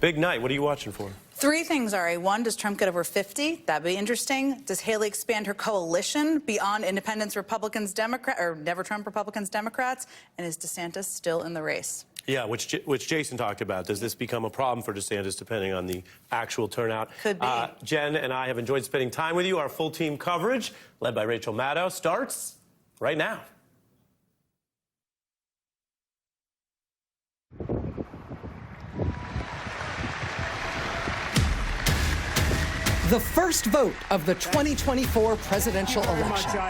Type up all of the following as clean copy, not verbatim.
Big night. What are you watching for? Three things, Ari. One, does Trump get over 50? That'd be interesting. Does Haley expand her coalition beyond independents, Republicans, Democrats, or never Trump Republicans, Democrats? And is DeSantis still in the race? Yeah, which Jason talked about. Does this become a problem for DeSantis depending on the actual turnout? Could be. Jen and I have enjoyed spending time with you. Our full team coverage, led by Rachel Maddow, starts right now. The first vote of the 2024 presidential election.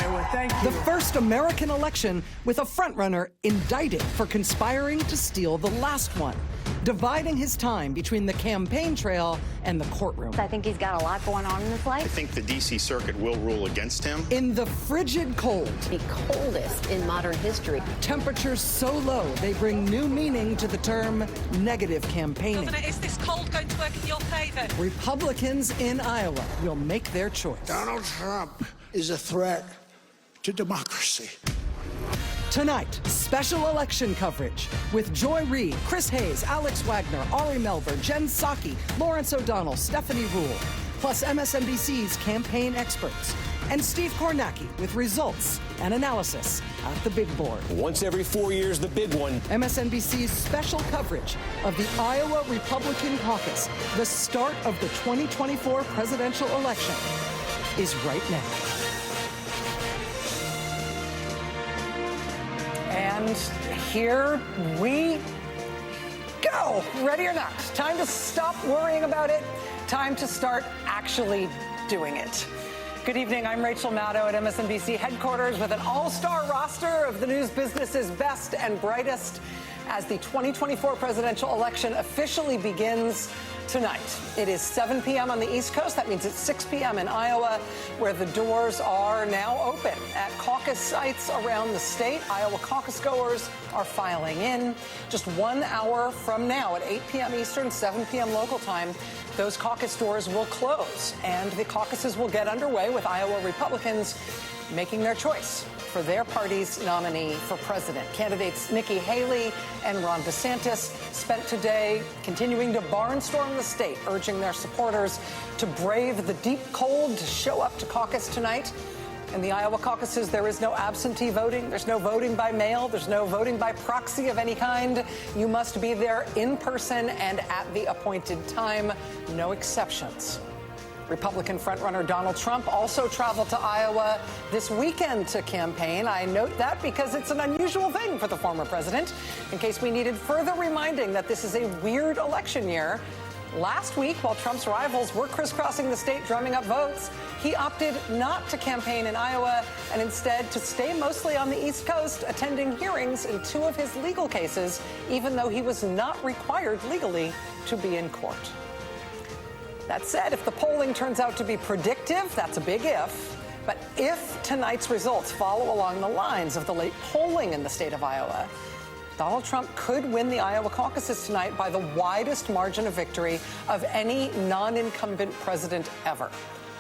The first American election with a frontrunner indicted for conspiring to steal the last one, dividing his time between the campaign trail and the courtroom. I think he's got a lot going on in his life. I think the D.C. Circuit will rule against him. In the frigid cold. The coldest in modern history. Temperatures so low, they bring new meaning to the term negative campaigning. Governor, is this cold going to work in your favor? Republicans in Iowa will make their choice. Donald Trump is a threat to democracy. Tonight, special election coverage with Joy Reid, Chris Hayes, Alex Wagner, Ari Melber, Jen Psaki, Lawrence O'Donnell, Stephanie Ruhle, plus MSNBC's campaign experts, and Steve Kornacki with results and analysis at the big board. Once every 4 years, the big one. MSNBC's special coverage of the Iowa Republican Caucus, the start of the 2024 presidential election, is right now. And here we go. Ready or not? Time to stop worrying about it. Time to start actually doing it. Good evening. I'm Rachel Maddow at MSNBC headquarters with an all-star roster of the news business's best and brightest as the 2024 presidential election officially begins tonight. It is 7 p.m. on the East Coast. That means it's 6 p.m. in Iowa, where the doors are now open at caucus sites around the state. Iowa caucus goers are filing in. Just 1 hour from now at 8 p.m. Eastern, 7 p.m. local time, those caucus doors will close, and the caucuses will get underway with Iowa Republicans making their choice for their party's nominee for president. Candidates Nikki Haley and Ron DeSantis spent today continuing to barnstorm the state, urging their supporters to brave the deep cold to show up to caucus tonight. In the Iowa caucuses, there is no absentee voting. There's no voting by mail. There's no voting by proxy of any kind. You must be there in person and at the appointed time. No exceptions. Republican frontrunner Donald Trump also traveled to Iowa this weekend to campaign. I note that because it's an unusual thing for the former president. In case we needed further reminding that this is a weird election year, last week, while Trump's rivals were crisscrossing the state drumming up votes, he opted not to campaign in Iowa and instead to stay mostly on the East Coast, attending hearings in two of his legal cases, even though he was not required legally to be in court. That said, if the polling turns out to be predictive, that's a big if. But if tonight's results follow along the lines of the late polling in the state of Iowa, Donald Trump could win the Iowa caucuses tonight by the widest margin of victory of any non-incumbent president ever.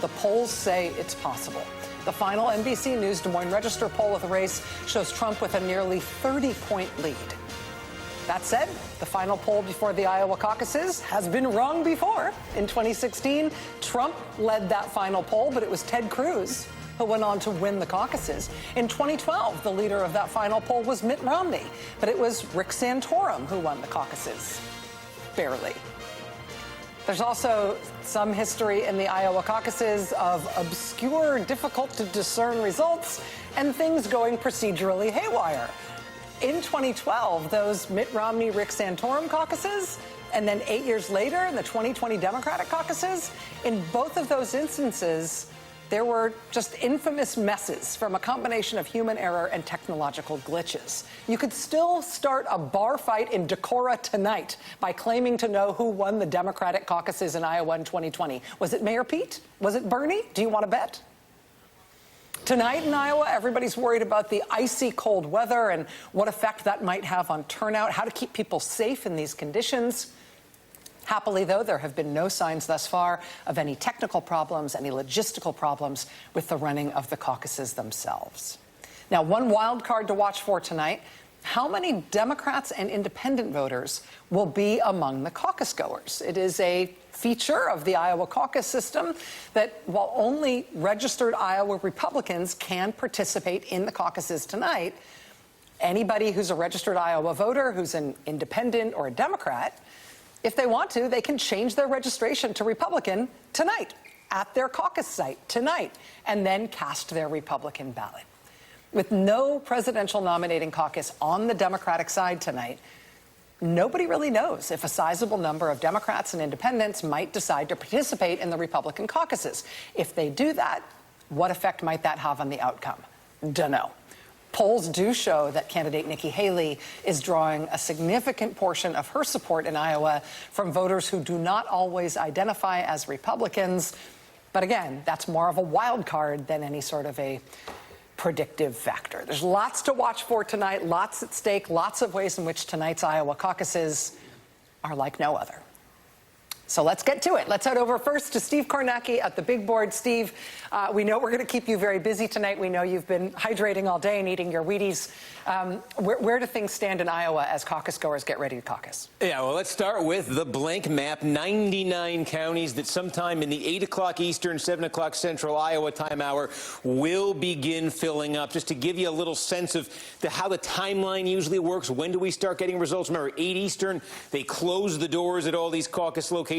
The polls say it's possible. The final NBC News Des Moines Register poll of the race shows Trump with a nearly 30-point lead. That said, the final poll before the Iowa caucuses has been wrong before. In 2016, Trump led that final poll, but it was Ted Cruz who went on to win the caucuses. In 2012, the leader of that final poll was Mitt Romney, but it was Rick Santorum who won the caucuses. Barely. There's also some history in the Iowa caucuses of obscure, difficult to discern results and things going procedurally haywire. In 2012, those Mitt Romney, Rick Santorum caucuses, and then 8 years later in the 2020 Democratic caucuses, in both of those instances, there were just infamous messes from a combination of human error and technological glitches. You could still start a bar fight in Decorah tonight by claiming to know who won the Democratic caucuses in Iowa in 2020. Was it Mayor Pete? Was it Bernie? Do you want to bet? Tonight in Iowa, everybody's worried about the icy cold weather and what effect that might have on turnout, how to keep people safe in these conditions. Happily, though, there have been no signs thus far of any technical problems, any logistical problems with the running of the caucuses themselves. Now, one wild card to watch for tonight how many Democrats and independent voters will be among the caucus goers. It is a feature of the Iowa caucus system that while only registered Iowa Republicans can participate in the caucuses tonight, anybody who's a registered Iowa voter, who's an independent or a Democrat, if they want to, they can change their registration to Republican tonight at their caucus site tonight and then cast their Republican ballot. With no presidential nominating caucus on the Democratic side tonight, nobody really knows if a sizable number of Democrats and independents might decide to participate in the Republican caucuses. If they do that, what effect might that have on the outcome? Dunno. Polls do show that candidate Nikki Haley is drawing a significant portion of her support in Iowa from voters who do not always identify as Republicans. But again, that's more of a wild card than any sort of a predictive factor. There's lots to watch for tonight, lots at stake, lots of ways in which tonight's Iowa caucuses are like no other. So let's get to it. Let's head over first to Steve Kornacki at the big board. Steve, we know we're going to keep you very busy tonight. We know you've been hydrating all day and eating your Wheaties. Where do things stand in Iowa as caucus goers get ready to caucus? Yeah, well, let's start with the blank map. 99 counties that sometime in the 8 o'clock Eastern, 7 o'clock Central Iowa time hour will begin filling up. Just to give you a little sense of how the timeline usually works. When do we start getting results? Remember, 8 Eastern, they closed the doors at all these caucus locations.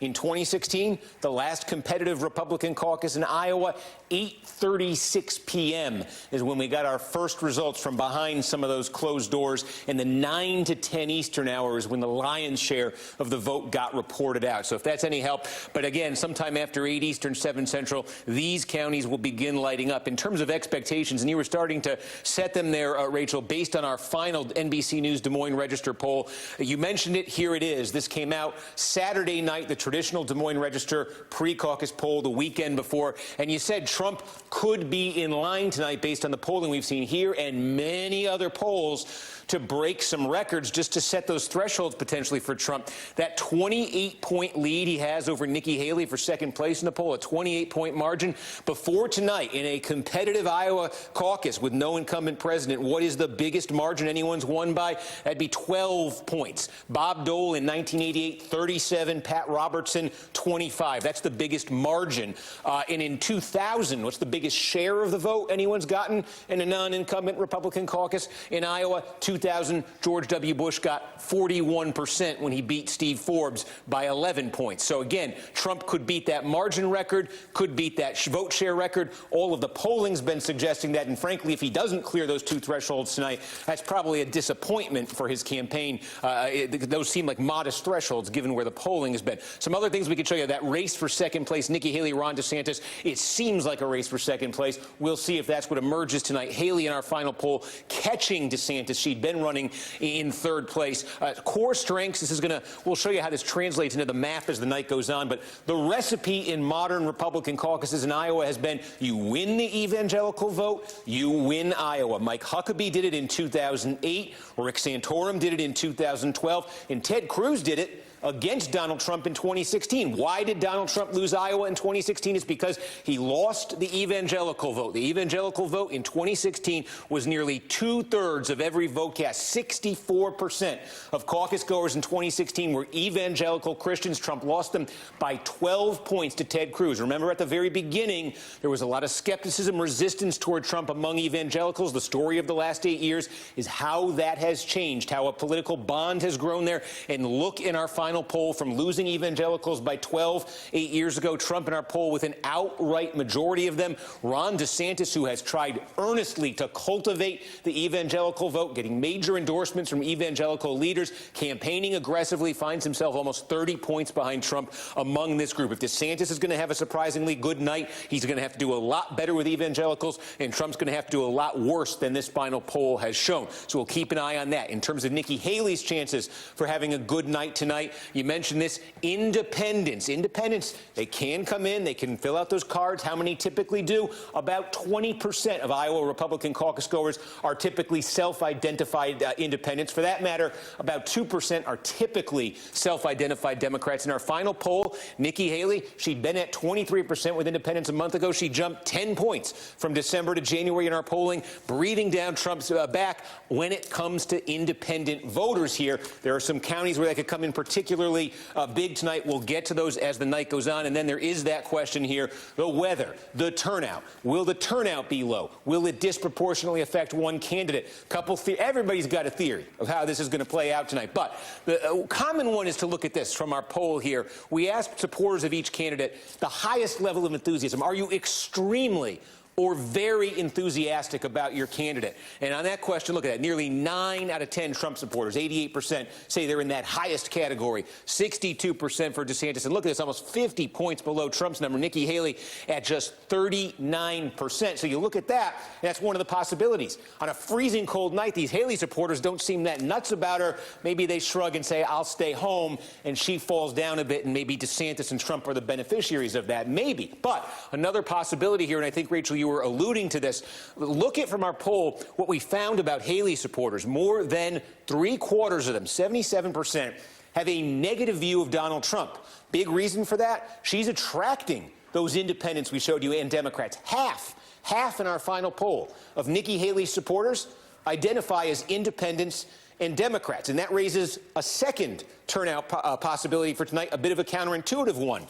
In 2016, the last competitive Republican caucus in Iowa, 8:36 p.m. is when we got our first results from behind some of those closed doors, and the 9 to 10 Eastern hour is when the lion's share of the vote got reported out. So if that's any help, but again, sometime after 8 Eastern, 7 Central, these counties will begin lighting up. In terms of expectations, and you were starting to set them there, Rachel, based on our final NBC News Des Moines Register poll. You mentioned it, here it is. This came out Saturday night, the traditional Des Moines Register pre-caucus poll the weekend before, and you said Trump could be in line tonight based on the polling we've seen here and many other polls to break some records just to set those thresholds potentially for Trump. That 28-point lead he has over Nikki Haley for second place in the poll, a 28-point margin. Before tonight, in a competitive Iowa caucus with no incumbent president, what is the biggest margin anyone's won by? That'd be 12 points. Bob Dole in 1988, 37. Pat Robertson, 25. That's the biggest margin. And in 2000, what's the biggest share of the vote anyone's gotten in a non-incumbent Republican caucus in Iowa? 2000, George W. Bush got 41% when he beat Steve Forbes by 11 points. So again, Trump could beat that margin record, could beat that vote share record. All of the polling's been suggesting that, and frankly, if he doesn't clear those two thresholds tonight, that's probably a disappointment for his campaign. Those seem like modest thresholds given where the polling has been. Some other things we could show you. That race for second place, Nikki Haley, Ron DeSantis, it seems like a race for second place. We'll see if that's what emerges tonight. Haley in our final poll catching DeSantis. She'd been running in third place. Core strengths, we'll show you how this translates into the map as the night goes on, but the recipe in modern Republican caucuses in Iowa has been you win the evangelical vote, you win Iowa. Mike Huckabee did it in 2008, Rick Santorum did it in 2012, and Ted Cruz did it against Donald Trump in 2016. Why did Donald Trump lose Iowa in 2016? It's because he lost the evangelical vote. The evangelical vote in 2016 was nearly 2/3 of every vote cast. 64% of caucus goers in 2016 were evangelical Christians. Trump lost them by 12 points to Ted Cruz. Remember, at the very beginning, there was a lot of skepticism, resistance toward Trump among evangelicals. The story of the last 8 years is how that has changed, how a political bond has grown there. And look in our final poll from losing evangelicals by 12 8 years ago. Trump in our poll with an outright majority of them. Ron DeSantis, who has tried earnestly to cultivate the evangelical vote, getting major endorsements from evangelical leaders, campaigning aggressively, finds himself almost 30 points behind Trump among this group. If DeSantis is going to have a surprisingly good night, he's going to have to do a lot better with evangelicals, and Trump's going to have to do a lot worse than this final poll has shown. So we'll keep an eye on that. In terms of Nikki Haley's chances for having a good night tonight, You mentioned this, independents. Independents, they can come in, they can fill out those cards. How many typically do? About 20% of Iowa Republican caucus goers are typically self-identified independents. For that matter, about 2% are typically self-identified Democrats. In our final poll, Nikki Haley, she'd been at 23% with independents a month ago. She jumped 10 points from December to January in our polling, breathing down Trump's back when it comes to independent voters here. There are some counties where they could come in particularly big tonight. We'll get to those as the night goes on. And then there is that question here, the weather, the turnout. Will the turnout be low? Will it disproportionately affect one candidate? Everybody's got a theory of how this is going to play out tonight. But the common one is to look at this from our poll here. We asked supporters of each candidate the highest level of enthusiasm. Are you extremely or very enthusiastic about your candidate? And on that question, look at that. Nearly 9 out of 10 Trump supporters, 88%, say they're in that highest category. 62% for DeSantis. And look at this, almost 50 points below Trump's number. Nikki Haley at just 39%. So you look at that, that's one of the possibilities. On a freezing cold night, these Haley supporters don't seem that nuts about her. Maybe they shrug and say, I'll stay home, and she falls down a bit, and maybe DeSantis and Trump are the beneficiaries of that. Maybe. But another possibility here, and I think, Rachel, you were alluding to this. Look at from our poll what we found about Haley supporters. More than 3/4 of them, 77%, have a negative view of Donald Trump. Big reason for that? She's attracting those independents we showed you and Democrats. Half in our final poll of Nikki Haley's supporters identify as independents and Democrats. And that raises a second turnout possibility for tonight, a bit of a counterintuitive one.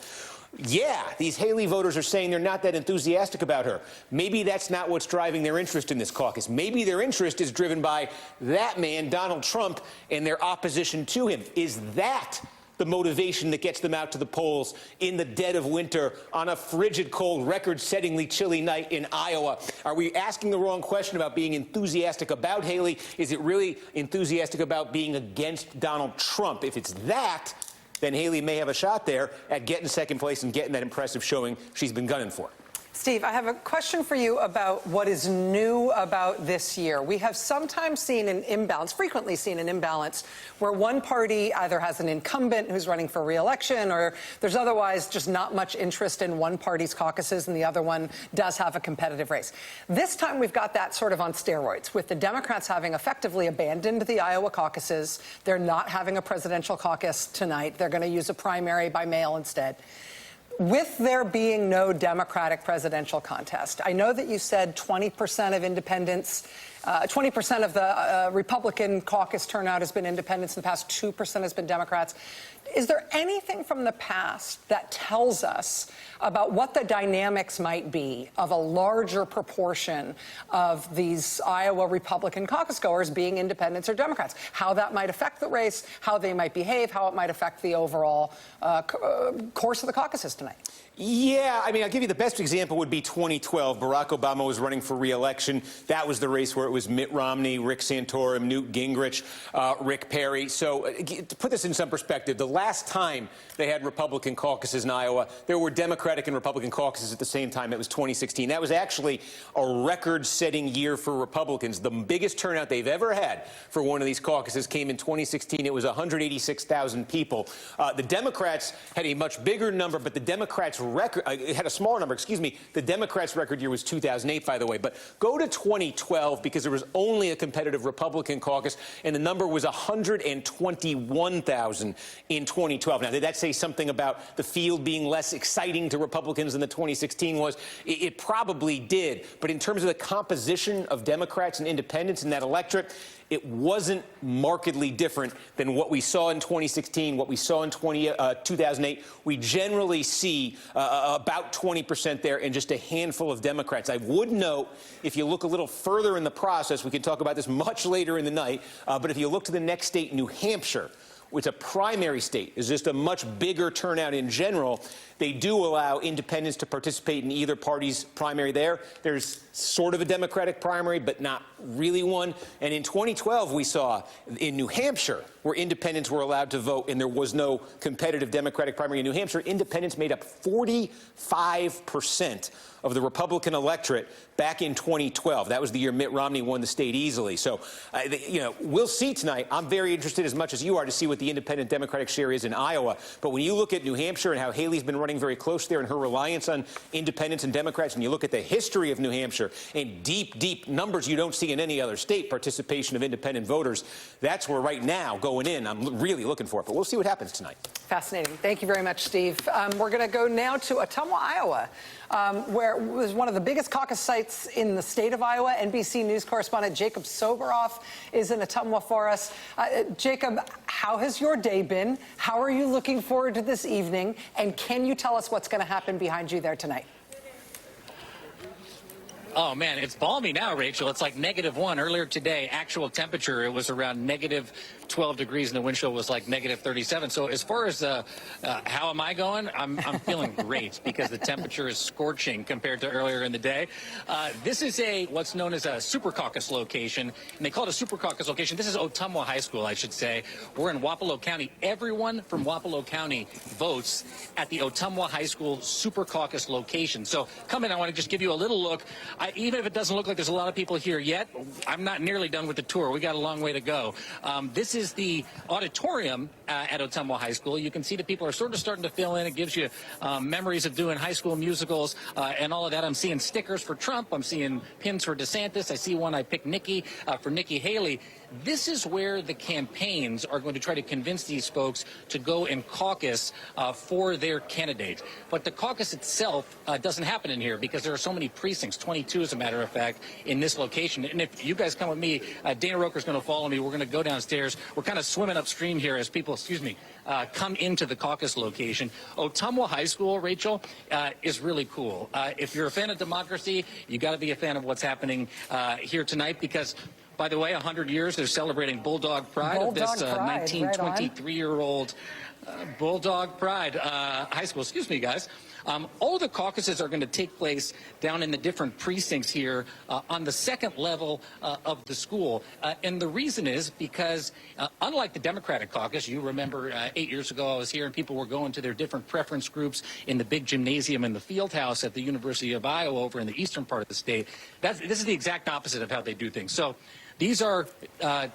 Yeah, these Haley voters are saying they're not that enthusiastic about her. Maybe that's not what's driving their interest in this caucus. Maybe their interest is driven by that man, Donald Trump, and their opposition to him. Is that the motivation that gets them out to the polls in the dead of winter on a frigid, cold, record-settingly chilly night in Iowa? Are we asking the wrong question about being enthusiastic about Haley? Is it really enthusiastic about being against Donald Trump? If it's that, then Haley may have a shot there at getting second place and getting that impressive showing she's been gunning for. Steve, I have a question for you about what is new about this year. We have sometimes seen an imbalance, frequently seen an imbalance, where one party either has an incumbent who's running for re-election, or there's otherwise just not much interest in one party's caucuses and the other one does have a competitive race. This time we've got that sort of on steroids, with the Democrats having effectively abandoned the Iowa caucuses. They're not having a presidential caucus tonight. They're going to use a primary by mail instead. With there being no Democratic presidential contest, I know that you said 20% of independents, 20% of the Republican caucus turnout has been independents. In the past, 2% has been Democrats. Is there anything from the past that tells us about what the dynamics might be of a larger proportion of these Iowa Republican caucus goers being independents or Democrats? How that might affect the race, how they might behave, how it might affect the overall course of the caucuses tonight? Yeah, I mean, I'll give you the best example would be 2012. Barack Obama was running for re-election. That was the race where it was Mitt Romney, Rick Santorum, Newt Gingrich, Rick Perry. So to put this in some perspective, the last time they had Republican caucuses in Iowa, there were Democratic and Republican caucuses at the same time. It was 2016. That was actually a record-setting year for Republicans. The biggest turnout they've ever had for one of these caucuses came in 2016. It was 186,000 people. The Democrats had a much bigger number, but the Democrats' record, it had a smaller number, excuse me. The Democrats' record year was 2008, by the way. But go to 2012, because there was only a competitive Republican caucus, and the number was 121,000 in 2012. Now, did that say something about the field being less exciting to Republicans than the 2016 was? It probably did. But in terms of the composition of Democrats and independents in that electorate, it wasn't markedly different than what we saw in 2016, what we saw in 2008. We generally see about 20% there and just a handful of Democrats. I would note, if you look a little further in the process, we can talk about this much later in the night, but if you look to the next state, New Hampshire, it's a primary state, is just a much bigger turnout in general. They do allow independents to participate in either party's primary there. There's sort of a Democratic primary, but not really won. And in 2012, we saw in New Hampshire, where independents were allowed to vote and there was no competitive Democratic primary in New Hampshire, independents made up 45% of the Republican electorate back in 2012. That was the year Mitt Romney won the state easily. So, you know, we'll see tonight. I'm very interested as much as you are to see what the independent Democratic share is in Iowa. But when you look at New Hampshire and how Haley's been running very close there and her reliance on independents and Democrats, and you look at the history of New Hampshire and deep, deep numbers you don't see in any other state, participation of independent voters, that's where right now going in, I'm really looking for it. But we'll see what happens tonight. Fascinating. Thank you very much, Steve. We're going to go now to Ottumwa, Iowa, where it was one of the biggest caucus sites in the state of Iowa. NBC News correspondent Jacob Soboroff is in Ottumwa for us. Jacob, how has your day been? How are you looking forward to this evening? And can you tell us what's going to happen behind you there tonight? Oh, man, it's balmy now, Rachel. It's like -1. Earlier today, actual temperature, it was around -12 degrees, and the wind chill was like -37. So as far as how am I going, I'm feeling great because the temperature is scorching compared to earlier in the day. This is what's known as a super caucus location, and they call it a super caucus location. This is Ottumwa High School, I should say. We're in Wapello County. Everyone from Wapello County votes at the Ottumwa High School super caucus location. So come in, I want to just give you a little look. Even if it doesn't look like there's a lot of people here yet, I'm not nearly done with the tour. We got a long way to go. This is the auditorium at Ottumwa High School. You can see that people are sort of starting to fill in. It gives you memories of doing high school musicals and all of that. I'm seeing stickers for Trump. I'm seeing pins for DeSantis. I see one I picked Nikki for Nikki Haley. This is where the campaigns are going to try to convince these folks to go and caucus for their candidate. But the caucus itself doesn't happen in here because there are so many precincts, 22 as a matter of fact, in this location. And if you guys come with me, Dana Roker's going to follow me. We're going to go downstairs. We're kind of swimming upstream here as people, come into the caucus location. Ottumwa High School, Rachel, is really cool. If you're a fan of democracy, you got to be a fan of what's happening here tonight because, by the way, 100 years, they're celebrating Bulldog Pride of this 1923-year-old Bulldog Pride High School. Excuse me, guys. All the caucuses are going to take place down in the different precincts here on the second level of the school. And the reason is because, unlike the Democratic caucus, you remember 8 years ago I was here and people were going to their different preference groups in the big gymnasium in the field house at the University of Iowa over in the eastern part of the state. This is the exact opposite of how they do things. So these are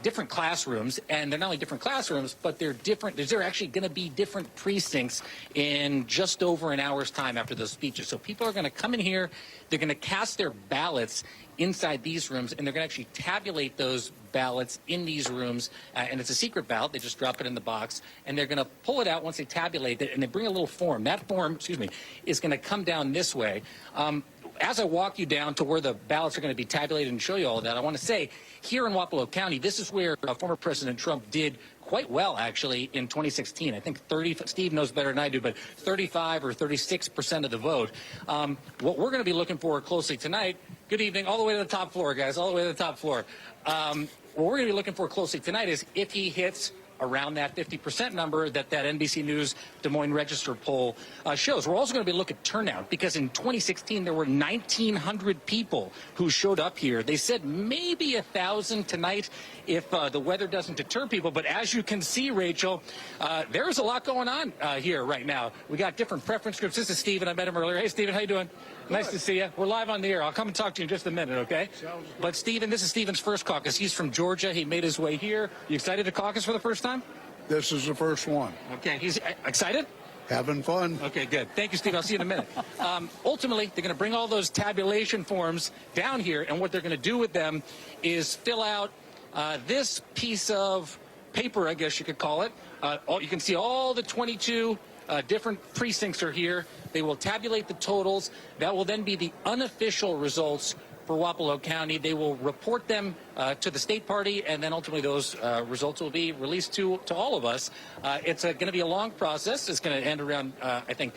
different classrooms, and they're not only different classrooms, but they're different. There actually going to be different precincts in just over an hour's time after those speeches. So people are going to come in here, they're going to cast their ballots inside these rooms, and they're going to actually tabulate those ballots in these rooms, and it's a secret ballot. They just drop it in the box, and they're going to pull it out once they tabulate it, and they bring a little form. That form, is going to come down this way. As I walk you down to where the ballots are going to be tabulated and show you all of that, I want to say, here in Wapello County, this is where former President Trump did quite well, actually, in 2016. I think Steve knows better than I do, but 35 or 36% of the vote. What we're going to be looking for closely tonight, good evening, all the way to the top floor, guys, all the way to the top floor. What we're going to be looking for closely tonight is if he hits around that 50% number that NBC News Des Moines Register poll shows. We're also going to be looking at turnout because in 2016 there were 1,900 people who showed up here. They said maybe 1,000 tonight if the weather doesn't deter people. But as you can see, Rachel, there's a lot going on here right now. We got different preference groups. This is Stephen. I met him earlier. Hey, Stephen, how you doing? Nice to see you. We're live on the air. I'll come and talk to you in just a minute, okay? But Stephen, this is Stephen's first caucus. He's from Georgia. He made his way here. You excited to caucus for the first time? This is the first one. Okay. He's excited? Having fun. Okay, good. Thank you, Steve. I'll see you in a minute. Ultimately, they're going to bring all those tabulation forms down here, and what they're going to do with them is fill out this piece of paper, I guess you could call it. You can see all the 22 different precincts are here. They will tabulate the totals. That will then be the unofficial results for Wapello County. They will report them to the state party, and then ultimately those results will be released to all of us. It's going to be a long process. It's going to end around, I think,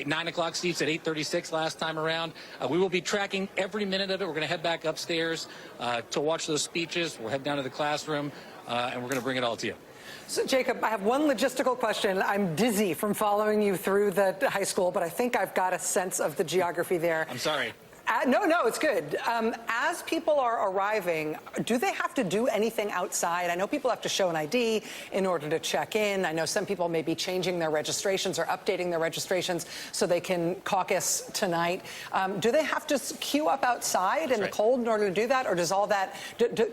9 o'clock. Steve said 8:36 last time around. We will be tracking every minute of it. We're going to head back upstairs to watch those speeches. We'll head down to the classroom, and we're going to bring it all to you. So, Jacob, I have one logistical question. I'm dizzy from following you through the high school, but I think I've got a sense of the geography there. I'm sorry. No, it's good. As people are arriving, do they have to do anything outside? I know people have to show an ID in order to check in. I know some people may be changing their registrations or updating their registrations so they can caucus tonight. Do they have to queue up outside in the cold in order to do that, or does all that?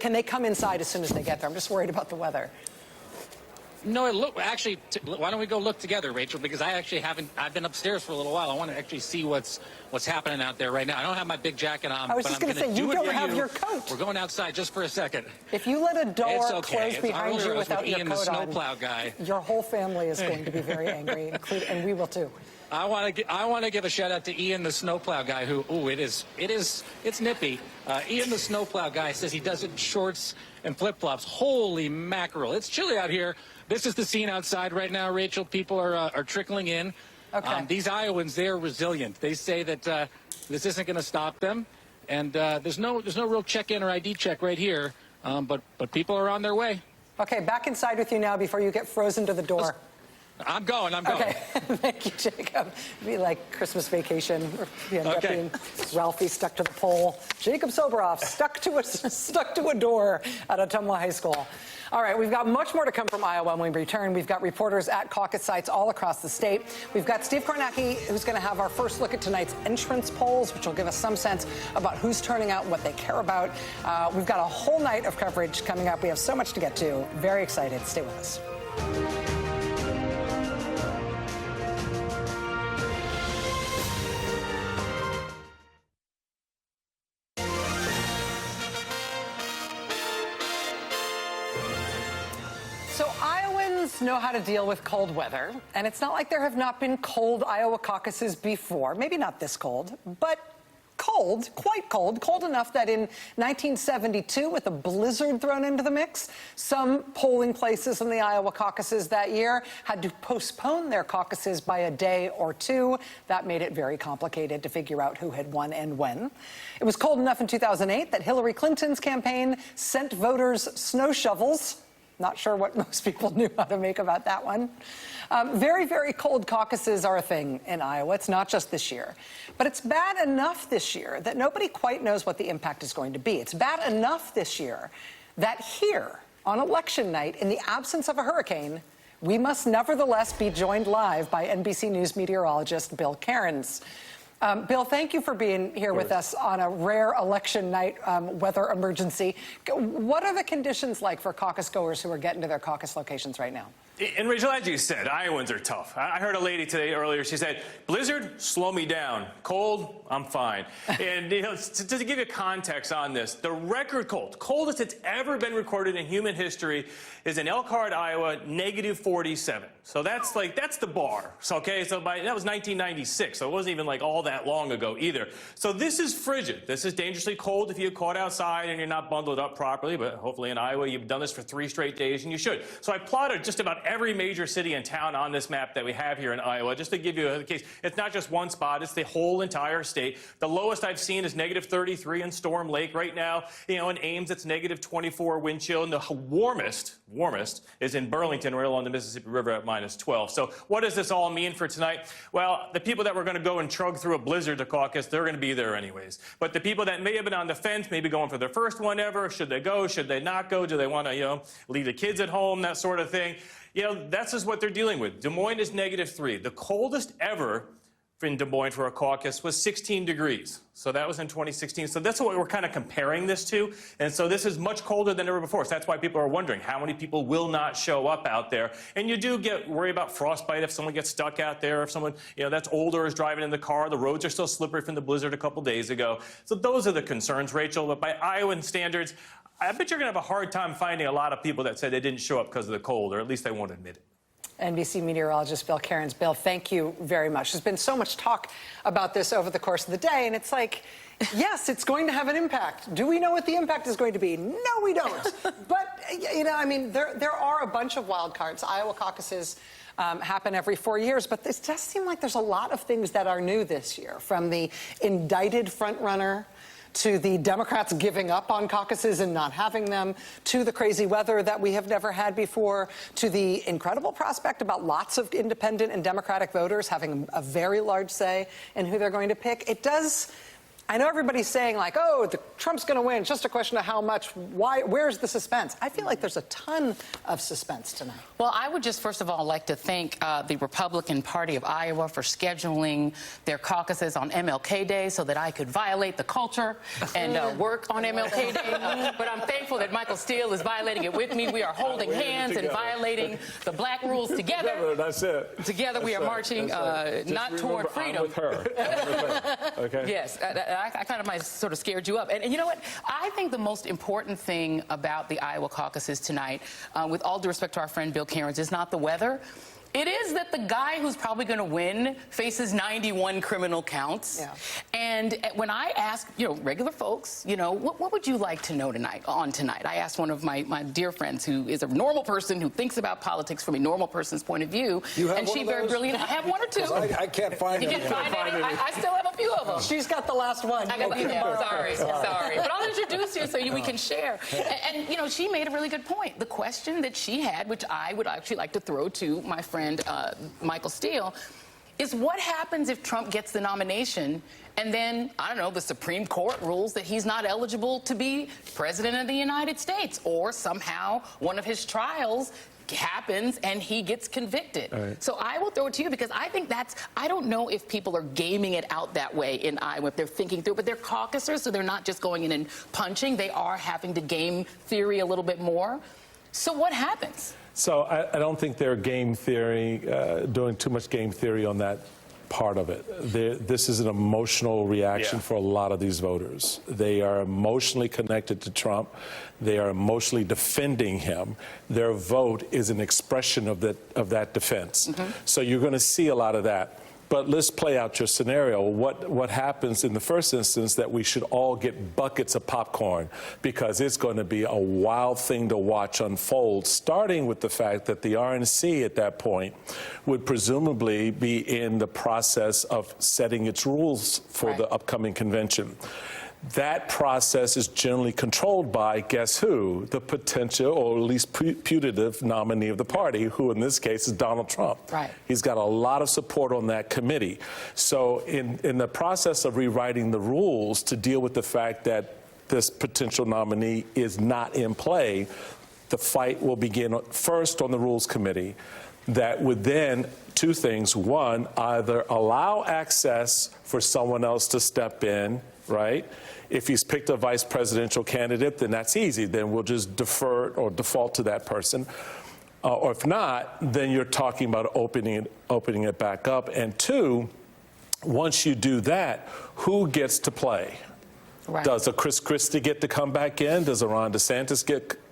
Can they come inside as soon as they get there? I'm just worried about the weather. No, why don't we go look together, Rachel? Because I actually haven't. I've been upstairs for a little while. I want to actually see what's happening out there right now. I don't have my big jacket on. I was just going to say, you don't have your coat. We're going outside just for a second. If you let a door close behind you without your Ian, coat the snowplow guy, your whole family is going to be very angry, and we will too. I want to give a shout out to Ian, the snowplow guy, who, it's nippy. Ian, the snowplow guy, says he does it in shorts and flip-flops. Holy mackerel. It's chilly out here. This is the scene outside right now, Rachel. People are trickling in. Okay. These Iowans, they are resilient. They say that this isn't going to stop them. And there's no real check-in or ID check right here. But people are on their way. Okay, back inside with you now before you get frozen to the door. I'm going. Okay, thank you, Jacob. It'd be like Christmas Vacation. You end up being Ralphie stuck to the pole. Jacob Soboroff stuck to a door at Ottumwa High School. All right, we've got much more to come from Iowa when we return. We've got reporters at caucus sites all across the state. We've got Steve Kornacki, who's going to have our first look at tonight's entrance polls, which will give us some sense about who's turning out and what they care about. We've got a whole night of coverage coming up. We have so much to get to. Very excited. Stay with us. Know how to deal with cold weather, and it's not like there have not been cold Iowa caucuses before. Maybe not this cold, but cold, quite cold, cold enough that in 1972, with a blizzard thrown into the mix, some polling places in the Iowa caucuses that year had to postpone their caucuses by a day or two. That made it very complicated to figure out who had won and when. It was cold enough in 2008 that Hillary Clinton's campaign sent voters snow shovels. Not sure what most people knew how to make about that one. Very, very cold caucuses are a thing in Iowa. It's not just this year. But it's bad enough this year that nobody quite knows what the impact is going to be. It's bad enough this year that here, on election night, in the absence of a hurricane, we must nevertheless be joined live by NBC News meteorologist Bill Cairns. Bill, thank you for being here with us on a rare election night weather emergency. What are the conditions like for caucus goers who are getting to their caucus locations right now? And Rachel, as you said, Iowans are tough. I heard a lady today earlier, she said, blizzard, slow me down. Cold, I'm fine. And to give you context on this, the record coldest it's ever been recorded in human history is in Elkhart, Iowa, -47. So that's the bar. So, okay, so that was 1996, so it wasn't even like all that long ago either. So this is frigid. This is dangerously cold if you get caught outside and you're not bundled up properly, but hopefully in Iowa you've done this for 3 straight days, and you should. So I plotted just about every major city and town on this map that we have here in Iowa, just to give you a case. It's not just one spot, it's the whole entire state. The lowest I've seen is -33 in Storm Lake right now. In Ames, it's -24 wind chill, and the warmest is in Burlington, right along the Mississippi River at -12. So what does this all mean for tonight? Well, the people that were going to go and trug through a blizzard to caucus, they're going to be there anyways. But the people that may have been on the fence, maybe going for their first one ever, should they go, should they not go, do they want to, leave the kids at home, that sort of thing. That's just what they're dealing with. Des Moines is -3. The coldest ever in Des Moines for a caucus was 16 degrees. So that was in 2016. So that's what we're kind of comparing this to. And so this is much colder than ever before. So that's why people are wondering how many people will not show up out there. And you do worry about frostbite if someone gets stuck out there, if someone that's older is driving in the car. The roads are still slippery from the blizzard a couple days ago. So those are the concerns, Rachel. But by Iowan standards, I bet you're going to have a hard time finding a lot of people that say they didn't show up because of the cold, or at least they won't admit it. NBC meteorologist Bill Cairns. Bill, thank you very much. There's been so much talk about this over the course of the day, and it's like, yes, it's going to have an impact. Do we know what the impact is going to be? No, we don't. But, there are a bunch of wild cards. Iowa caucuses happen every 4 years, but it does seem like there's a lot of things that are new this year, from the indicted frontrunner to the Democrats giving up on caucuses and not having them, to the crazy weather that we have never had before, to the incredible prospect about lots of independent and Democratic voters having a very large say in who they're going to pick. It does I know everybody's saying, like, oh, Trump's going to win. It's just a question of how much. Why? Where's the suspense? I feel like there's a ton of suspense tonight. Well, I would just, first of all, like to thank the Republican Party of Iowa for scheduling their caucuses on MLK Day so that I could violate the culture and work on MLK Day. But I'm thankful that Michael Steele is violating it with me. We are holding hands and violating the black rules together. That's it. Together we are marching not toward freedom. I'm with her. Okay. Yes, I kind of might sort of scared you up. And you know what? I think the most important thing about the Iowa caucuses tonight, with all due respect to our friend Bill Cairns, is not the weather. It is that the guy who's probably going to win faces 91 criminal counts. Yeah. And when I ask, regular folks, what would you like to know tonight? I asked one of my dear friends who is a normal person who thinks about politics from a normal person's point of view. You have and one she of very those? brilliant. I have one or two. I can't find You them. can find any? I still have a few of them. She's got the last one. I got sorry. But I'll introduce you so we can share. And she made a really good point. The question that she had, which I would actually like to throw to my friend Michael Steele, is what happens if Trump gets the nomination and then, I don't know, the Supreme Court rules that he's not eligible to be president of the United States, or somehow one of his trials happens and he gets convicted. Right. So I will throw it to you because I think I don't know if people are gaming it out that way in Iowa, if they're thinking through it, but they're caucusers, so they're not just going in and punching. They are having to game theory a little bit more. So what happens? So I don't think they're game theory, doing too much game theory on that part of it. This is an emotional reaction for a lot of these voters. They are emotionally connected to Trump. They are emotionally defending him. Their vote is an expression of that defense. Mm-hmm. So you're going to see a lot of that. But let's play out your scenario. What happens in the first instance that we should all get buckets of popcorn, because it's going to be a wild thing to watch unfold, starting with the fact that the RNC at that point would presumably be in the process of setting its rules for the upcoming convention. That process is generally controlled by, guess who? The potential, or at least putative nominee of the party, who in this case is Donald Trump. Right. He's got a lot of support on that committee. So in the process of rewriting the rules to deal with the fact that this potential nominee is not in play, the fight will begin first on the Rules Committee. That would then, two things. One, either allow access for someone else to step in, right? If he's picked a vice presidential candidate, then that's easy. Then we'll just defer or default to that person. Or if not, then you're talking about opening it back up. And two, once you do that, who gets to play? Right. Does a Chris Christie get to come back in? Does a Ron DeSantis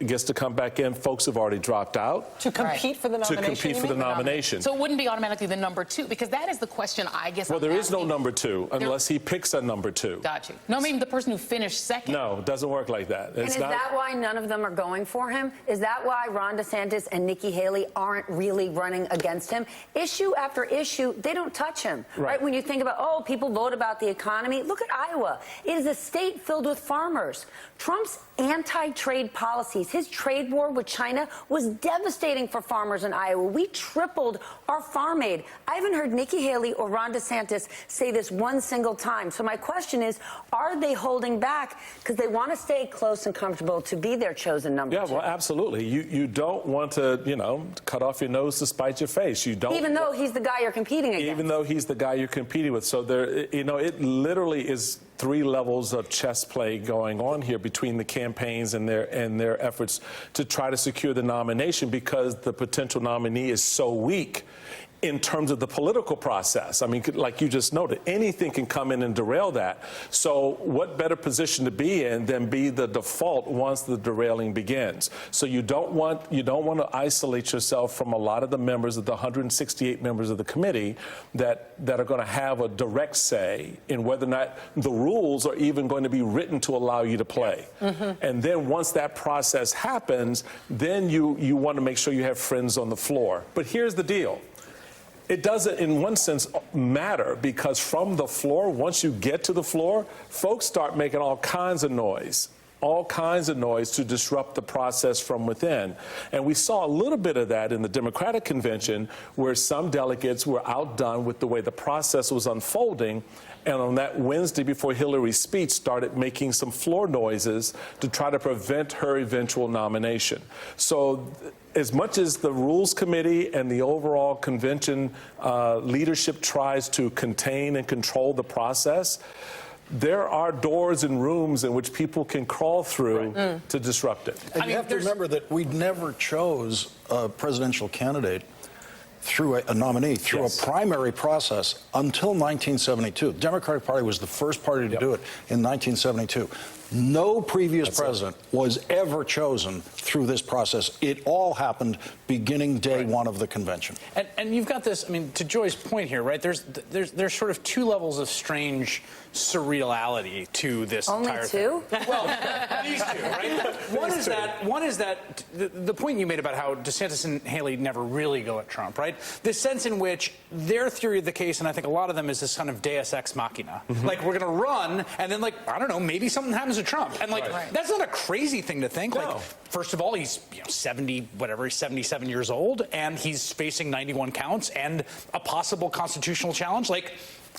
gets to come back in? Folks have already dropped out. To compete for the nomination? To compete for the nomination. So it wouldn't be automatically the number two, because that is the question I guess Well, I'm there is no asking. number two unless he picks a number two. Got you. No, I mean the person who finished second. No, it doesn't work like that. And is that why none of them are going for him? Is that why Ron DeSantis and Nikki Haley aren't really running against him? Issue after issue, they don't touch him. Right? When you think about, oh, people vote about the economy, look at Iowa. It is a state filled with farmers. Trump's anti-trade policies, his trade war with China was devastating for farmers in Iowa. We tripled our farm aid. I haven't heard Nikki Haley or Ron DeSantis say this one single time. So my question is, are they holding back because they want to stay close and comfortable to be their chosen number two? Well, absolutely. You don't want to, cut off your nose to spite your face. You don't. Even though he's the guy you're competing against. Even though he's the guy you're competing with. So there, it literally is three levels of chess play going on here between the campaigns and their efforts to try to secure the nomination, because the potential nominee is so weak in terms of the political process. I mean, like you just noted, anything can come in and derail that. So what better position to be in than be the default once the derailing begins? So you don't want to isolate yourself from a lot of the members of the 168 members of the committee that are going to have a direct say in whether or not the rules are even going to be written to allow you to play. Mm-hmm. And then once that process happens, then you want to make sure you have friends on the floor. But here's the deal. It doesn't, in one sense, matter, because from the floor, once you get to the floor, folks start making all kinds of noise all kinds of noise to disrupt the process from within. And we saw a little bit of that in the Democratic convention, where some delegates were outdone with the way the process was unfolding. And on that Wednesday before Hillary's speech, started making some floor noises to try to prevent her eventual nomination. So as much as the Rules Committee and the overall convention leadership tries to contain and control the process, there are doors and rooms in which people can crawl through to disrupt it. And you have to remember that we never chose a presidential candidate through a nominee, through a primary process until 1972. The Democratic Party was the first party to do it in 1972. No previous president was ever chosen through this process. It all happened beginning day one of the convention. And you've got this, I mean, to Joy's point here, right? There's sort of two levels of strange surreality to this entire thing. Well, these two, right? One is that the point you made about how DeSantis and Haley never really go at Trump, right? The sense in which their theory of the case, and I think a lot of them, is this kind of deus ex machina. Like, we're going to run, and then, like, I don't know, maybe something happens to Trump. And, like, that's not a crazy thing to think. No. Like, first of all, he's 70, whatever, he's 77 years old, and he's facing 91 counts and a possible constitutional challenge. Like,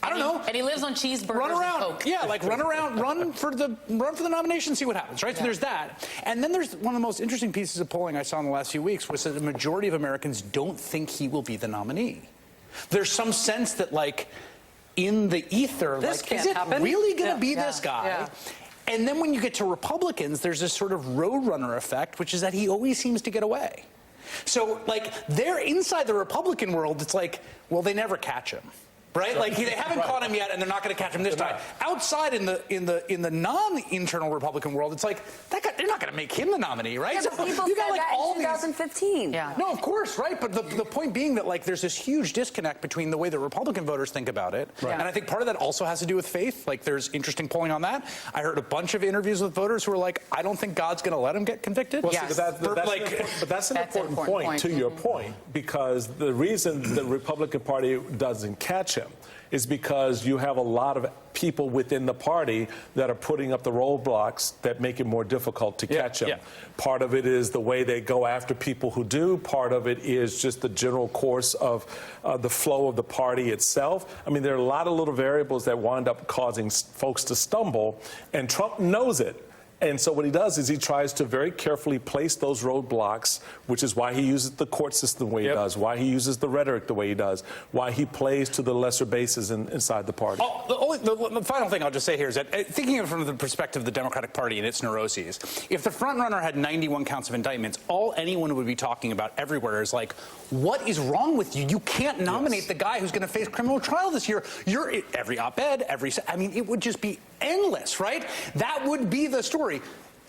I don't know. And he lives on cheeseburgers. Run around. And Coke. Yeah, like run around, run for the nomination, see what happens, right? So there's that. And then there's one of the most interesting pieces of polling I saw in the last few weeks was that the majority of Americans don't think he will be the nominee. There's some sense that, like, in the ether, This like, can't is it happen. really going to be this guy? Yeah. And then when you get to Republicans, there's this sort of roadrunner effect, which is that he always seems to get away. So, like, they're inside the Republican world. It's like, well, they never catch him. Right? Like, they haven't caught him yet, and they're not going to catch him this time. Outside in the non-internal Republican world, it's like that guy, they're not going to make him the nominee, right? Yeah, So but people you said got, like, that all in 2015. Yeah. No, of course, right? But the point being that, like, there's this huge disconnect between the way the Republican voters think about it, and I think part of that also has to do with faith. Like, there's interesting polling on that. I heard a bunch of interviews with voters who are like, I don't think God's going to let him get convicted. Well, yes. But that's an important point to your point, because the reason the Republican Party doesn't catch him is because you have a lot of people within the party that are putting up the roadblocks that make it more difficult to catch him. Part of it is the way they go after people who do. Part of it is just the general course of the flow of the party itself. I mean, there are a lot of little variables that wind up causing folks to stumble, and Trump knows it. And so what he does is he tries to very carefully place those roadblocks, which is why he uses the court system the way he does, why he uses the rhetoric the way he does, why he plays to the lesser bases inside the party. The final thing I'll just say here is that, thinking of it from the perspective of the Democratic Party and its neuroses, if the frontrunner had 91 counts of indictments, all anyone would be talking about everywhere is like, what is wrong with you? You can't nominate the guy who's going to face criminal trial this year. You're every op-ed, I mean, it would just be endless, right? That would be the story.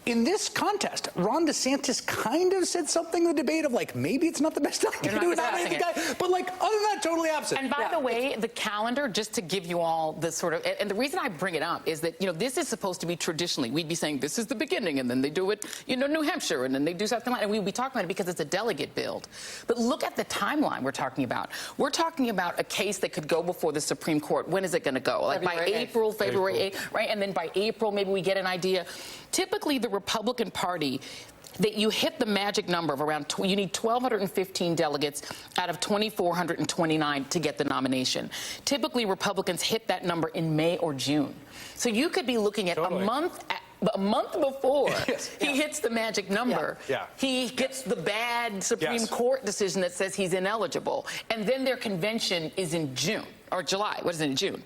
In this contest, Ron DeSantis kind of said something in the debate of, like, maybe it's not the best idea to nominate the guy, but, like, other than that, totally absent. And by the way, the calendar, just to give you all the sort of, and the reason I bring it up is that, you know, this is supposed to be traditionally, we'd be saying this is the beginning, and then they do it, you know, New Hampshire, and then they do South Carolina, and we'd be talking about it because it's a delegate build. But look at the timeline we're talking about. We're talking about a case that could go before the Supreme Court. When is it going to go? Like by April, February 8th, right? And then by April, maybe we get an idea. Typically, the Republican Party, that you hit the magic number of around, you need 1,215 delegates out of 2,429 to get the nomination. Typically, Republicans hit that number in May or June. So you could be looking at a month before he hits the magic number, he gets the bad Supreme Court decision that says he's ineligible. And then their convention is in June, or July. What is it, in June?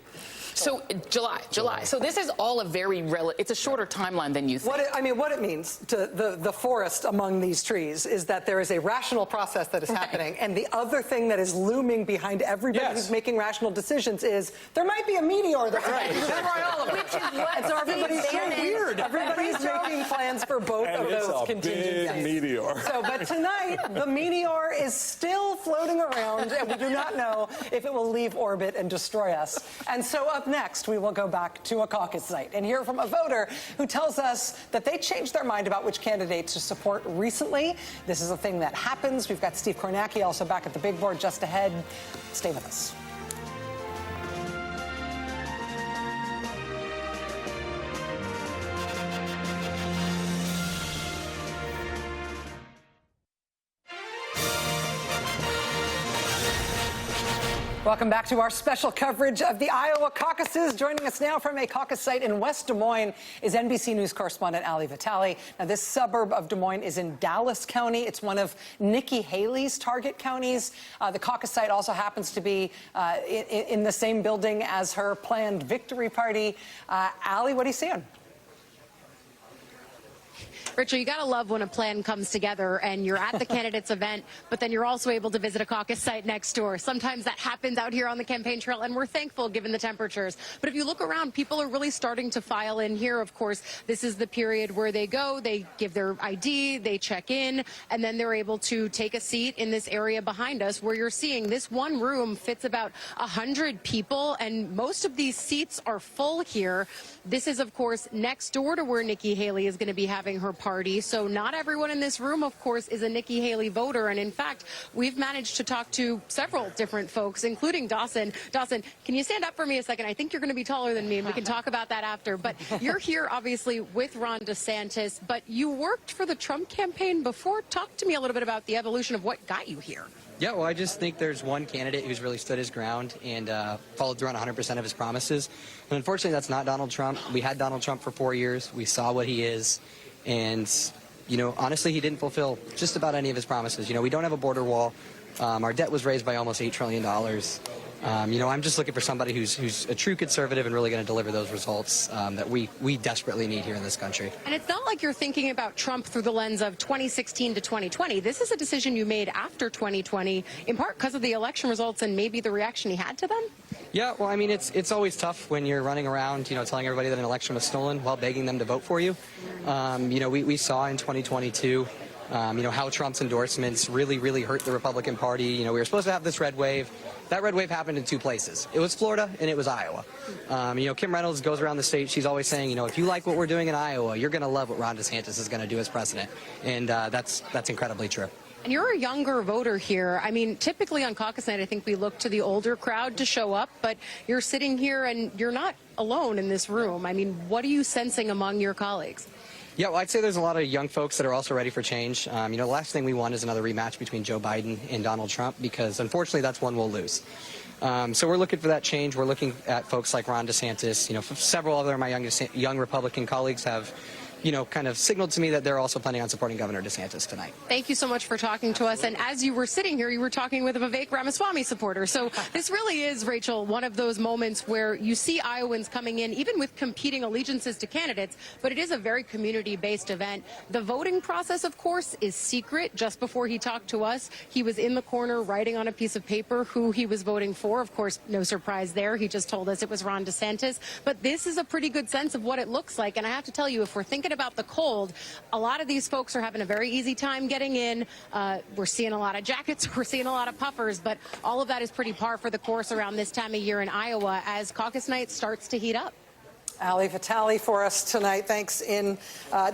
So July. So this is all a very it's a shorter timeline than you think. What it means to the forest among these trees is that there is a rational process that is happening, and the other thing that is looming behind everybody who's making rational decisions is there might be a meteor that's going to destroy all of it. Which is what So everybody's so weird. Everybody's making plans for both of those contingencies. Big meteor. So, but tonight the meteor is still floating around, and we do not know if it will leave orbit and destroy us. And so up next, we will go back to a caucus site and hear from a voter who tells us that they changed their mind about which candidate to support recently. This is a thing that happens. We've got Steve Kornacki also back at the big board just ahead. Stay with us. Welcome back to our special coverage of the Iowa caucuses. Joining us now from a caucus site in West Des Moines is NBC News correspondent Ali Vitale. Now, this suburb of Des Moines is in Dallas County. It's one of Nikki Haley's target counties. The caucus site also happens to be in the same building as her planned victory party. Ali, what are you seeing? Rachel, you got to love when a plan comes together and you're at the candidates event, but then you're also able to visit a caucus site next door. Sometimes that happens out here on the campaign trail, and we're thankful given the temperatures. But if you look around, people are really starting to file in here. Of course, this is the period where they go, they give their ID, they check in, and then they're able to take a seat in this area behind us where you're seeing this one room fits about 100 people, and most of these seats are full here. This is, of course, next door to where Nikki Haley is going to be having her party. So not everyone in this room, of course, is a Nikki Haley voter. And in fact, we've managed to talk to several different folks, including Dawson. Dawson, can you stand up for me a second? I think you're going to be taller than me, and we can talk about that after. But you're here, obviously, with Ron DeSantis, but you worked for the Trump campaign before. Talk to me a little bit about the evolution of what got you here. Yeah, well, I just think there's one candidate who's really stood his ground and followed through on 100% of his promises. And unfortunately, that's not Donald Trump. We had Donald Trump for 4 years. We saw what he is. And, you know, honestly, he didn't fulfill just about any of his promises. You know, we don't have a border wall. Our debt was raised by almost $8 trillion. You know, I'm just looking for somebody who's a true conservative and really going to deliver those results that we desperately need here in this country. And it's not like you're thinking about Trump through the lens of 2016 to 2020. This is a decision you made after 2020, in part because of the election results and maybe the reaction he had to them? Yeah, well, I mean, it's always tough when you're running around, you know, telling everybody that an election was stolen while begging them to vote for you. You know, we saw in 2022, you know, how Trump's endorsements really hurt the Republican Party. You know, we were supposed to have this red wave. That red wave happened in two places. It was Florida and it was Iowa. You know, Kim Reynolds goes around the state. She's always saying, you know, if you like what we're doing in Iowa, you're going to love what Ron DeSantis is going to do as president. And that's incredibly true. And you're a younger voter here. I mean, typically on caucus night, I think we look to the older crowd to show up, but you're sitting here and you're not alone in this room. I mean, what are you sensing among your colleagues? Yeah, well, I'd say there's a lot of young folks that are also ready for change. You know, the last thing we want is another rematch between Joe Biden and Donald Trump, because unfortunately that's one we'll lose. So we're looking for that change. We're looking at folks like Ron DeSantis. You know, several other of my young Republican colleagues have, you know, kind of signaled to me that they're also planning on supporting Governor DeSantis tonight. Thank you so much for talking to us. And as you were sitting here, you were talking with a Vivek Ramaswamy supporter. So this really is, Rachel, one of those moments where you see Iowans coming in, even with competing allegiances to candidates, but it is a very community-based event. The voting process, of course, is secret. Just before he talked to us, he was in the corner writing on a piece of paper who he was voting for. Of course, no surprise there. He just told us it was Ron DeSantis. But this is a pretty good sense of what it looks like. And I have to tell you, if we're thinking about the cold, a lot of these folks are having a very easy time getting in. We're seeing a lot of jackets, we're seeing a lot of puffers, but all of that is pretty par for the course around this time of year in Iowa as caucus night starts to heat up. Ali Vitale for us tonight. Thanks in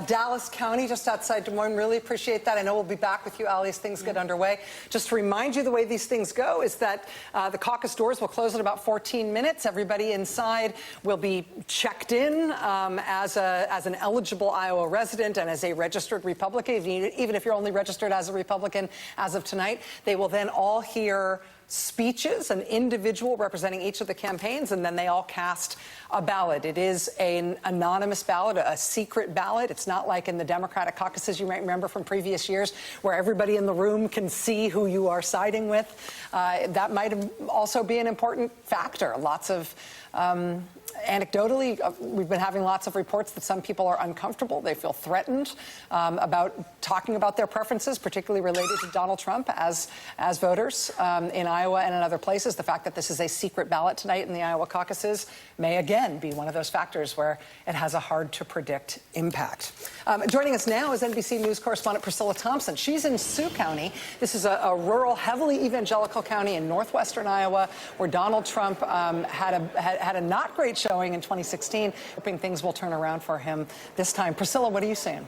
Dallas County, just outside Des Moines. Really appreciate that. I know we'll be back with you, Ali, as things get underway. Just to remind you, the way these things go is that the caucus doors will close in about 14 minutes. Everybody inside will be checked in as an eligible Iowa resident and as a registered Republican, even if you're only registered as a Republican as of tonight. They will then all hear speeches, an individual representing each of the campaigns, and then they all cast a ballot. It is an anonymous ballot, a secret ballot. It's not like in the Democratic caucuses you might remember from previous years where everybody in the room can see who you are siding with. That might also be an important factor. Lots of anecdotally, we've been having lots of reports that some people are uncomfortable. They feel threatened about talking about their preferences, particularly related to Donald Trump as voters in Iowa and in other places. The fact that this is a secret ballot tonight in the Iowa caucuses may again be one of those factors where it has a hard-to-predict impact. Joining us now is NBC News correspondent Priscilla Thompson. She's in Sioux County. This is a rural, heavily evangelical county in northwestern Iowa where Donald Trump had a not great showing in 2016, hoping things will turn around for him this time. Priscilla, what are you saying?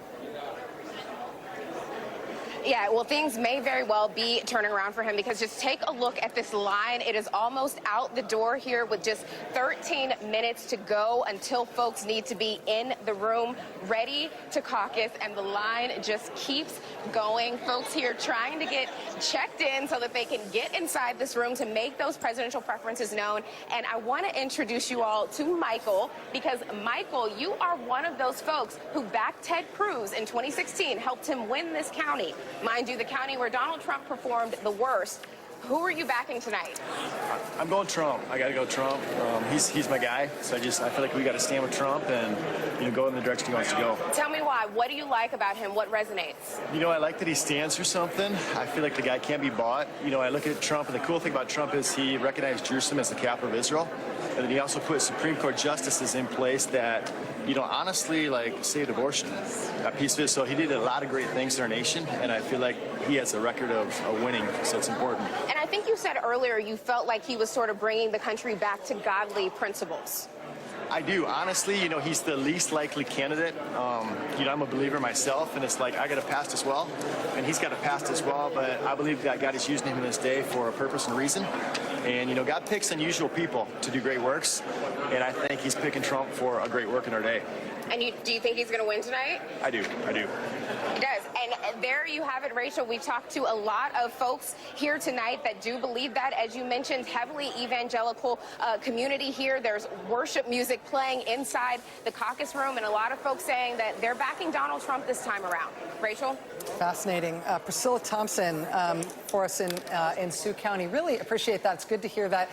Yeah, well, things may very well be turning around for him because just take a look at this line. It is almost out the door here with just 13 minutes to go until folks need to be in the room ready to caucus, and the line just keeps going. Folks here trying to get checked in so that they can get inside this room to make those presidential preferences known. And I want to introduce you all to Michael, because Michael, you are one of those folks who backed Ted Cruz in 2016, helped him win this county. Mind you, the county where Donald Trump performed the worst. Who are you backing tonight? I'm going Trump. I got to go Trump. He's my guy. So I feel like we got to stand with Trump and go in the direction he wants to go. Tell me why. What do you like about him? What resonates? I like that he stands for something. I feel like the guy can't be bought. I look at Trump, and the cool thing about Trump is he recognized Jerusalem as the capital of Israel. And then he also put Supreme Court justices in place that, honestly, saved abortion. A piece of it. So he did a lot of great things in our nation, and I feel like he has a record of winning, so it's important. And I think you said earlier you felt like he was sort of bringing the country back to godly principles. I do. Honestly, he's the least likely candidate. I'm a believer myself, and it's like I got a past as well, and he's got a past as well, but I believe that God is using him in this day for a purpose and reason. And, God picks unusual people to do great works, and I think he's picking Trump for a great work in our day. And do you think he's going to win tonight? I do. He does. And there you have it, Rachel. We've talked to a lot of folks here tonight that do believe that. As you mentioned, heavily evangelical community here. There's worship music playing inside the caucus room, and a lot of folks saying that they're backing Donald Trump this time around. Rachel? Fascinating. Priscilla Thompson for us in Sioux County. Really appreciate that. It's good to hear that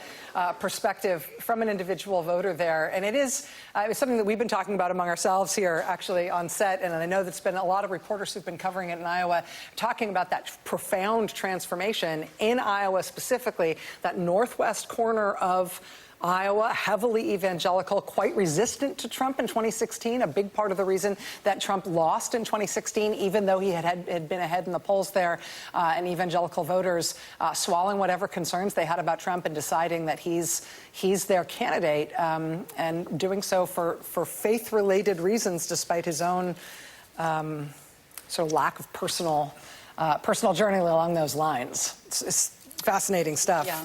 perspective from an individual voter there. And it's something that we've been talking about among ourselves here, actually, on set. And I know there's been a lot of reporters who've been covering it in Iowa, talking about that profound transformation in Iowa specifically, that northwest corner of Iowa, heavily evangelical, quite resistant to Trump in 2016, a big part of the reason that Trump lost in 2016, even though he had been ahead in the polls there, and evangelical voters swallowing whatever concerns they had about Trump and deciding that he's their candidate, and doing so for faith-related reasons, despite his own sort of lack of personal journey along those lines. It's fascinating stuff. Yeah.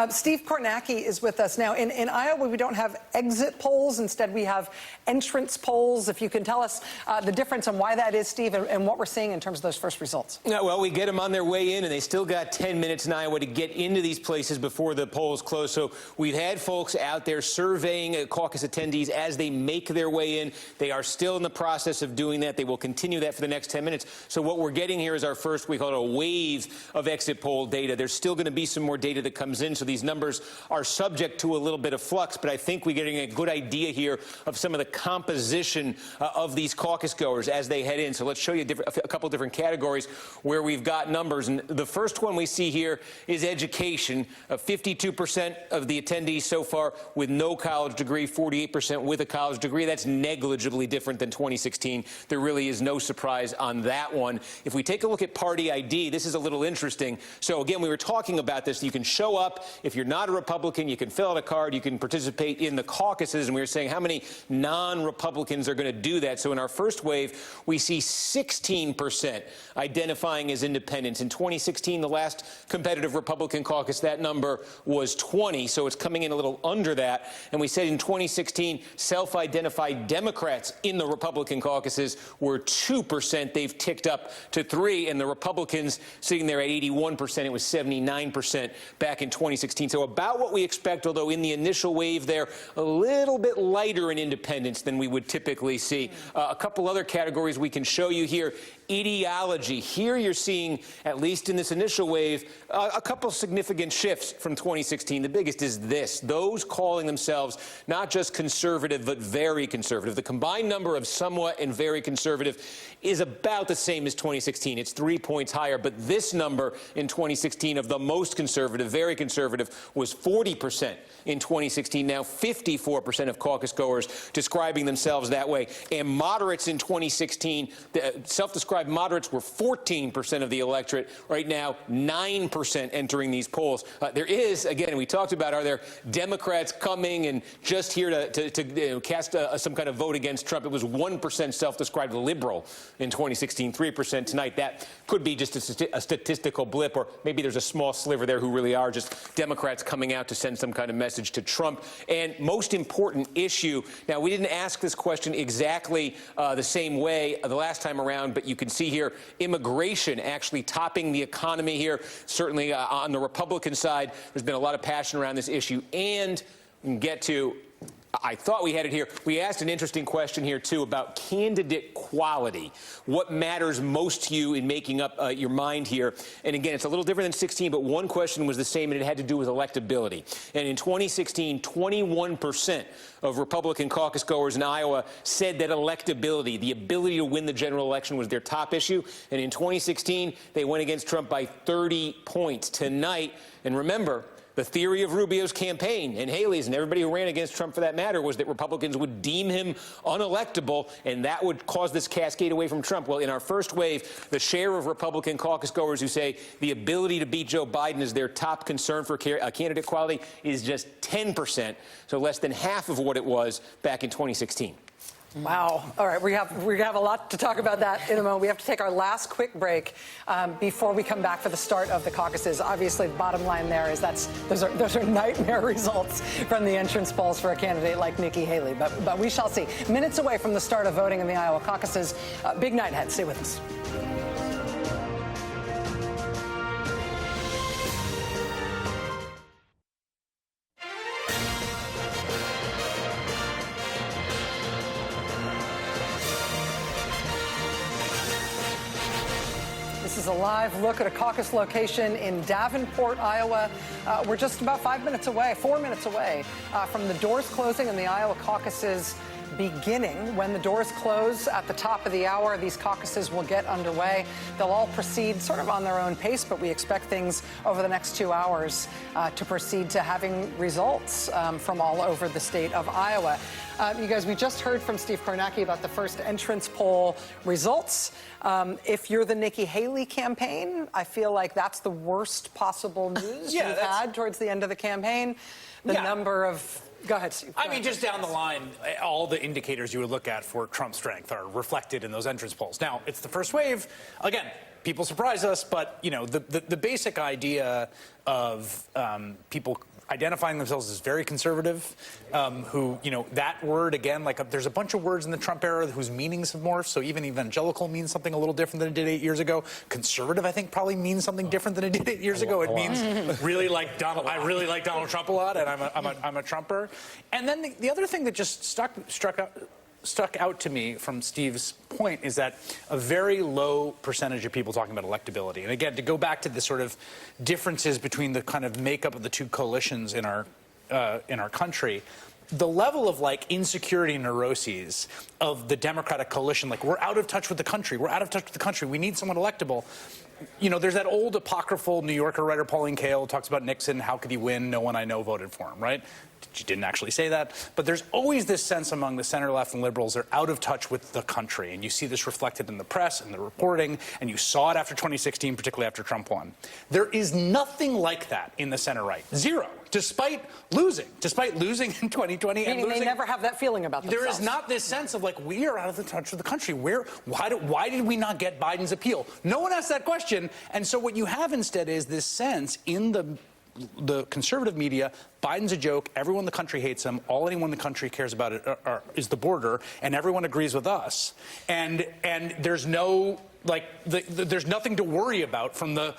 Steve Kornacki is with us now. In Iowa, we don't have exit polls. Instead, we have entrance polls. If you can tell us the difference and why that is, Steve, and what we're seeing in terms of those first results. Yeah, well, we get them on their way in, and they still got 10 minutes in Iowa to get into these places before the polls close. So we've had folks out there surveying caucus attendees as they make their way in. They are still in the process of doing that. They will continue that for the next 10 minutes. So what we're getting here is our first, we call it a wave of exit poll data. There's still going to be some more data that comes in, so these numbers are subject to a little bit of flux, but I think we're getting a good idea here of some of the composition of these caucus goers as they head in. So let's show you a couple different categories where we've got numbers. And the first one we see here is education. 52% of the attendees so far with no college degree, 48% with a college degree. That's negligibly different than 2016. There really is no surprise on that one. If we take a look at party ID, this is a little interesting. So again, we were talking about this. You can show up. If you're not a Republican, you can fill out a card. You can participate in the caucuses. And we were saying how many non-Republicans are going to do that. So in our first wave, we see 16% identifying as independents. In 2016, the last competitive Republican caucus, that number was 20. So it's coming in a little under that. And we said in 2016, self-identified Democrats in the Republican caucuses were 2%. They've ticked up to 3%. And the Republicans sitting there at 81%. It was 79% back in 2016. So about what we expect, although in the initial wave there, a little bit lighter in independents than we would typically see. A couple other categories we can show you here. Ideology. Here you're seeing, at least in this initial wave, a couple significant shifts from 2016. The biggest is this. Those calling themselves not just conservative, but very conservative. The combined number of somewhat and very conservative is about the same as 2016. It's 3 points higher. But this number in 2016 of the most conservative, very conservative, was 40% in 2016. Now 54% of caucus goers describing themselves that way. And moderates in 2016, self-described self-described moderates were 14% of the electorate. Right now, 9% entering these polls. There is, again, we talked about, are there Democrats coming and just here to cast some kind of vote against Trump? It was 1% self-described liberal in 2016, 3% tonight. That could be just a statistical blip, or maybe there's a small sliver there who really are just Democrats coming out to send some kind of message to Trump. And most important issue, now we didn't ask this question exactly the same way the last time around, but you can see here immigration actually topping the economy here. Certainly on the Republican side, there's been a lot of passion around this issue. And we can get to, I thought we had it here. We asked an interesting question here, too, about candidate quality. What matters most to you in making up your mind here? And again, it's a little different than 16, but one question was the same, and it had to do with electability. And in 2016, 21% of Republican caucus goers in Iowa said that electability, the ability to win the general election, was their top issue. And in 2016, they went against Trump by 30 points. Tonight, and remember, the theory of Rubio's campaign and Haley's and everybody who ran against Trump for that matter was that Republicans would deem him unelectable, and that would cause this cascade away from Trump. Well, in our first wave, the share of Republican caucus goers who say the ability to beat Joe Biden is their top concern for candidate quality is just 10%, so less than half of what it was back in 2016. Wow. All right, we have a lot to talk about that in a moment. We have to take our last quick break before we come back for the start of the caucuses. Obviously, the bottom line there is those are nightmare results from the entrance polls for a candidate like Nikki Haley. But we shall see. Minutes away from the start of voting in the Iowa caucuses. Big night ahead. Stay with us. This is a live look at a caucus location in Davenport, Iowa. We're just about 4 minutes away from the doors closing and the Iowa caucuses beginning. When the doors close at the top of the hour, these caucuses will get underway. They'll all proceed sort of on their own pace, but we expect things over the next 2 hours to proceed to having results from all over the state of Iowa. You guys, we just heard from Steve Kornacki about the first entrance poll results. If you're the Nikki Haley campaign, I feel like that's the worst possible news you've had towards the end of the campaign. The number of... Go ahead, Steve. I mean, just down the line, all the indicators you would look at for Trump's strength are reflected in those entrance polls. Now, it's the first wave. Again, people surprise us, but, you know, the basic idea of people identifying themselves as very conservative, who, you know, that word, again, like there's a bunch of words in the Trump era whose meanings have morphed, so even evangelical means something a little different than it did 8 years ago. Conservative, I think, probably means something different than it did 8 years ago. It means really like Donald. I really like Donald Trump a lot, and I'm a Trumper. And then the other thing that just stuck out to me from Steve's point is that a very low percentage of people talking about electability. And again, to go back to the sort of differences between the kind of makeup of the two coalitions in our country, the level of like insecurity and neuroses of the Democratic coalition, like we're out of touch with the country, we need someone electable. You know, there's that old apocryphal New Yorker writer, Pauline Kael, talks about Nixon, how could he win? No one I know voted for him, right? She didn't actually say that. But there's always this sense among the center left and liberals they're out of touch with the country. And you see this reflected in the press and the reporting. And you saw it after 2016, particularly after Trump won. There is nothing like that in the center right. Zero. Despite losing in 2020 and losing. They never have that feeling about themselves. There is not this sense of like, we are out of the touch with the country. Why did we not get Biden's appeal? No one asked that question. And so what you have instead is this sense in the conservative media, Biden's a joke, everyone in the country hates him, all anyone in the country cares about is the border, and everyone agrees with us. And there's no... there's nothing to worry about from the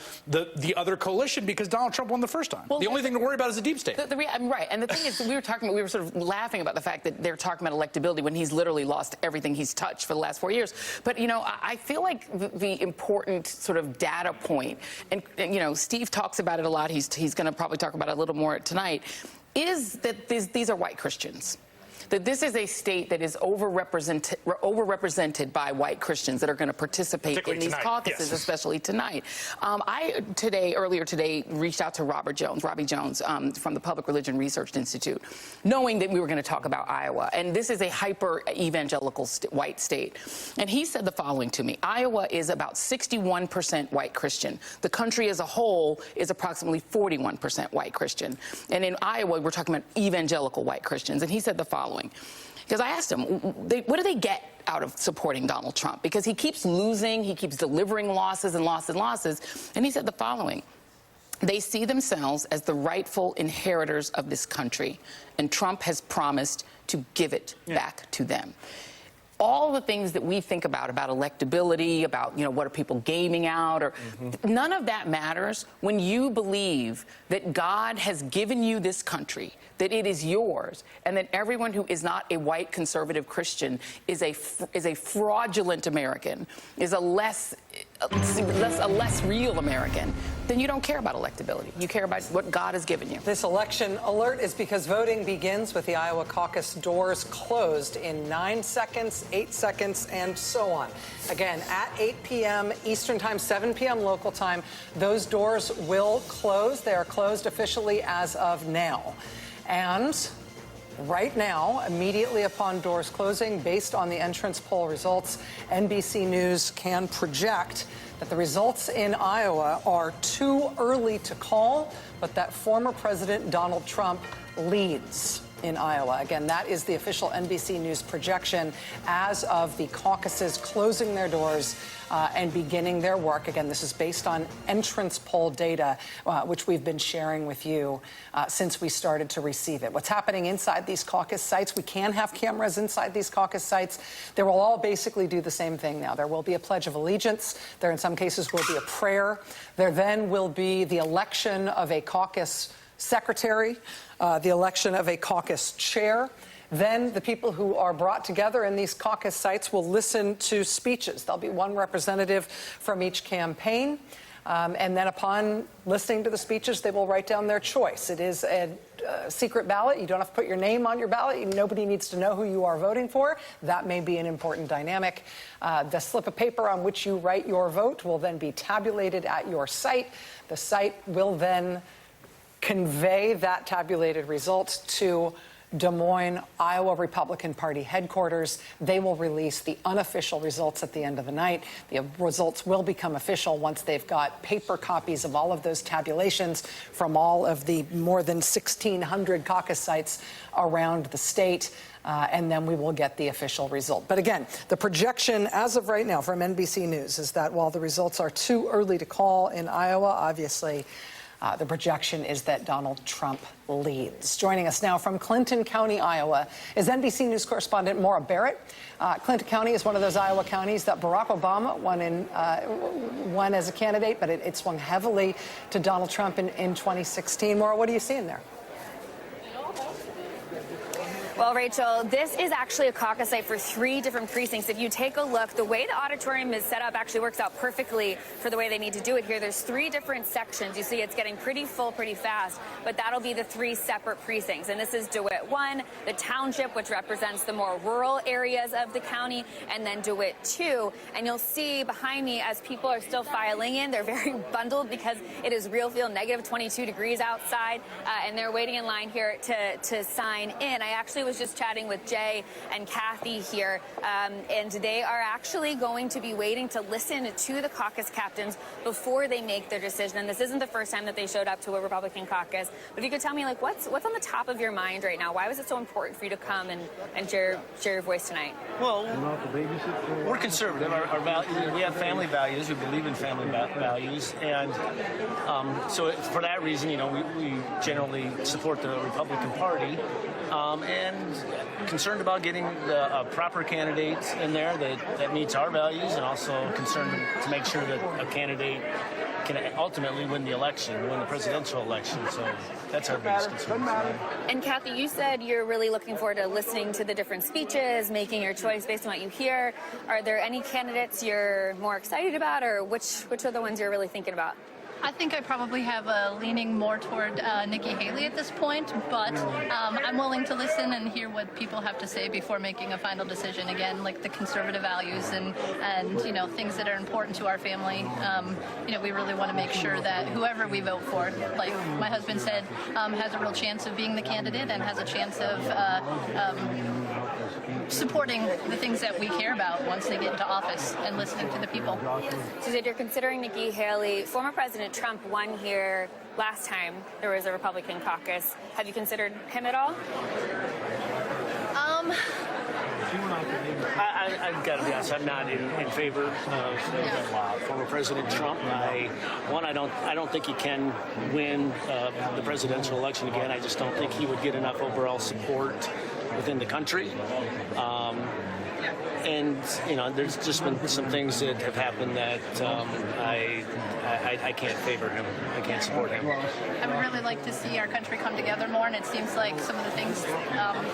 other coalition because Donald Trump won the first time. Well, the only thing to worry about is the deep state. Right. And the thing is, we were sort of laughing about the fact that they're talking about electability when he's literally lost everything he's touched for the last 4 years. But, you know, I feel like the important sort of data point, and you know, Steve talks about it a lot. He's going to probably talk about it a little more tonight, is that these are white Christians. that this is a state that is overrepresented by white Christians that are going to participate in these caucuses, especially tonight. Earlier today, reached out to Robbie Jones, from the Public Religion Research Institute, knowing that we were going to talk about Iowa. And this is a hyper-evangelical white state. And he said the following to me: Iowa is about 61% white Christian. The country as a whole is approximately 41% white Christian. And in Iowa, we're talking about evangelical white Christians. And he said the following, because I asked him, what do they get out of supporting Donald Trump? Because he keeps losing, he keeps delivering losses and losses and losses. And he said the following: they see themselves as the rightful inheritors of this country, and Trump has promised to give it back to them. All the things that we think about electability, about, what are people gaming out, or none of that matters when you believe that God has given you this country, that it is yours, and that everyone who is not a white conservative Christian is a fraudulent American, is a less real American. Then you don't care about electability. You care about what God has given you. This election alert is because voting begins with the Iowa caucus doors closed in 9 seconds, 8 seconds, and so on. Again, at 8 p.m. Eastern Time, 7 p.m. local time, those doors will close. They are closed officially as of now. And right now, immediately upon doors closing, based on the entrance poll results, NBC News can project that the results in Iowa are too early to call, but that former President Donald Trump leads in Iowa. Again, that is the official NBC News projection as of the caucuses closing their doors and beginning their work. Again, this is based on entrance poll data, which we've been sharing with you since we started to receive it. What's happening inside these caucus sites? We can have cameras inside these caucus sites. They will all basically do the same thing now. There will be a Pledge of Allegiance. There, in some cases, will be a prayer. There then will be the election of a caucus secretary, the election of a caucus chair. Then the people who are brought together in these caucus sites will listen to speeches. There'll be one representative from each campaign. And then upon listening to the speeches, they will write down their choice. It is a secret ballot. You don't have to put your name on your ballot. Nobody needs to know who you are voting for. That may be an important dynamic. The slip of paper on which you write your vote will then be tabulated at your site. The site will then convey that tabulated result to Des Moines, Iowa Republican Party headquarters. They will release the unofficial results at the end of the night. The results will become official once they've got paper copies of all of those tabulations from all of the more than 1,600 caucus sites around the state. And then we will get the official result. But again, the projection as of right now from NBC News is that while the results are too early to call in Iowa, obviously, the projection is that Donald Trump leads. Joining us now from Clinton County, Iowa, is NBC News correspondent Maura Barrett. Clinton County is one of those Iowa counties that Barack Obama won as a candidate, but it swung heavily to Donald Trump in 2016. Maura, what are you seeing there? Well, Rachel, this is actually a caucus site for 3 different precincts. If you take a look, the way the auditorium is set up actually works out perfectly for the way they need to do it here. There's 3 different sections. You see it's getting pretty full pretty fast, but that'll be the 3 separate precincts. And this is DeWitt 1, the township, which represents the more rural areas of the county, and then DeWitt 2. And you'll see behind me as people are still filing in, they're very bundled because it is real feel negative 22 degrees outside, and they're waiting in line here to sign in. I actually was just chatting with Jay and Kathy here, and they are actually going to be waiting to listen to the caucus captains before they make their decision. And this isn't the first time that they showed up to a Republican caucus. But if you could tell me, like, what's on the top of your mind right now? Why was it so important for you to come and share your voice tonight? Well, we're conservative. Our values, we have family values. We believe in family values, and so for that reason, we generally support the Republican Party. And concerned about getting the proper candidate in there that meets our values, and also concerned to make sure that a candidate can ultimately win the presidential election. So that's our biggest concern. And Kathy, you said you're really looking forward to listening to the different speeches, making your choice based on what you hear. Are there any candidates you're more excited about, or which are the ones you're really thinking about? I think I probably have a leaning more toward Nikki Haley at this point, but I'm willing to listen and hear what people have to say before making a final decision. Again, like the conservative values and you know, things that are important to our family. You know, we really want to make sure that whoever we vote for, like my husband said, has a real chance of being the candidate and has a chance of supporting the things that we care about once they get into office and listening to the people. Suzanne, you're considering Nikki Haley. Former President Trump won here last time there was a Republican caucus. Have you considered him at all? I've got to be honest. I'm not in favor of former President Trump. I don't think he can win the presidential election again. I just don't think he would get enough overall support within the country. And you know, there's just been some things that have happened that I can't favor him. I can't support him. I would really like to see our country come together more, and it seems like some of the things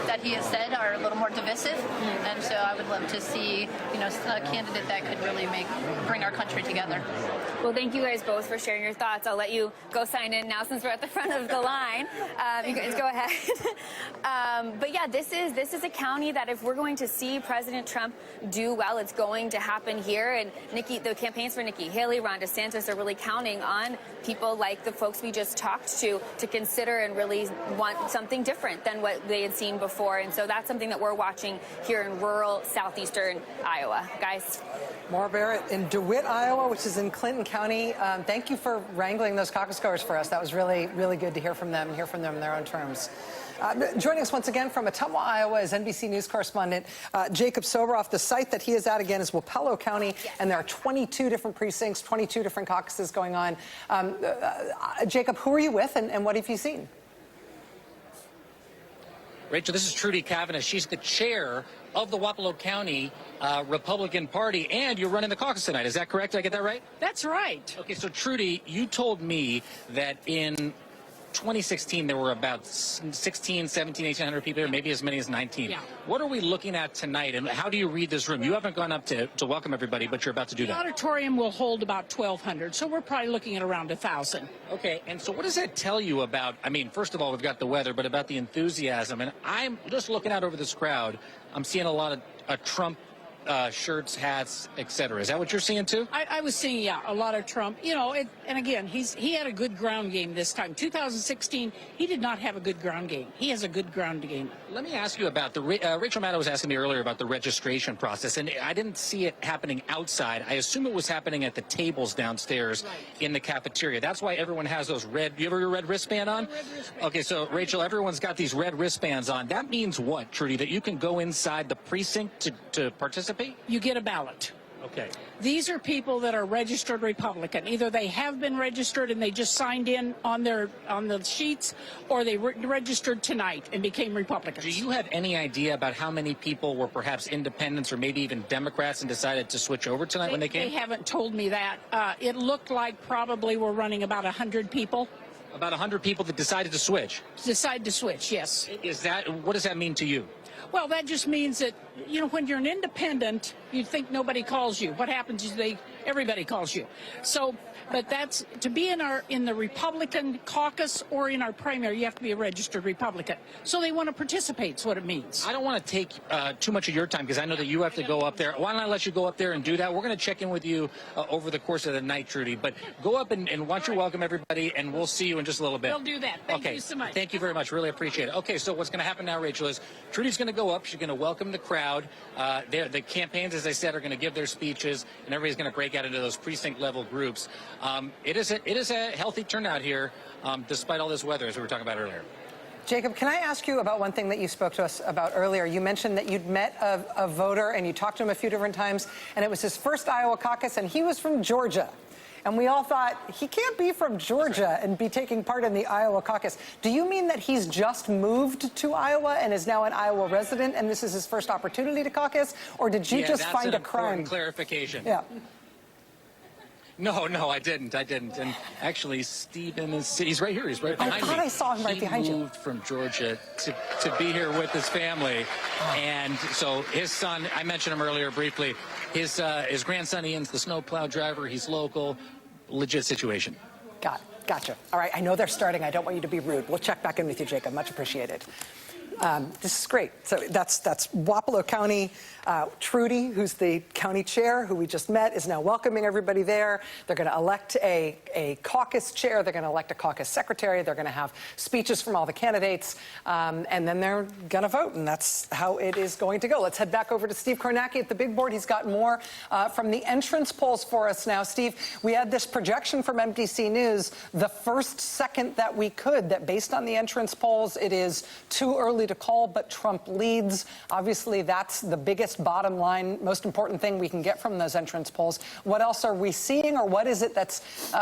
that he has said are a little more divisive. And so I would love to see, you know, a candidate that could really bring our country together. Well, thank you guys both for sharing your thoughts. I'll let you go sign in now since we're at the front of the line. You guys go ahead. But yeah, this is a county that if we're going to see President Trump do well, it's going to happen here. And the campaigns for Nikki Haley, Ron DeSantis are really counting on people like the folks we just talked to consider and really want something different than what they had seen before. And so that's something that we're watching here in rural southeastern Iowa. Guys. Maura Barrett in DeWitt, Iowa, which is in Clinton County. Thank you for wrangling those caucus goers for us. That was really, really good to hear from them and hear from them in their own terms. Joining us once again from Ottumwa, Iowa, is NBC News correspondent Jacob Soboroff. The site that he is at, again, is Wapello County, and there are 22 different precincts, 22 different caucuses going on. Jacob, who are you with, and what have you seen? Rachel, this is Trudy Kavanagh. She's the chair of the Wapello County Republican Party, and you're running the caucus tonight. Is that correct? Did I get that right? That's right. Okay, so Trudy, you told me that in 2016 there were about 16, 17, 1,800 people here, maybe as many as 19. Yeah. What are we looking at tonight, and how do you read this room? You haven't gone up to welcome everybody, but you're about to do that. The auditorium will hold about 1,200, so we're probably looking at around 1,000. Okay, and so what does that tell you about, I mean, first of all, we've got the weather, but about the enthusiasm, and I'm just looking out over this crowd, I'm seeing a lot of Trump shirts, hats, etc. Is that what you're seeing too? I was seeing, yeah, a lot of Trump. You know, and again, he had a good ground game this time. 2016, he did not have a good ground game. He has a good ground game. Let me ask you about the Rachel Maddow was asking me earlier about the registration process, and I didn't see it happening outside. I assume it was happening at the tables downstairs in the cafeteria. That's why everyone has those red. You have your red wristband on? Okay, so Rachel, everyone's got these red wristbands on. That means what, Trudy? That you can go inside the precinct to participate? You get a ballot. Okay. These are people that are registered Republican. Either they have been registered and they just signed in on the sheets, or they registered tonight and became Republicans. Do you have any idea about how many people were perhaps independents or maybe even Democrats and decided to switch over tonight when they came? They haven't told me that. It looked like probably we're running about 100 people. About 100 people that decided to switch? Decided to switch, yes. What does that mean to you? Well, that just means that, you know, when you're an independent, you think nobody calls you. What happens is everybody calls you. So, but that's to be in the Republican caucus or in our primary, you have to be a registered Republican. So they want to participate, is what it means. I don't want to take too much of your time because I know that you have to go up there. Why don't I let you go up there and do that? We're going to check in with you over the course of the night, Trudy. But go up and why don't you welcome everybody, and we'll see you in just a little bit. We'll do that. Thank you so much. Thank you very much. Really appreciate it. Okay, so what's going to happen now, Rachel, is Trudy's going to go up. She's going to welcome the crowd. The campaigns, as I said, are going to give their speeches, and everybody's going to break out into those precinct-level groups. It is a healthy turnout here, despite all this weather, as we were talking about earlier. Jacob, can I ask you about one thing that you spoke to us about earlier? You mentioned that you'd met a voter and you talked to him a few different times, and it was his first Iowa caucus, and he was from Georgia. And we all thought, he can't be from Georgia and be taking part in the Iowa caucus. Do you mean that he's just moved to Iowa and is now an Iowa resident, and this is his first opportunity to caucus? Or did you just find a crime? That's an clarification. Yeah. No, I didn't. And actually, Stephen he's right here. He's right behind me. I thought I saw him right behind you. He moved from Georgia to be here with his family. And so his son, I mentioned him earlier briefly, his grandson Ian's the snowplow driver. He's local. Legit situation. Gotcha. All right, I know they're starting. I don't want you to be rude. We'll check back in with you, Jacob. Much appreciated. This is great. So that's Wapello County. Trudy, who's the county chair, who we just met, is now welcoming everybody there. They're going to elect a caucus chair. They're going to elect a caucus secretary. They're going to have speeches from all the candidates, and then they're going to vote, and that's how it is going to go. Let's head back over to Steve Kornacki at the big board. He's got more from the entrance polls for us now. Steve, we had this projection from MDC News the first second that we could, that based on the entrance polls, it is too early to call, but Trump leads. Obviously, that's the biggest bottom line, most important thing we can get from those entrance polls. What else are we seeing, or what is it that's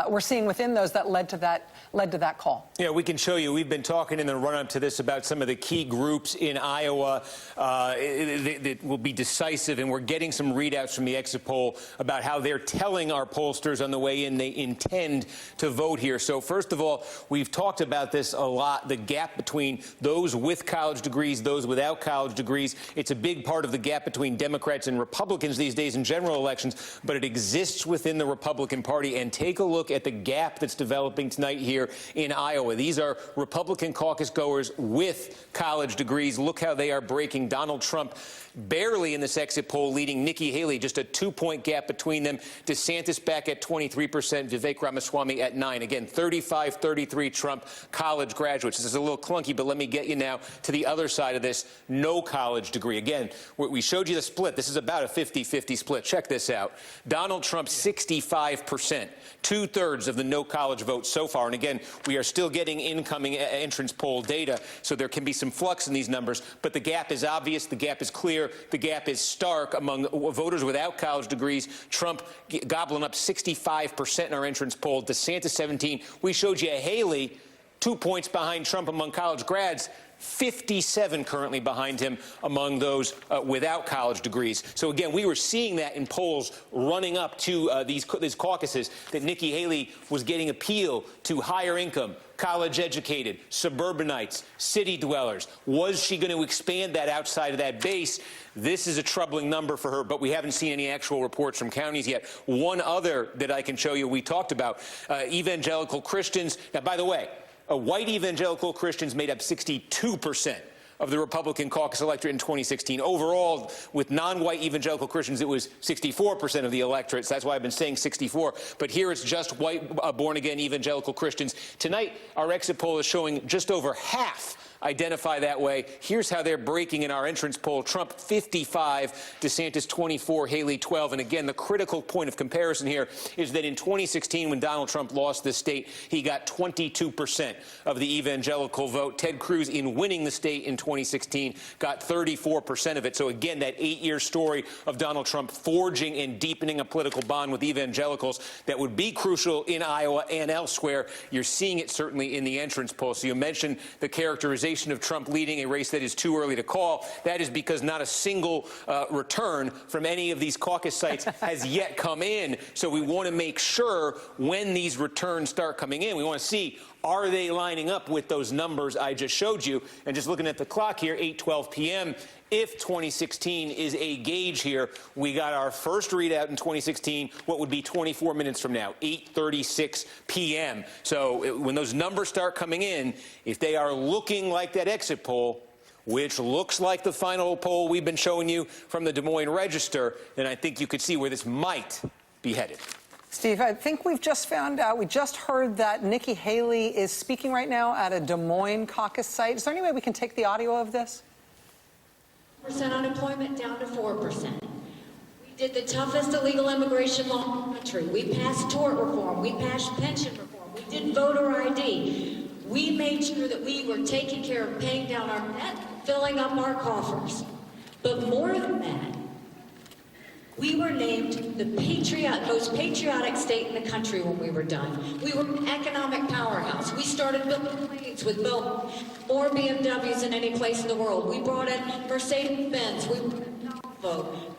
we're seeing within those that led to that call? Yeah, we can show you. We've been talking in the run-up to this about some of the key groups in Iowa that will be decisive, and we're getting some readouts from the exit poll about how they're telling our pollsters on the way in they intend to vote here. So first of all, we've talked about this a lot, the gap between those with college degrees, those without college degrees. It's a big part of the gap between Democrats and Republicans these days in general elections, but it exists within the Republican Party. And take a look at the gap that's developing tonight here in Iowa. These are Republican caucus goers with college degrees. Look how they are breaking. Donald Trump barely in this exit poll, leading Nikki Haley, just a 2-point gap between them. DeSantis back at 23%, Vivek Ramaswamy at 9%. Again, 35-33 Trump, college graduates. This is a little clunky, but let me get you now to the other side of this. No college degree. Again, we showed you the split. This is about a 50-50 split. Check this out. Donald Trump, 65%. 2/3 of the no college vote so far. And again, we are still getting incoming entrance poll data, so there can be some flux in these numbers. But the gap is obvious. The gap is clear. The gap is stark among voters without college degrees. Trump gobbling up 65% in our entrance poll. DeSantis, 17%. We showed you Haley, 2 points behind Trump among college grads. 57 currently behind him among those without college degrees. So again, we were seeing that in polls running up to these caucuses, that Nikki Haley was getting appeal to higher income, college educated, suburbanites, city dwellers. Was she going to expand that outside of that base? This is a troubling number for her, but we haven't seen any actual reports from counties yet. One other that I can show you, we talked about, evangelical Christians. Now, by the way, white evangelical Christians made up 62% of the Republican caucus electorate in 2016. Overall, with non-white evangelical Christians, it was 64% of the electorate. So that's why I've been saying 64. But here it's just white born-again evangelical Christians. Tonight, our exit poll is showing just over half identify that way. Here's how they're breaking in our entrance poll. Trump 55, DeSantis 24, Haley 12. And again, the critical point of comparison here is that in 2016, when Donald Trump lost this state, he got 22% of the evangelical vote. Ted Cruz, in winning the state in 2016, got 34% of it. So again, that 8-year story of Donald Trump forging and deepening a political bond with evangelicals that would be crucial in Iowa and elsewhere. You're seeing it certainly in the entrance poll. So you mentioned the characterization of Trump leading a race that is too early to call. That is because not a single return from any of these caucus sites has yet come in. So we want to make sure when these returns start coming in, we want to see, are they lining up with those numbers I just showed you? And just looking at the clock here, 8:12 p.m., if 2016 is a gauge here, we got our first readout in 2016, what would be 24 minutes from now, 8:36 p.m. So when those numbers start coming in, if they are looking like that exit poll, which looks like the final poll we've been showing you from the Des Moines Register, then I think you could see where this might be headed. Steve, I think we've just found out, we just heard that Nikki Haley is speaking right now at a Des Moines caucus site. Is there any way we can take the audio of this? Percent unemployment down to 4%. We did the toughest illegal immigration law in the country. We passed tort reform. We passed pension reform. We did voter ID. We made sure that we were taking care of paying down our debt, filling up our coffers. But more than that, we were named the most patriotic state in the country when we were done. We were an economic powerhouse. We started building planes with more BMWs than any place in the world. We brought in Mercedes-Benz. We brought in Volvo.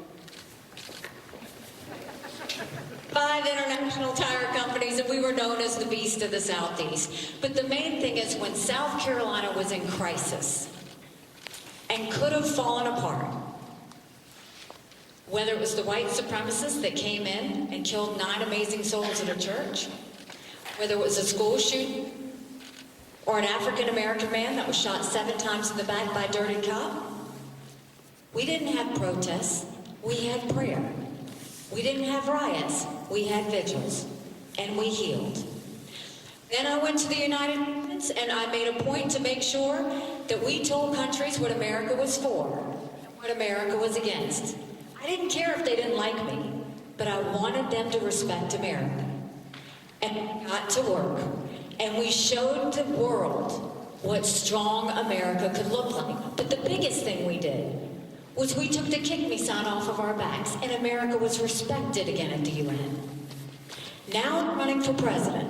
5 international tire companies, and we were known as the beast of the Southeast. But the main thing is, when South Carolina was in crisis and could have fallen apart, whether it was the white supremacists that came in and killed 9 amazing souls at a church, whether it was a school shooting or an African-American man that was shot 7 times in the back by a dirty cop. We didn't have protests, we had prayer. We didn't have riots, we had vigils, and we healed. Then I went to the United Nations, and I made a point to make sure that we told countries what America was for and what America was against. I didn't care if they didn't like me, but I wanted them to respect America. And we got to work, and we showed the world what strong America could look like. But the biggest thing we did was we took the kick me sign off of our backs, and America was respected again at the UN. Now I'm running for president,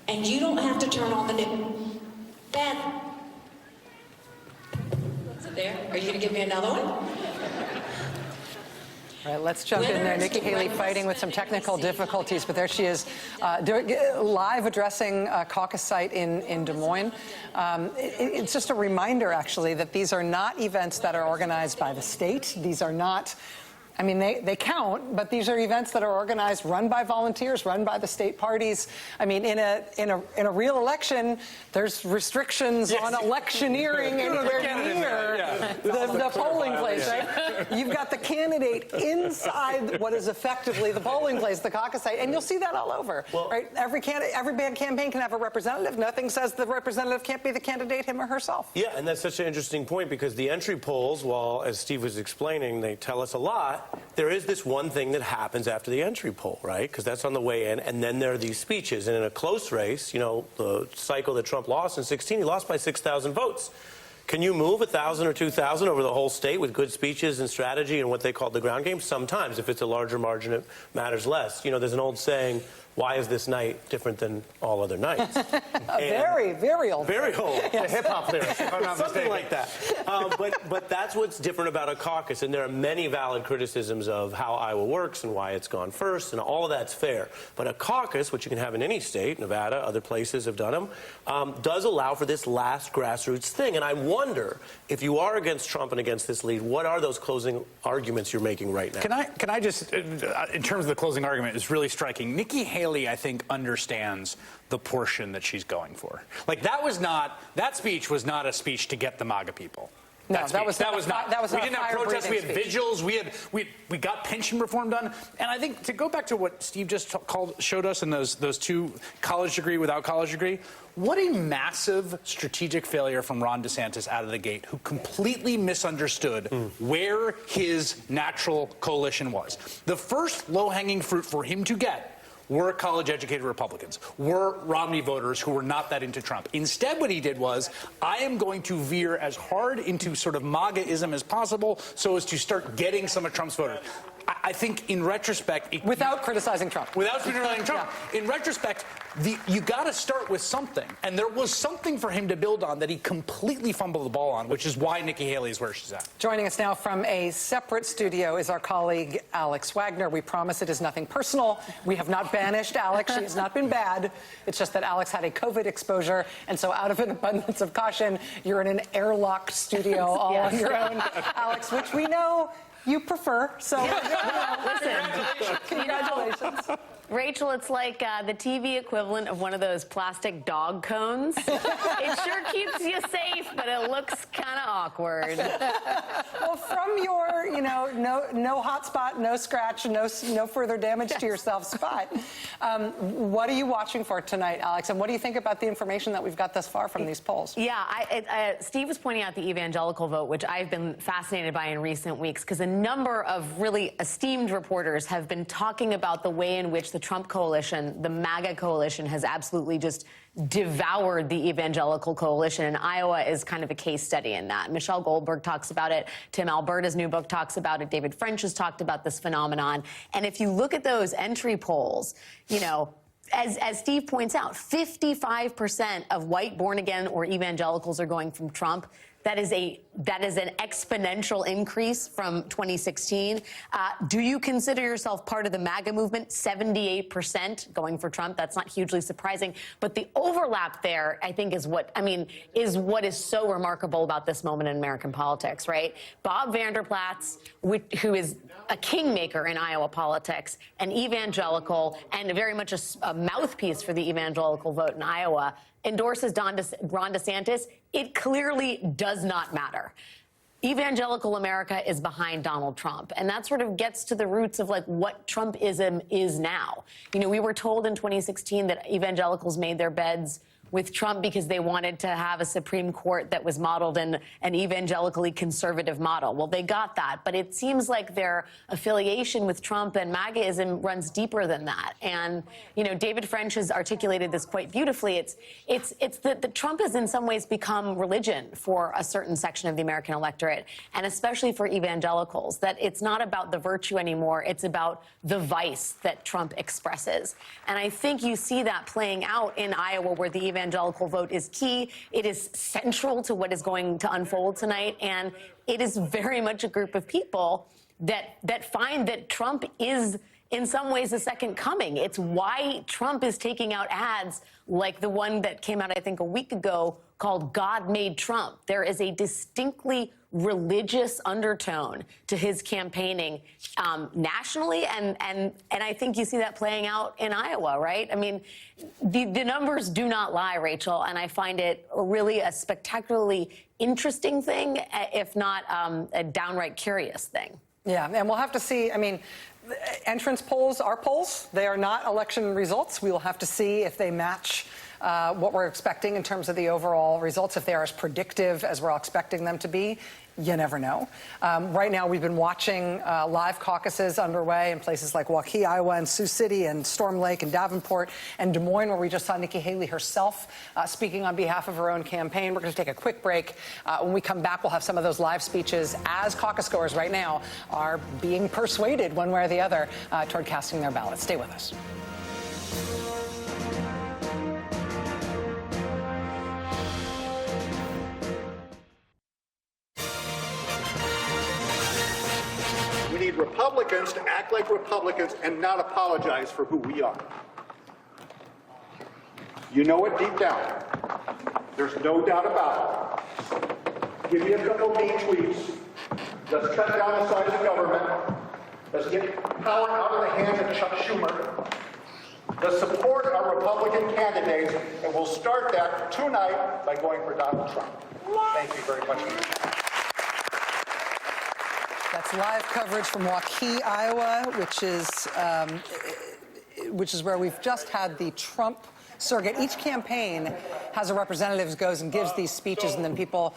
and you don't have to turn on the news. Bad. Is it there? Are you going to give me another one? All right, let's jump in there. Nikki Haley fighting with some technical difficulties, but there she is, live addressing a caucus site in Des Moines. It's just a reminder, actually, that these are not events that are organized by the state. These are not, I mean, they count, but these are events that are organized, run by volunteers, run by the state parties. I mean, in a real election, there's restrictions on electioneering anywhere near the polling place, right? You've got the candidate inside what is effectively the polling place, the caucus site, and you'll see that all over, right? Every bad campaign can have a representative. Nothing says the representative can't be the candidate, him or herself. Yeah, and that's such an interesting point because the entry polls, while, as Steve was explaining, they tell us a lot. There is this one thing that happens after the entry poll, right? Because that's on the way in, and then there are these speeches. And in a close race, you know, the cycle that Trump lost in 2016, he lost by 6,000 votes. Can you move 1,000 or 2,000 over the whole state with good speeches and strategy and what they call the ground game? Sometimes. If it's a larger margin, it matters less. You know, there's an old saying, why is this night different than all other nights? Very, very old. Very old. Yes. Hip-hop lyrics, if I'm not Something like that. But that's what's different about a caucus, and there are many valid criticisms of how Iowa works and why it's gone first, and all of that's fair. But a caucus, which you can have in any state, Nevada, other places have done them, does allow for this last grassroots thing. And I wonder, if you are against Trump and against this lead, what are those closing arguments you're making right now? Can I just, in terms of the closing argument, it's really striking. Nikki Haley, I think, understands the portion that she's going for. Like, that speech was not a speech to get the MAGA people. No, that was not. We didn't have protests. We had vigils. We got pension reform done. And I think to go back to what Steve just showed us in those two college degree without college degree, what a massive strategic failure from Ron DeSantis out of the gate, who completely misunderstood where his natural coalition was. The first low-hanging fruit for him to get were college-educated Republicans, were Romney voters who were not that into Trump. Instead, what he did was, I am going to veer as hard into sort of MAGA-ism as possible so as to start getting some of Trump's voters. I think, in retrospect... Without criticizing Trump. Without criticizing Trump. Yeah. In retrospect, you got to start with something. And there was something for him to build on that he completely fumbled the ball on, which is why Nikki Haley is where she's at. Joining us now from a separate studio is our colleague, Alex Wagner. We promise it is nothing personal. We have not banished Alex. She has not been bad. It's just that Alex had a COVID exposure. And so out of an abundance of caution, you're in an airlocked studio all on your own, Alex, which we know you prefer, so listen, congratulations. Rachel, it's like the TV equivalent of one of those plastic dog cones. It sure keeps you safe, but it looks kind of awkward. Well, from your, no hot spot, no scratch, no further damage to yourself spot, what are you watching for tonight, Alex? And what do you think about the information that we've got thus far from these polls? Yeah, Steve was pointing out the evangelical vote, which I've been fascinated by in recent weeks, because a number of really esteemed reporters have been talking about the way in which the Trump coalition, the MAGA coalition, has absolutely just devoured the evangelical coalition, and Iowa is kind of a case study in that. Michelle Goldberg talks about it. Tim Alberta's new book talks about it. David French has talked about this phenomenon. And if you look at those entry polls, as Steve points out, 55% of white born-again or evangelicals are going from Trump. That is an exponential increase from 2016. Do you consider yourself part of the MAGA movement? 78% going for Trump. That's not hugely surprising. But the overlap there, I think, is what is so remarkable about this moment in American politics, right? Bob Vanderplaats, who is a kingmaker in Iowa politics, an evangelical, and very much a mouthpiece for the evangelical vote in Iowa, endorses Ron DeSantis. It clearly does not matter. Evangelical America is behind Donald Trump, and that sort of gets to the roots of like what Trumpism is now. You know, we were told in 2016 that evangelicals made their beds with Trump because they wanted to have a Supreme Court that was modeled in an evangelically conservative model. Well, they got that, but it seems like their affiliation with Trump and MAGAism runs deeper than that. And, you know, David French has articulated this quite beautifully. It's that Trump has in some ways become religion for a certain section of the American electorate, and especially for evangelicals, that it's not about the virtue anymore, it's about the vice that Trump expresses. And I think you see that playing out in Iowa, where the evangelical vote is key. It is central to what is going to unfold tonight, and it is very much a group of people that find that Trump is in some ways a second coming. It's why Trump is taking out ads like the one that came out, I think, a week ago called God Made Trump. There is a distinctly religious undertone to his campaigning nationally, and I think you see that playing out in Iowa, right? I mean, the numbers do not lie, Rachel, and I find it really a spectacularly interesting thing, if not a downright curious thing. Yeah, and we'll have to see. I mean, entrance polls are polls. They are not election results. We will have to see if they match what we're expecting in terms of the overall results, if they are as predictive as we're all expecting them to be. You never know. Right now, we've been watching live caucuses underway in places like Waukee, Iowa, and Sioux City, and Storm Lake, and Davenport, and Des Moines, where we just saw Nikki Haley herself speaking on behalf of her own campaign. We're going to take a quick break. When we come back, we'll have some of those live speeches as caucus goers right now are being persuaded one way or the other toward casting their ballots. Stay with us. We need Republicans to act like Republicans and not apologize for who we are. You know it deep down. There's no doubt about it. Give me a couple mean tweets. Let's cut down the size of government. Let's get power out of the hands of Chuck Schumer. Let's support our Republican candidates, and we'll start that tonight by going for Donald Trump. Thank you very much. That's live coverage from Waukee, Iowa, which is where we've just had the Trump surrogate. Each campaign has a representative who goes and gives these speeches, and then people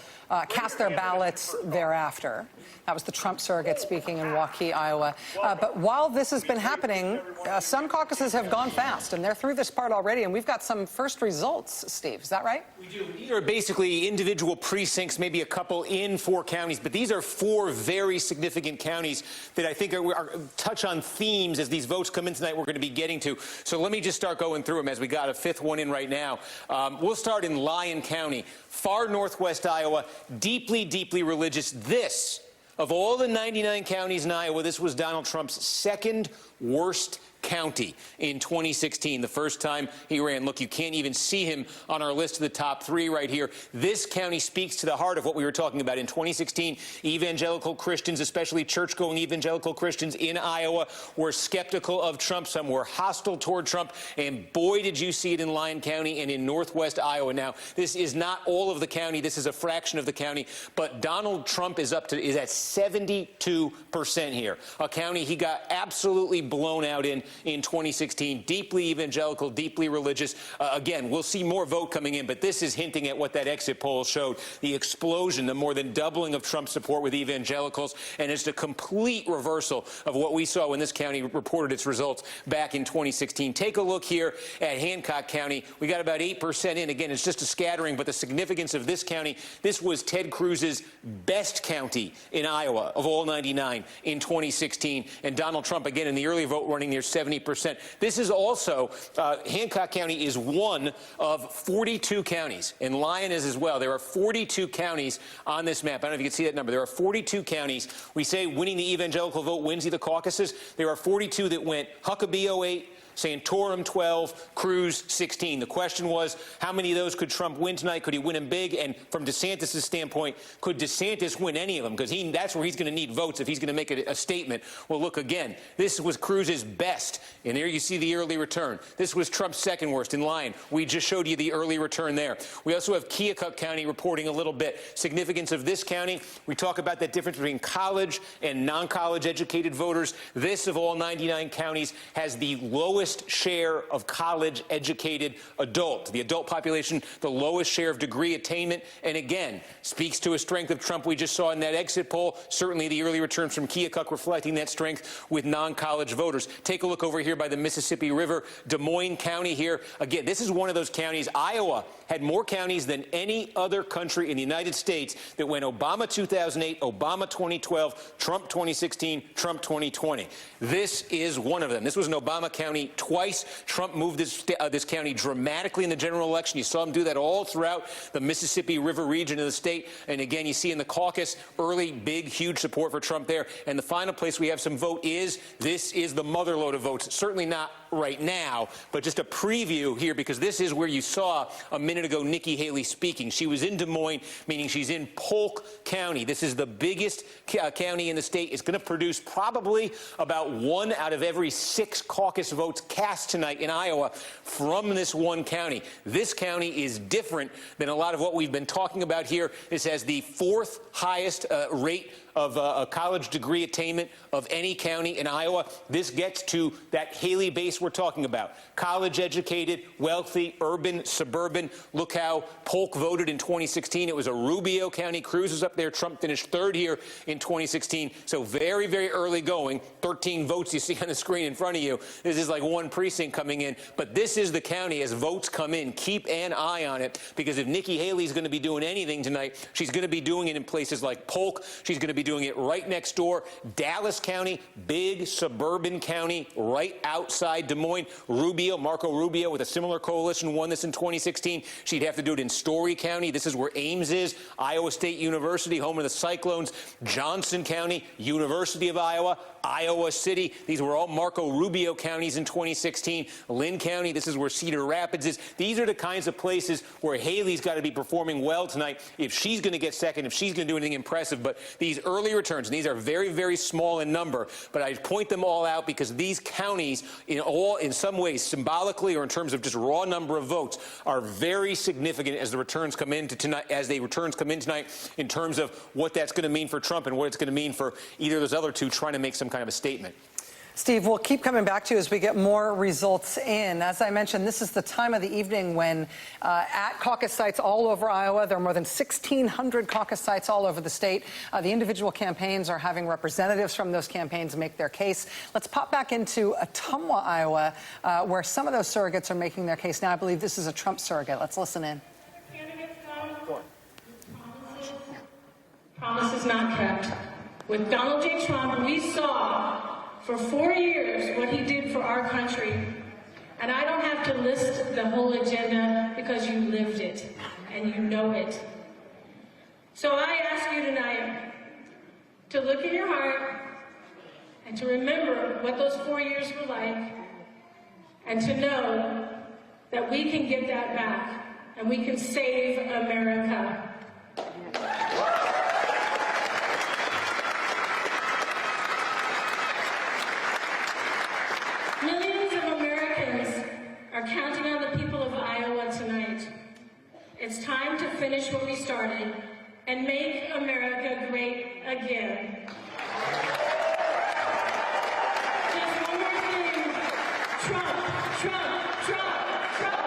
cast their ballots thereafter. That was the Trump surrogate speaking in Waukee, Iowa. But while this has been happening, some caucuses have gone fast, and they're through this part already, and we've got some first results, Steve. Is that right? We do. These are basically individual precincts, maybe a couple in 4 counties, but these are 4 very significant counties that I think are touch on themes as these votes come in tonight we're going to be getting to. So let me just start going through them as we got a 5th one in right now. We'll start in Lyon County, far northwest Iowa, deeply, deeply religious. This, of all the 99 counties in Iowa, this was Donald Trump's 2nd worst county in 2016, the first time he ran. Look, you can't even see him on our list of the top 3 right here. This county speaks to the heart of what we were talking about. In 2016, evangelical Christians, especially church-going evangelical Christians in Iowa, were skeptical of Trump. Some were hostile toward Trump, and boy, did you see it in Lyon County and in northwest Iowa. Now, this is not all of the county. This is a fraction of the county, but Donald Trump is at 72% here, a county he got absolutely blown out in 2016, deeply evangelical, deeply religious. Again, we'll see more vote coming in, but this is hinting at what that exit poll showed, the explosion, the more than doubling of Trump's support with evangelicals, and it's a complete reversal of what we saw when this county reported its results back in 2016. Take a look here at Hancock County. We got about 8% in. Again, it's just a scattering, but the significance of this county, this was Ted Cruz's best county in Iowa of all 99 in 2016, and Donald Trump, again, in the early vote running near 70%. This is also, Hancock County is one of 42 counties, and Lyon is as well. There are 42 counties on this map. I don't know if you can see that number. There are 42 counties. We say winning the evangelical vote wins you the caucuses. There are 42 that went Huckabee 08, Santorum 12, Cruz 16. The question was, how many of those could Trump win tonight? Could he win them big? And from DeSantis' standpoint, could DeSantis win any of them? Because that's where he's going to need votes if he's going to make a statement. Well, look, again, this was Cruz's best. And there you see the early return. This was Trump's second worst in Lyon. We just showed you the early return there. We also have Keokuk County reporting a little bit. Significance of this county, we talk about that difference between college and non-college educated voters. This, of all 99 counties, has the lowest share of college-educated adult. The adult population, the lowest share of degree attainment, and again, speaks to a strength of Trump we just saw in that exit poll. Certainly the early returns from Keokuk reflecting that strength with non-college voters. Take a look over here by the Mississippi River, Des Moines County here. Again, this is one of those counties. Iowa had more counties than any other country in the United States that went Obama 2008, Obama 2012, Trump 2016, Trump 2020. This is one of them. This was an Obama county twice. Trump moved this county dramatically in the general election. You saw him do that all throughout the Mississippi River region of the state. And again, you see in the caucus, early, big, huge support for Trump there. And the final place we have some vote this is the motherlode of votes. Certainly not right now, but just a preview here, because this is where you saw a minute ago Nikki Haley speaking. She was in Des Moines, meaning she's in Polk County. This is the biggest county in the state. It's going to produce probably about 1 out of every 6 caucus votes cast tonight in Iowa from this one county. This county is different than a lot of what we've been talking about here. This has the 4th highest rate of a college degree attainment of any county in Iowa. This gets to that Haley base we're talking about. College educated, wealthy, urban, suburban. Look how Polk voted in 2016. It was a Rubio County. Cruz is up there. Trump finished 3rd here in 2016. So very, very early going. 13 votes you see on the screen in front of you. This is like one precinct coming in. But this is the county as votes come in. Keep an eye on it, because if Nikki Haley's going to be doing anything tonight, she's going to be doing it in places like Polk. She's going to be doing it right next door. Dallas County, big suburban county right outside Des Moines. Rubio, Marco Rubio, with a similar coalition, won this in 2016. She'd have to do it in Story County. This is where Ames is. Iowa State University, home of the Cyclones. Johnson County, University of Iowa. Iowa City. These were all Marco Rubio counties in 2016. Lynn County, this is where Cedar Rapids is. These are the kinds of places where Haley's got to be performing well tonight if she's going to get second, if she's going to do anything impressive. But these early returns, and these are very, very small in number, but I point them all out because these counties, in some ways, symbolically or in terms of just raw number of votes, are very significant as the returns come in tonight, in terms of what that's going to mean for Trump and what it's going to mean for either of those other two trying to make some kind of a statement. Steve, we'll keep coming back to you as we get more results in. As I mentioned, this is the time of the evening when at caucus sites all over Iowa, there are more than 1,600 caucus sites all over the state. The individual campaigns are having representatives from those campaigns make their case. Let's pop back into Ottumwa, Iowa, where some of those surrogates are making their case. Now, I believe this is a Trump surrogate. Let's listen in. Promises not kept. With Donald J. Trump, we saw for 4 years what he did for our country. And I don't have to list the whole agenda because you lived it and you know it. So I ask you tonight to look in your heart and to remember what those 4 years were like, and to know that we can get that back and we can save America. Millions of Americans are counting on the people of Iowa tonight. It's time to finish what we started and make America great again. Just one more thing. Trump, Trump, Trump, Trump,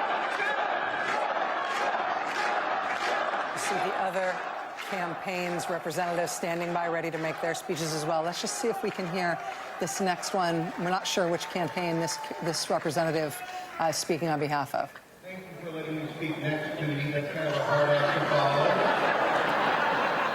Trump. See the other campaigns representatives standing by ready to make their speeches as well. Let's just see if we can hear this next one. We're not sure which campaign this representative is speaking on behalf of. Thank you for letting me speak next to me. That's kind of a hard act to follow.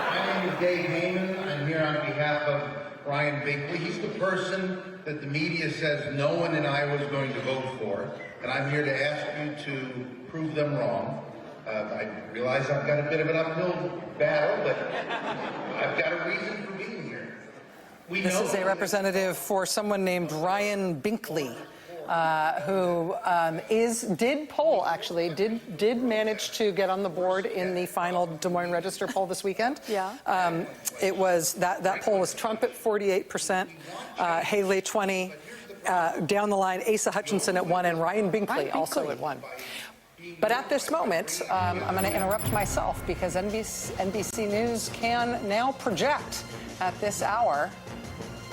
My name is Dave Heyman. I'm here on behalf of Ryan Binkley. He's the person that the media says no one in Iowa is going to vote for, and I'm here to ask you to prove them wrong. I realize I've got a bit of an uphill battle, but I've got a reason for being here. This is a representative for someone named Ryan Binkley, who did manage to get on the board in the final Des Moines Register poll this weekend. Yeah. It was that poll was Trump at 48%, Haley 20%, down the line Asa Hutchinson at 1%, and Ryan Binkley also at 1%. But at this moment, I'm going to interrupt myself because NBC News can now project at this hour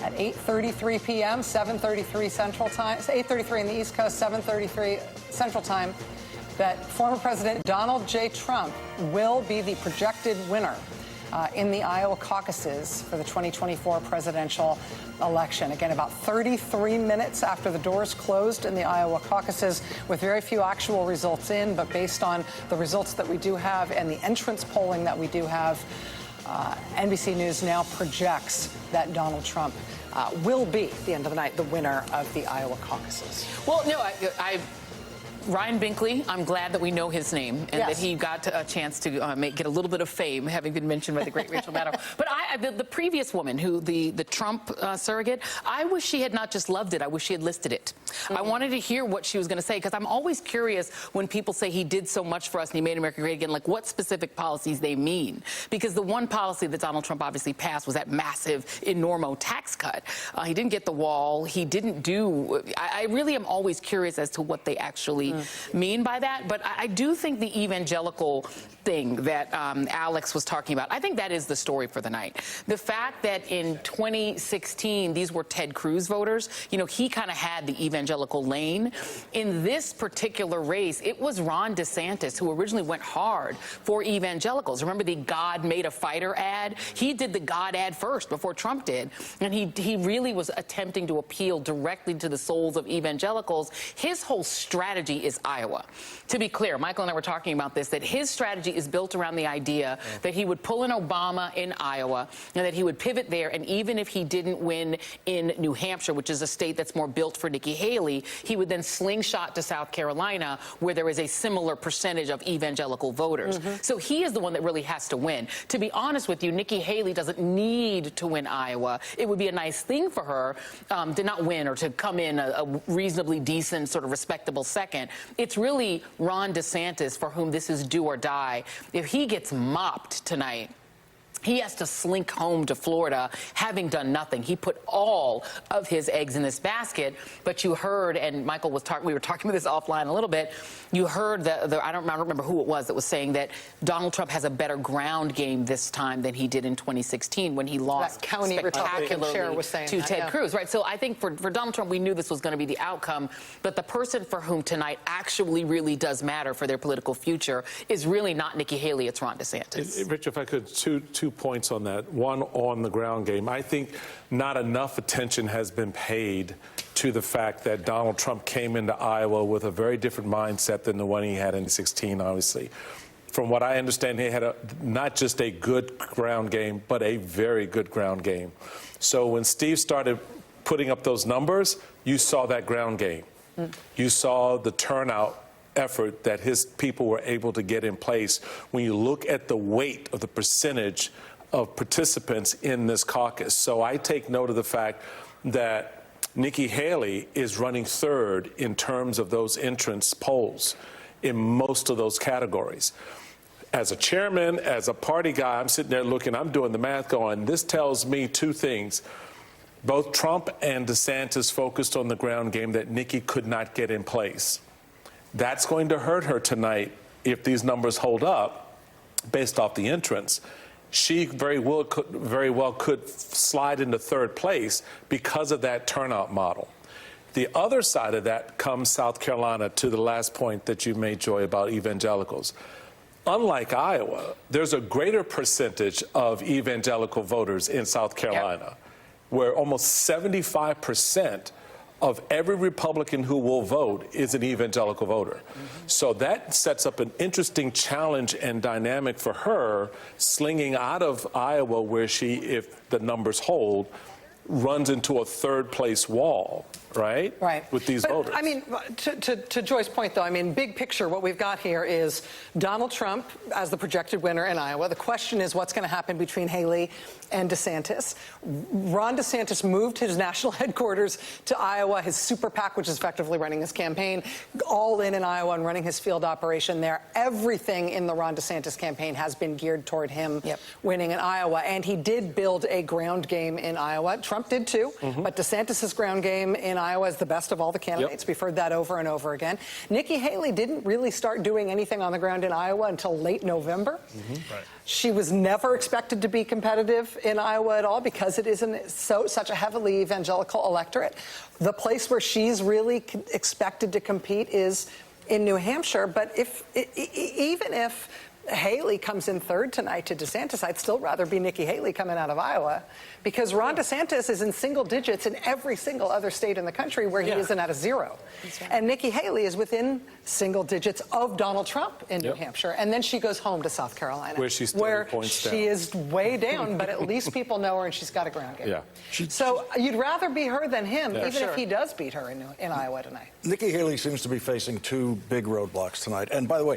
at 8:33 p.m., 7:33 Central Time, 8:33 in the East Coast, 7:33 Central Time, that former President Donald J. Trump will be the projected winner in the Iowa caucuses for the 2024 presidential election. Again, about 33 minutes after the doors closed in the Iowa caucuses, with very few actual results in, but based on the results that we do have and the entrance polling that we do have, NBC News now projects that Donald Trump will be, at the end of the night, the winner of the Iowa caucuses. Well, no, Ryan Binkley, I'm glad that we know his name and that he got a chance to get a little bit of fame, having been mentioned by the great Rachel Maddow. But the previous woman, who the Trump surrogate, I wish she had not just loved it. I wish she had listed it. I wanted to hear what she was going to say, because I'm always curious when people say he did so much for us and he made America great again, like what specific policies they mean. Because the one policy that Donald Trump obviously passed was that massive, enormous tax cut. He didn't get the wall. He didn't do. I really am always curious as to what they actually mean by that. But I do think the evangelical thing that Alex was talking about, I think that is the story for the night. The fact that in 2016, these were Ted Cruz voters, you know, he kind of had the evangelical lane. In this particular race, it was Ron DeSantis who originally went hard for evangelicals. Remember the God Made a Fighter ad? He did the God ad first before Trump did. And he really was attempting to appeal directly to the souls of evangelicals. His whole strategy is Iowa. To be clear, Michael and I were talking about this, that his strategy is built around the idea that he would pull an Obama in Iowa and that he would pivot there. And even if he didn't win in New Hampshire, which is a state that's more built for Nikki Haley, he would then slingshot to South Carolina, where there is a similar percentage of evangelical voters. So he is the one that really has to win. To be honest with you, Nikki Haley doesn't need to win Iowa. It would be a nice thing for her to not win or to come in a reasonably decent, sort of respectable second. It's really Ron DeSantis for whom this is do or die. If he gets mopped tonight, he has to slink home to Florida, having done nothing. He put all of his eggs in this basket. But you heard, and Michael was talking, we were talking about this offline a little bit. You heard I don't remember who it was that was saying that Donald Trump has a better ground game this time than he did in 2016 when he lost that county Republican chair was saying to Ted Cruz. Right. So I think for Donald Trump, we knew this was going to be the outcome. But the person for whom tonight actually really does matter for their political future is really not Nikki Haley. It's Ron DeSantis. Rich, if I could, two points on that. One, on the ground game. I think not enough attention has been paid to the fact that Donald Trump came into Iowa with a very different mindset than the one he had in 2016, obviously. From what I understand, he had not just a good ground game, but a very good ground game. So when Steve started putting up those numbers, you saw that ground game. You saw the turnout effort that his people were able to get in place. When you look at the weight of the percentage of participants in this caucus. So I take note of the fact that Nikki Haley is running third in terms of those entrance polls in most of those categories. As a chairman, as a party guy, I'm sitting there looking, I'm doing the math going, this tells me two things. Both Trump and DeSantis focused on the ground game that Nikki could not get in place. That's going to hurt her tonight if these numbers hold up based off the entrance. She very well could slide into third place because of that turnout model. The other side of that comes South Carolina, to the last point that you made, Joy, about evangelicals. Unlike Iowa, there's a greater percentage of evangelical voters in South Carolina, where almost 75% of every Republican who will vote is an evangelical voter. So that sets up an interesting challenge and dynamic for her, slinging out of Iowa, where she, if the numbers hold, runs into a third-place wall, right? Right. With these voters. I mean, to Joy's point, though, I mean, big picture, what we've got here is Donald Trump as the projected winner in Iowa. The question is what's going to happen between Haley and DeSantis. Ron DeSantis moved his national headquarters to Iowa, his super PAC, which is effectively running his campaign, all in Iowa and running his field operation there. Everything in the Ron DeSantis campaign has been geared toward him winning in Iowa. And he did build a ground game in Iowa. Trump did too, but DeSantis' ground game in Iowa is the best of all the candidates. We've heard that over and over again. Nikki Haley didn't really start doing anything on the ground in Iowa until late November. She was never expected to be competitive in Iowa at all because it isn't such a heavily evangelical electorate. The place where she's really expected to compete is in New Hampshire. But even if Haley comes in third tonight to DeSantis, I'd still rather be Nikki Haley coming out of Iowa, because Ron DeSantis is in single digits in every single other state in the country where he isn't at a zero. And Nikki Haley is within single digits of Donald Trump in New Hampshire. And then she goes home to South Carolina, where she's 30 points down. She is way down, but at least people know her and she's got a ground game. So you'd rather be her than him, even if he does beat her in Iowa tonight. Nikki Haley seems to be facing two big roadblocks tonight. And by the way,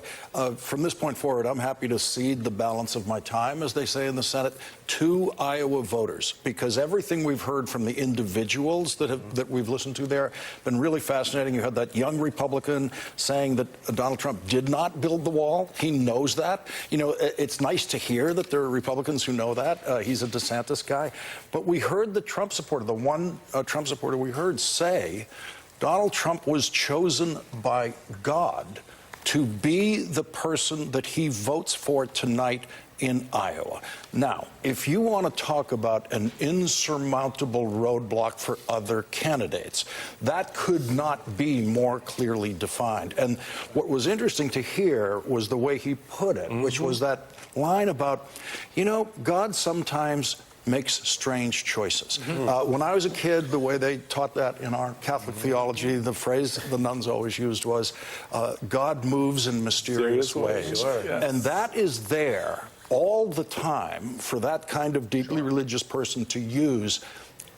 from this point forward, I'm happy to cede the balance of my time, as they say in the Senate, to Iowa voters, because everything we've heard from the individuals that we've listened to there have been really fascinating. You had that young Republican saying that Donald Trump did not build the wall. He knows that. You know, it's nice to hear that there are Republicans who know that. He's a DeSantis guy. But we heard the Trump supporter, the one Trump supporter we heard say, Donald Trump was chosen by God to be the person that he votes for tonight in Iowa. Now, if you want to talk about an insurmountable roadblock for other candidates, that could not be more clearly defined. And what was interesting to hear was the way he put it, which was that line about, you know, God sometimes makes strange choices. When I was a kid, the way they taught that in our Catholic theology, the phrase the nuns always used was, God moves in mysterious ways. And that is there all the time for that kind of deeply religious person to use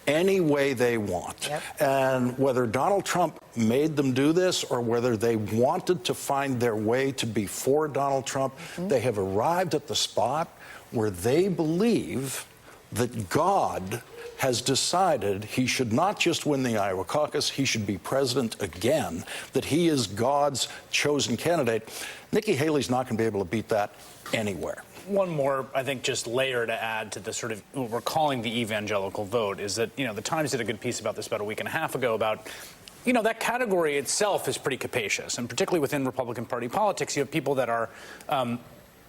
any way they want. And whether Donald Trump made them do this or whether they wanted to find their way to be for Donald Trump, they have arrived at the spot where they believe that God has decided he should not just win the Iowa caucus, he should be president again, that he is God's chosen candidate. Nikki Haley's not going to be able to beat that anywhere. One more, I think, just layer to add to the sort of what we're calling the evangelical vote is that, you know, the Times did a good piece about this about a week and a half ago about, you know, that category itself is pretty capacious. And particularly within Republican Party politics, you have people that are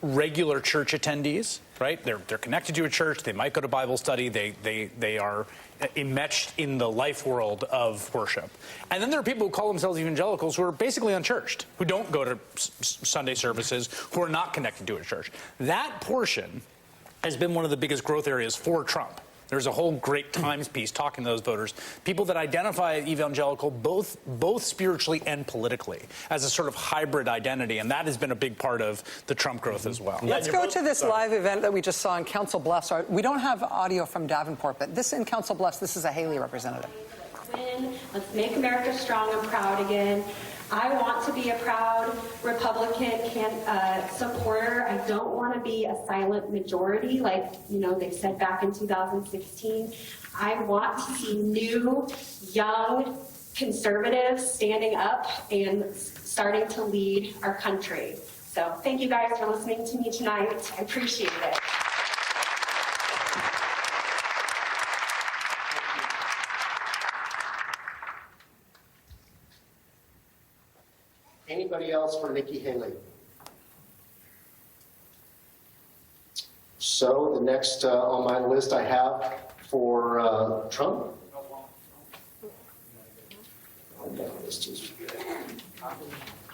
regular church attendees, right? They're connected to a church. They might go to Bible study. They are enmeshed in the life world of worship. And then there are people who call themselves evangelicals who are basically unchurched, who don't go to Sunday services, who are not connected to a church. That portion has been one of the biggest growth areas for Trump. There's a whole great Times piece talking to those voters, people that identify as evangelical both spiritually and politically as a sort of hybrid identity, and that has been a big part of the Trump growth as well. Let's go to this live event that we just saw in Council Bluffs. We don't have audio from Davenport, but this in Council Bluffs, this is a Haley representative. Let's make America strong and proud again. I want to be a proud Republican supporter. I don't want to be a silent majority like, you know, they said back in 2016. I want to see new, young conservatives standing up and starting to lead our country. So thank you guys for listening to me tonight. I appreciate it. Anybody else for Nikki Haley? So the next on my list I have for Trump.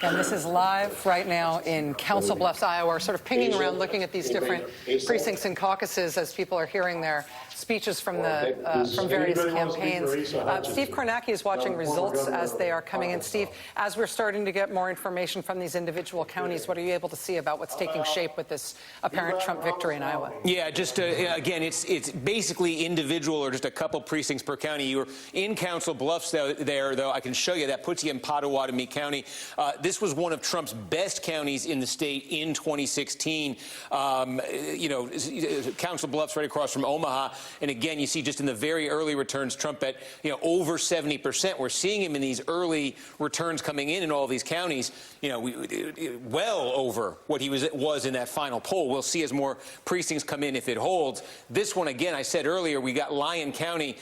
And this is live right now in Council Bluffs, Iowa. We're sort of pinging around looking at these different precincts and caucuses as people are hearing their speeches from various campaigns. Steve Kornacki is watching results as they are coming in. Steve, as we're starting to get more information from these individual counties, what are you able to see about what's taking shape with this apparent Trump victory in Iowa? Yeah, just again, it's basically individual or just a couple precincts per county. You were in Council Bluffs there, though. I can show you that puts you in Potawatomi County. This was one of Trump's best counties in the state in 2016. You know, Council Bluffs right across from Omaha. And again, you see just in the very early returns, Trump at, you know, over 70%. We're seeing him in these early returns coming in all these counties, you know, well over what he was in that final poll. We'll see as more precincts come in if it holds. This one, again, I said earlier, we got Lyon County.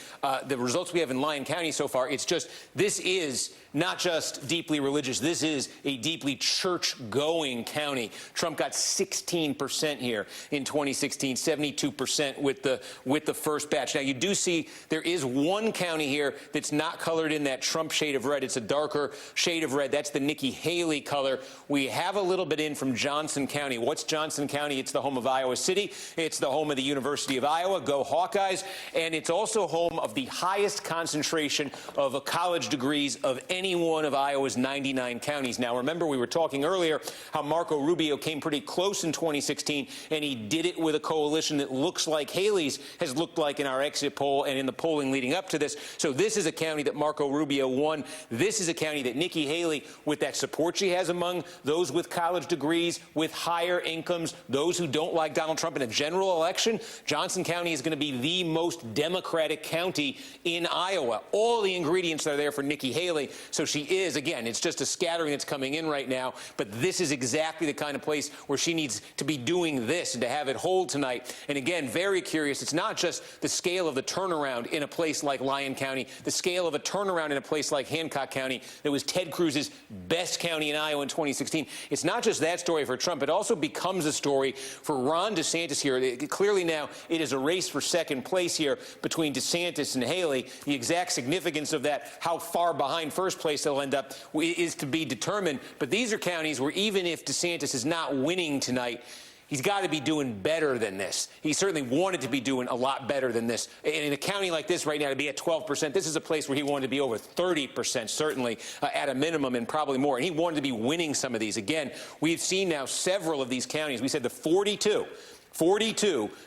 The results we have in Lyon County so far, it's just, this is not just deeply religious. This is a deeply church-going county. Trump got 16% here in 2016, 72% with the first batch. Now, you do see there is one county here that's not colored in that Trump shade of red. It's a darker shade of red. That's the Nikki Haley color. We have a little bit in from Johnson County. What's Johnson County? It's the home of Iowa City. It's the home of the University of Iowa. Go Hawkeyes. And it's also home of the highest concentration of college degrees of any one of Iowa's 99 counties. Now, remember, we were talking earlier how Marco Rubio came pretty close in 2016, and he did it with a coalition that looks like Haley's has looked like in our exit poll and in the polling leading up to this. So this is a county that Marco Rubio won. This is a county that Nikki Haley, with that support she has among those with college degrees, with higher incomes, those who don't like Donald Trump in a general election, Johnson County is going to be the most Democratic county in Iowa. All the ingredients are there for Nikki Haley. So she is, again, it's just a scattering that's coming in right now, but this is exactly the kind of place where she needs to be doing this and to have it hold tonight. And again, very curious, it's not just the scale of the turnaround in a place like Lyon County, the scale of a turnaround in a place like Hancock County that was Ted Cruz's best county in Iowa in 2016. It's not just that story for Trump, it also becomes a story for Ron DeSantis here. Clearly now it is a race for second place here between DeSantis and Haley. The exact significance of that, how far behind first place they'll end up, is to be determined. But these are counties where even if DeSantis is not winning tonight, he's got to be doing better than this. He certainly wanted to be doing a lot better than this. And in a county like this right now, to be at 12%, this is a place where he wanted to be over 30%, certainly at a minimum, and probably more. And he wanted to be winning some of these. Again, we've seen now several of these counties. We said the 42,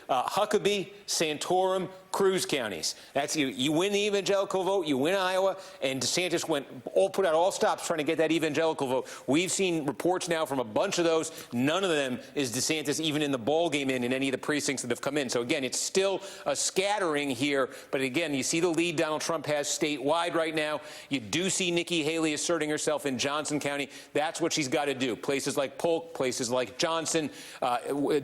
Huckabee, Santorum, Cruz counties. That's you win the evangelical vote, you win Iowa, and DeSantis put out all stops trying to get that evangelical vote. We've seen reports now from a bunch of those. None of them is DeSantis even in the ball game in any of the precincts that have come in. So again, it's still a scattering here. But again, you see the lead Donald Trump has statewide right now. You do see Nikki Haley asserting herself in Johnson County. That's what she's got to do. Places like Polk, places like Johnson,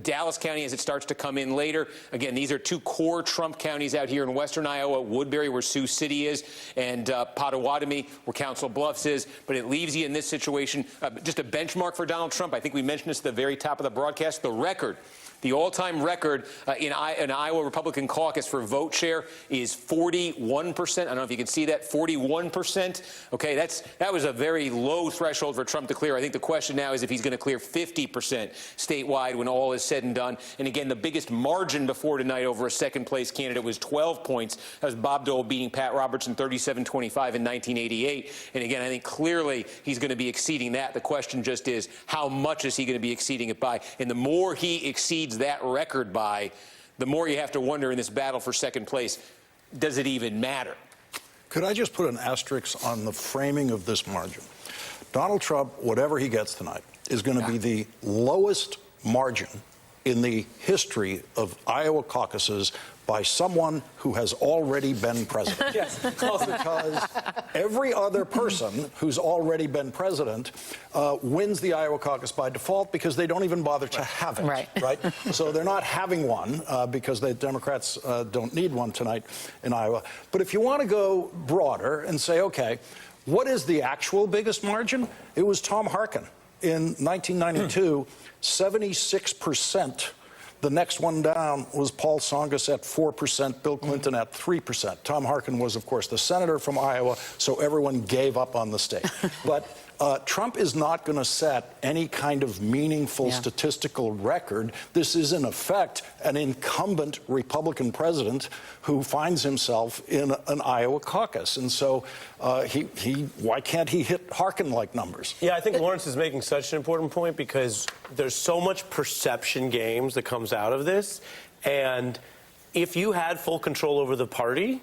Dallas County as it starts to come in later. Again, these are two core Trump counties out here in western Iowa, Woodbury, where Sioux City is, and Potawatomi, where Council Bluffs is. But it leaves you in this situation, just a benchmark for Donald Trump. I think we mentioned this at the very top of the broadcast. The record, the all-time record in Iowa Republican caucus for vote share is 41%. I don't know if you can see that, 41%. Okay, that was a very low threshold for Trump to clear. I think the question now is if he's going to clear 50% statewide when all is said and done. And again, the biggest margin before tonight over a second-place candidate was 12 points. That was Bob Dole beating Pat Robertson 37-25 in 1988. And again, I think clearly he's going to be exceeding that. The question just is, how much is he going to be exceeding it by? And the more he exceeds that record by, the more you have to wonder in this battle for second place, does it even matter? Could I just put an asterisk on the framing of this margin? Donald Trump, whatever he gets tonight, is going to be the lowest margin in the history of Iowa caucuses by someone who has already been president. Yes. Because every other person who's already been president wins the Iowa caucus by default because they don't even bother to have it. Right? So they're not having one because the Democrats don't need one tonight in Iowa. But if you want to go broader and say, okay, what is the actual biggest margin? It was Tom Harkin in 1992, 76%. The next one down was Paul Tsongas at 4%, Bill Clinton at 3%. Tom Harkin was, of course, the senator from Iowa, so everyone gave up on the state. But Trump is not going to set any kind of meaningful statistical record. This is, in effect, an incumbent Republican president who finds himself in an Iowa caucus. And so why can't he hit Harkin-like numbers? Yeah, I think Lawrence is making such an important point because there's so much perception games that comes out of this. And if you had full control over the party,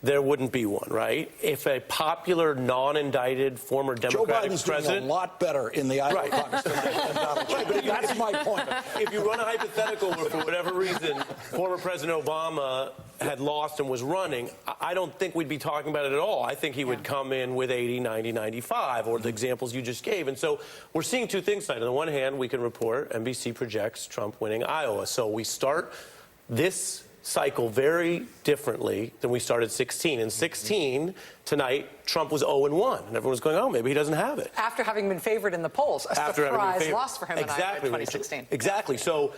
there wouldn't be one, right? If a popular, non-indicted former Democratic Joe Biden's president... doing a lot better in the Iowa caucus tonight than Donald Trump. But that's my point. If you run a hypothetical where, for whatever reason, former President Obama had lost and was running, I don't think we'd be talking about it at all. I think he would come in with 80, 90, 95, or the examples you just gave. And so we're seeing two things tonight. On the one hand, we can report NBC projects Trump winning Iowa. So we start this cycle very differently than we started 16. In 16, tonight, Trump was 0-1, and everyone was going, oh, maybe he doesn't have it. After having been favored in the polls, a surprise loss for him in Iowa in 2016. Exactly. So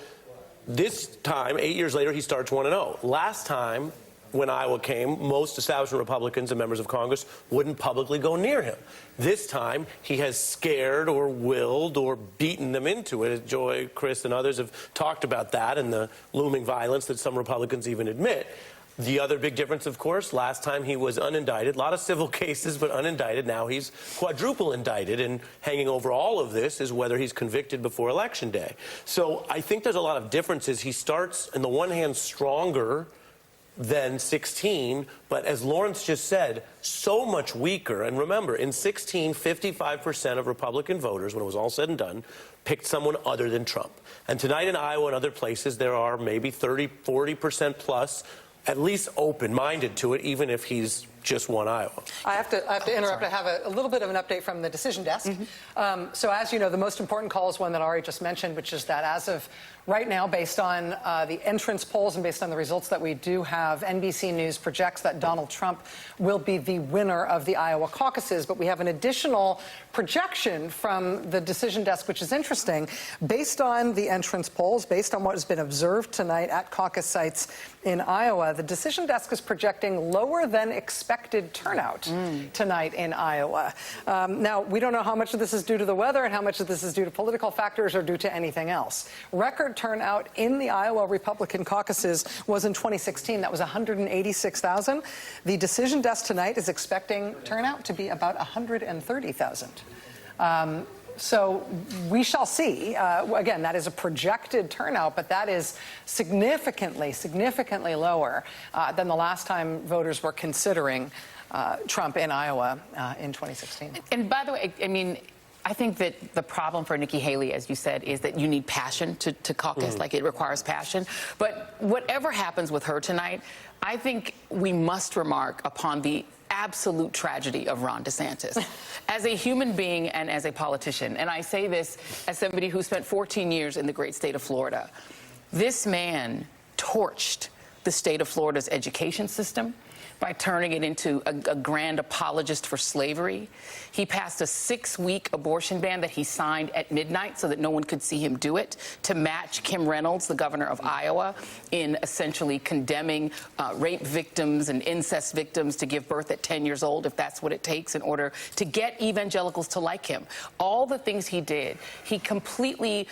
this time, 8 years later, he starts 1-0. Last time, when Iowa came, most establishment Republicans and members of Congress wouldn't publicly go near him. This time, he has scared or willed or beaten them into it. Joy, Chris, and others have talked about that and the looming violence that some Republicans even admit. The other big difference, of course, last time he was unindicted. A lot of civil cases, but unindicted. Now he's quadruple indicted, and hanging over all of this is whether he's convicted before Election Day. So I think there's a lot of differences. He starts, on the one hand, stronger than 16, but as Lawrence just said, so much weaker. And remember, in 16, 55% of Republican voters, when it was all said and done, picked someone other than Trump. And tonight in Iowa and other places, there are maybe 30, 40% plus at least open-minded to it, even if he's just won Iowa. I have to interrupt. I have a little bit of an update from the decision desk. So as you know, the most important call is one that Ari just mentioned, which is that as of right now, based on the entrance polls and based on the results that we do have, NBC News projects that Donald Trump will be the winner of the Iowa caucuses. But we have an additional projection from the decision desk, which is interesting. Based on the entrance polls, based on what has been observed tonight at caucus sites in Iowa, the decision desk is projecting lower than expected turnout tonight in Iowa. Now, we don't know how much of this is due to the weather and how much of this is due to political factors or due to anything else. Record turnout in the Iowa Republican caucuses was in 2016. That was 186,000. The decision desk tonight is expecting turnout to be about 130,000. So we shall see. Again, that is a projected turnout, but that is significantly, significantly lower than the last time voters were considering Trump in Iowa in 2016. And by the way, I mean, I think that the problem for Nikki Haley, as you said, is that you need passion to caucus, like it requires passion. But whatever happens with her tonight, I think we must remark upon the absolute tragedy of Ron DeSantis as a human being and as a politician. And I say this as somebody who spent 14 years in the great state of Florida. This man torched the state of Florida's education system by turning it into a grand apologist for slavery. He passed a 6-week abortion ban that he signed at midnight so that no one could see him do it, to match Kim Reynolds, the governor of Iowa, in essentially condemning rape victims and incest victims to give birth at 10 years old, if that's what it takes, in order to get evangelicals to like him. All the things he did, he completely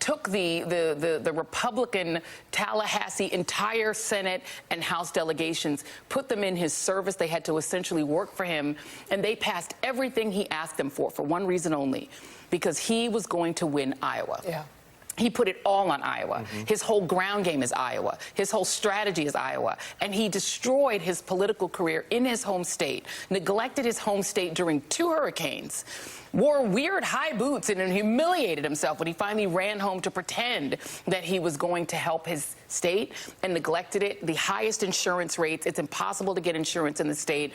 took the Republican Tallahassee entire Senate and House delegations, put them in his service. They had to essentially work for him, and they passed everything he asked them for one reason only, because he was going to win Iowa. Yeah. He put it all on Iowa. His whole ground game is Iowa. His whole strategy is Iowa. And he destroyed his political career in his home state, neglected his home state during 2 hurricanes, wore weird high boots and humiliated himself when he finally ran home to pretend that he was going to help his state, and neglected it. The highest insurance rates. It's impossible to get insurance in the state.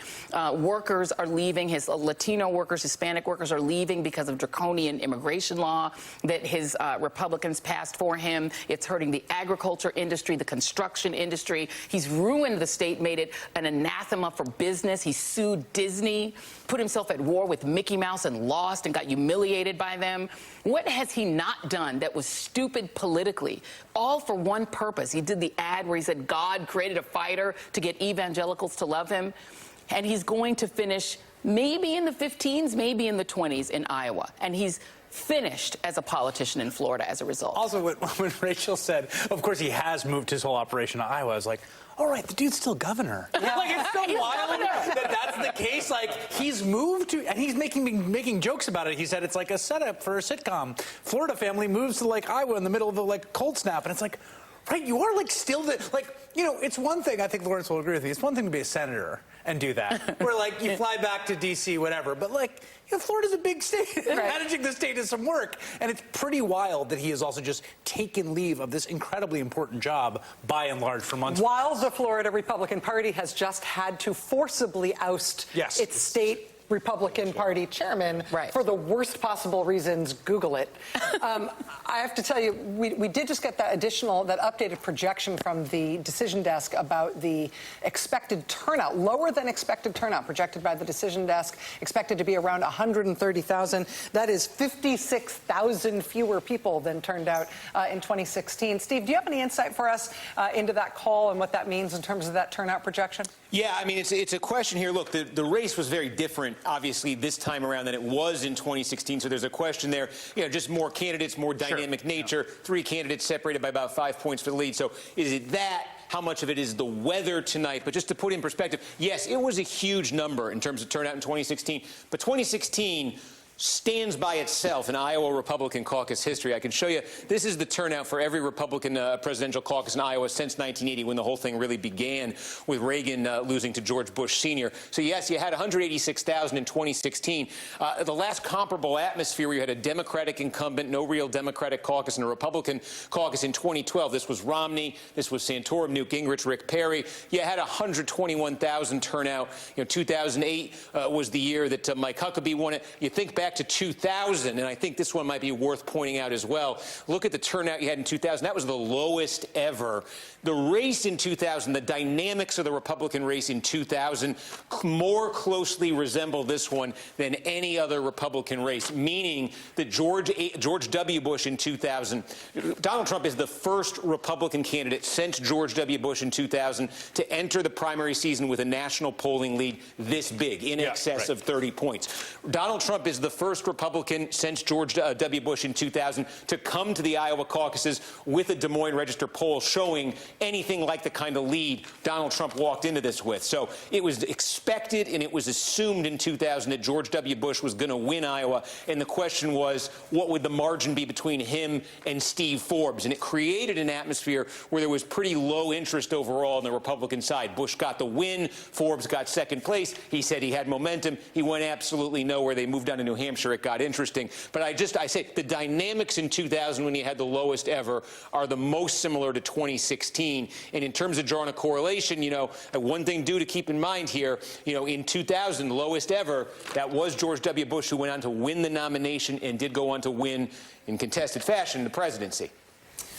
Workers are leaving. His Latino workers, Hispanic workers are leaving because of draconian immigration law that his Republicans passed for him. It's hurting the agriculture industry, the construction industry. He's ruined the state, made it an anathema for business. He sued Disney, put himself at war with Mickey Mouse and lost and got humiliated by them. What has he not done that was stupid politically? All for one purpose. He did the ad where he said God created a fighter to get evangelicals to love him. And he's going to finish maybe in the 15s, maybe in the 20s in Iowa. And he's finished as a politician in Florida as a result. Also, when Rachel said, of course, he has moved his whole operation to Iowa, I was like, all right, the dude's still governor. Yeah. Like, it's so wild that that's the case. Like, he's moved to, and he's making jokes about it. He said it's like a setup for a sitcom. Florida family moves to, like, Iowa in the middle of the, like, cold snap. And it's like, right, you are, like, still the, like, you know, it's one thing, I think Lawrence will agree with you, it's one thing to be a senator and do that. Where, like, you fly back to D.C., whatever. But, like, you know, Florida's a big state. Right. Managing the state is some work. And it's pretty wild that he has also just taken leave of this incredibly important job, by and large, for months. While the Florida Republican Party has just had to forcibly oust its state Republican Party chairman for the worst possible reasons. Google it. I have to tell you, we did just get that updated projection from the decision desk about the expected turnout, lower than expected turnout projected by the decision desk, expected to be around 130,000. That is 56,000 fewer people than turned out in 2016. Steve, do you have any insight for us into that call and what that means in terms of that turnout projection? Yeah, I mean, it's a question here. Look, the race was very different, obviously, this time around than it was in 2016. So there's a question there, you know, just more candidates, more dynamic nature, 3 candidates separated by about 5 points for the lead. So is it that? How much of it is the weather tonight? But just to put in perspective, yes, it was a huge number in terms of turnout in 2016. But 2016 stands by itself in Iowa Republican caucus history. I can show you, this is the turnout for every Republican presidential caucus in Iowa since 1980, when the whole thing really began with Reagan losing to George Bush Sr. So yes, you had 186,000 in 2016. The last comparable atmosphere where you had a Democratic incumbent, no real Democratic caucus, and a Republican caucus in 2012. This was Romney, this was Santorum, Newt Gingrich, Rick Perry. You had 121,000 turnout. You know, 2008 was the year that Mike Huckabee won it. You think back to 2000, and I think this one might be worth pointing out as well. Look at the turnout you had in 2000. That was the lowest ever. The race in 2000, the dynamics of the Republican race in 2000 more closely resemble this one than any other Republican race, meaning that George W. Bush in 2000, Donald Trump is the first Republican candidate since George W. Bush in 2000 to enter the primary season with a national polling lead this big, in excess of 30 points. Donald Trump is the first Republican since George W. Bush in 2000 to come to the Iowa caucuses with a Des Moines Register poll showing anything like the kind of lead Donald Trump walked into this with. So it was expected and it was assumed in 2000 that George W. Bush was going to win Iowa. And the question was, what would the margin be between him and Steve Forbes? And it created an atmosphere where there was pretty low interest overall on the Republican side. Bush got the win. Forbes got second place. He said he had momentum. He went absolutely nowhere. They moved on to New Hampshire. It got interesting. But I say the dynamics in 2000 when you had the lowest ever are the most similar to 2016. And in terms of drawing a correlation, you know, one thing to keep in mind here, you know, in 2000, lowest ever, that was George W. Bush, who went on to win the nomination and did go on to win in contested fashion the presidency.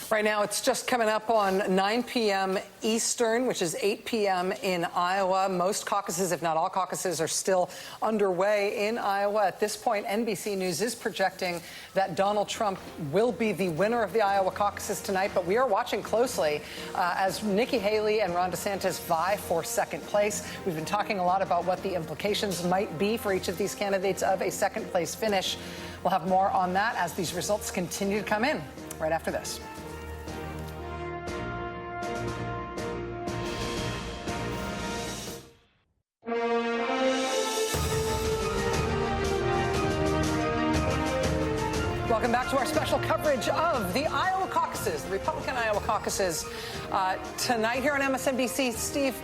Right now, it's just coming up on 9 p.m. Eastern, which is 8 p.m. in Iowa. Most caucuses, if not all caucuses, are still underway in Iowa. At this point, NBC News is projecting that Donald Trump will be the winner of the Iowa caucuses tonight. But we are watching closely as Nikki Haley and Ron DeSantis vie for second place. We've been talking a lot about what the implications might be for each of these candidates of a second place finish. We'll have more on that as these results continue to come in right after this. Welcome back to our special coverage of the Iowa caucuses, the Republican Iowa caucuses. Tonight here on MSNBC, Steve,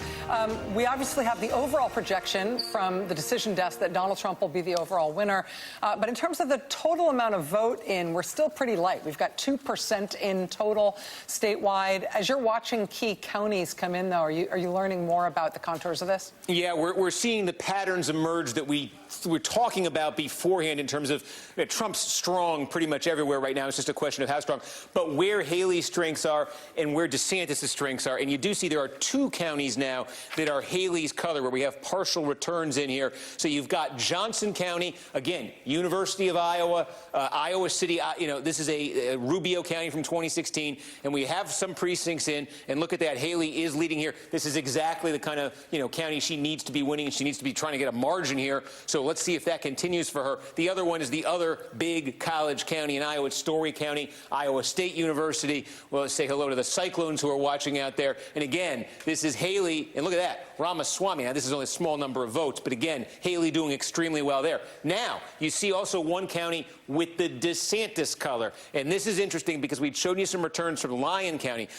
we obviously have the overall projection from the decision desk that Donald Trump will be the overall winner. But in terms of the total amount of vote in, we're still pretty light. We've got 2% in total statewide. As you're watching key counties come in, though, are you learning more about the contours of this? Yeah, we're seeing the patterns emerge that we were talking about beforehand in terms of Trump's strong, pretty much much everywhere right now. It's just a question of how strong. But where Haley's strengths are and where DeSantis' strengths are, and you do see there are 2 counties now that are Haley's color, where we have partial returns in here. So you've got Johnson County, again, University of Iowa, Iowa City. This is a Rubio County from 2016, and we have some precincts in. And look at that, Haley is leading here. This is exactly the kind of county she needs to be winning, and she needs to be trying to get a margin here. So let's see if that continues for her. The other one is the other big college county in Iowa, it's Story County, Iowa State University. Well, let's say hello to the Cyclones who are watching out there. And again, this is Haley, and look at that, Ramaswamy. Now, this is only a small number of votes, but again, Haley doing extremely well there. Now, you see also one county with the DeSantis color. And this is interesting because we'd shown you some returns from Lyon County,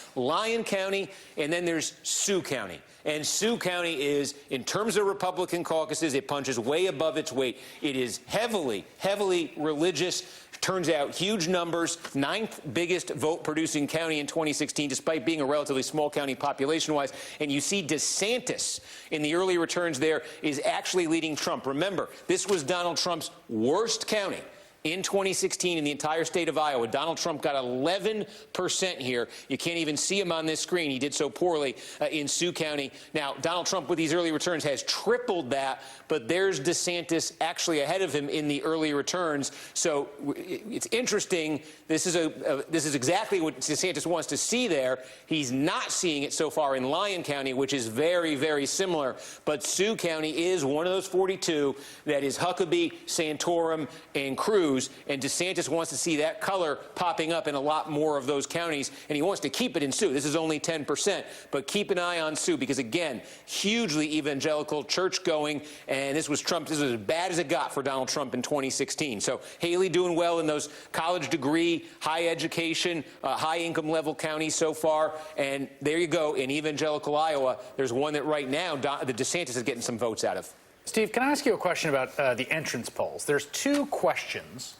and then there's Sioux County. And Sioux County is, in terms of Republican caucuses, it punches way above its weight. It is heavily, heavily religious. Turns out huge numbers, 9th biggest vote-producing county in 2016, despite being a relatively small county population-wise. And you see DeSantis in the early returns there is actually leading Trump. Remember, this was Donald Trump's worst county in 2016 in the entire state of Iowa. Donald Trump got 11% here. You can't even see him on this screen. He did so poorly in Sioux County. Now, Donald Trump, with these early returns, has tripled that, but there's DeSantis actually ahead of him in the early returns. So it's interesting. This is exactly what DeSantis wants to see there. He's not seeing it so far in Lyon County, which is very, very similar. But Sioux County is one of those 42 that is Huckabee, Santorum, and Cruz. And DeSantis wants to see that color popping up in a lot more of those counties, and he wants to keep it in Sioux. This is only 10%, but keep an eye on Sioux because, again, hugely evangelical, church-going, and this was as bad as it got for Donald Trump in 2016. So Haley doing well in those college degree, high education, high income level counties so far, and there you go. In evangelical Iowa, there's one that right now the DeSantis is getting some votes out of. Steve, can I ask you a question about the entrance polls? There's 2 questions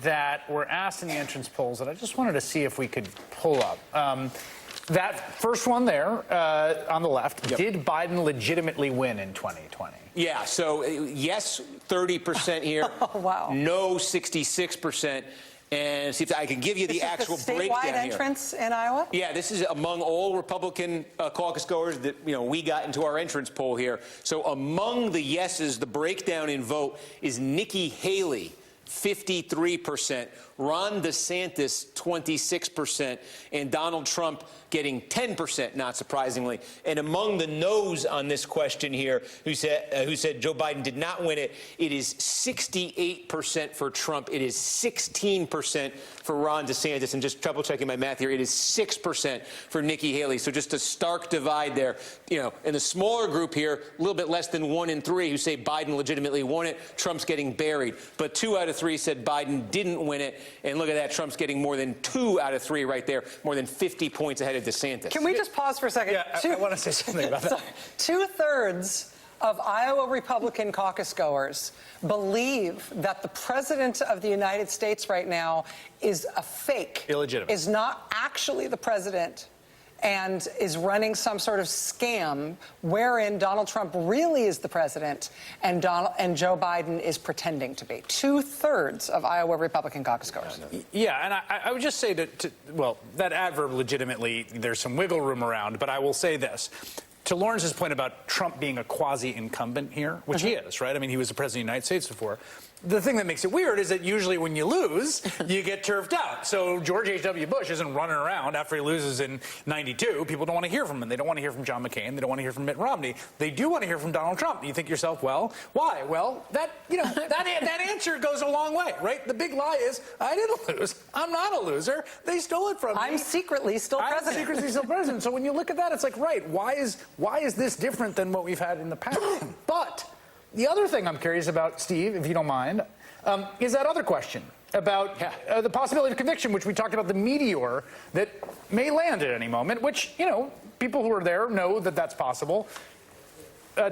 that were asked in the entrance polls that I just wanted to see if we could pull up. That first one there on the left, Did Biden legitimately win in 2020? Yeah, so yes, 30% here. Oh, wow. No, 66%. And see if I can give you the actual breakdown here. Statewide entrance in Iowa? Yeah, this is among all Republican caucus goers that we got into our entrance poll here. So among the yeses, the breakdown in vote is Nikki Haley, 53%, Ron DeSantis, 26%, and Donald Trump getting 10%, not surprisingly. And among the no's on this question here, who said Joe Biden did not win it, it is 68% for Trump. It is 16% for Ron DeSantis. And just double checking my math here, it is 6% for Nikki Haley. So just a stark divide there. In the smaller group here, a little bit less than 1 in 3 who say Biden legitimately won it. Trump's getting buried. But 2 out of 3 said Biden didn't win it. And look at that, Trump's getting more than 2 out of 3 right there, more than 50 points ahead of DeSantis. Can we just pause for a second? Yeah, I want to say something about that. 2/3 of Iowa Republican caucus goers believe that the president of the United States right now is a fake. Illegitimate. Is not actually the president and is running some sort of scam wherein Donald Trump really is the president and Joe Biden is pretending to be. 2/3 of Iowa Republican caucus goers. Yeah, and I would just say that adverb legitimately, there's some wiggle room around, but I will say this. To Lawrence's point about Trump being a quasi-incumbent here, which he is, right? I mean, he was the president of the United States before. The thing that makes it weird is that usually when you lose, you get turfed out. So George H.W. Bush isn't running around after he loses in 92. People don't want to hear from him. They don't want to hear from John McCain. They don't want to hear from Mitt Romney. They do want to hear from Donald Trump. You think to yourself, well, why? Well, that answer goes a long way, right? The big lie is, I didn't lose. I'm not a loser. They stole it from me. I'm secretly still president. I'm secretly still president. So when you look at that, it's like, right, why is this different than what we've had in the past? But the other thing I'm curious about, Steve, if you don't mind, is that other question about the possibility of conviction, which we talked about, the meteor that may land at any moment, which, people who are there know that that's possible.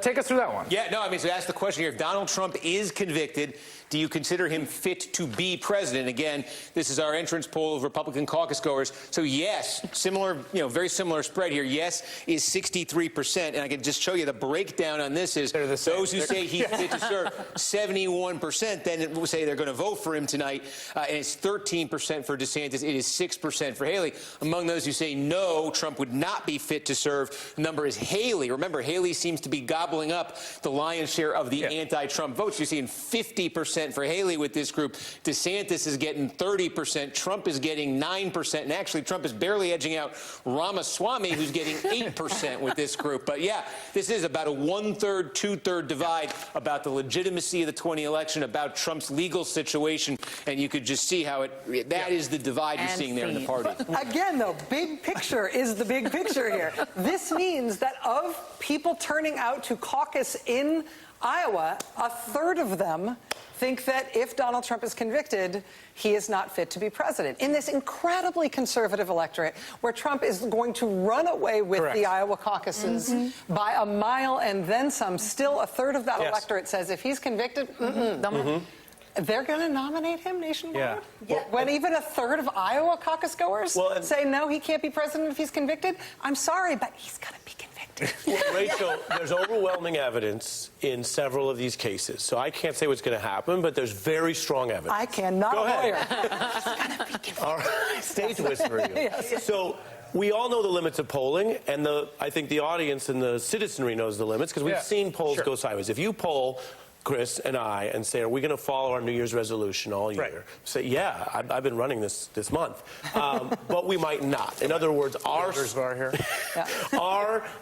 take us through that one. Yeah, no, I mean, so ask the question here. If Donald Trump is convicted, do you consider him fit to be president? Again, this is our entrance poll of Republican caucus goers. So yes, similar, very similar spread here. Yes is 63%. And I can just show you the breakdown on this is those who say he's fit to serve, 71%. Then it will say they're going to vote for him tonight. And it's 13% for DeSantis. It is 6% for Haley. Among those who say no, Trump would not be fit to serve, the number is Haley. Remember, Haley seems to be gobbling up the lion's share of the anti-Trump votes. You're seeing 50% for Haley with this group. DeSantis is getting 30%. Trump is getting 9%. And actually, Trump is barely edging out Ramaswamy, who's getting 8% with this group. But yeah, this is about a 1/3, 2/3 divide about the legitimacy of the 2020 election, about Trump's legal situation. And you could just see how that is the divide you're seeing there in the party. But again, though, big picture is the big picture here. This means that of people turning out to caucus in Iowa, a third of them think that if Donald Trump is convicted, he is not fit to be president. In this incredibly conservative electorate where Trump is going to run away with the Iowa caucuses by a mile and then some, still a third of that electorate says if he's convicted, they're going to nominate him nationwide? Yeah. When even a third of Iowa caucus goers say no, he can't be president if he's convicted? I'm sorry, but he's going to be convicted. Well, Rachel, there's overwhelming evidence in several of these cases. So I can't say what's going to happen, but there's very strong evidence. I cannot. Go ahead. He's going to be convicted. All right. Stage whisper you. Yes. So we all know the limits of polling, and I think the audience and the citizenry knows the limits because we've seen polls go sideways. If you poll Chris and I and say, are we going to follow our New Year's resolution all year? Say, yeah, I've been running this month. But we might not. In other words, our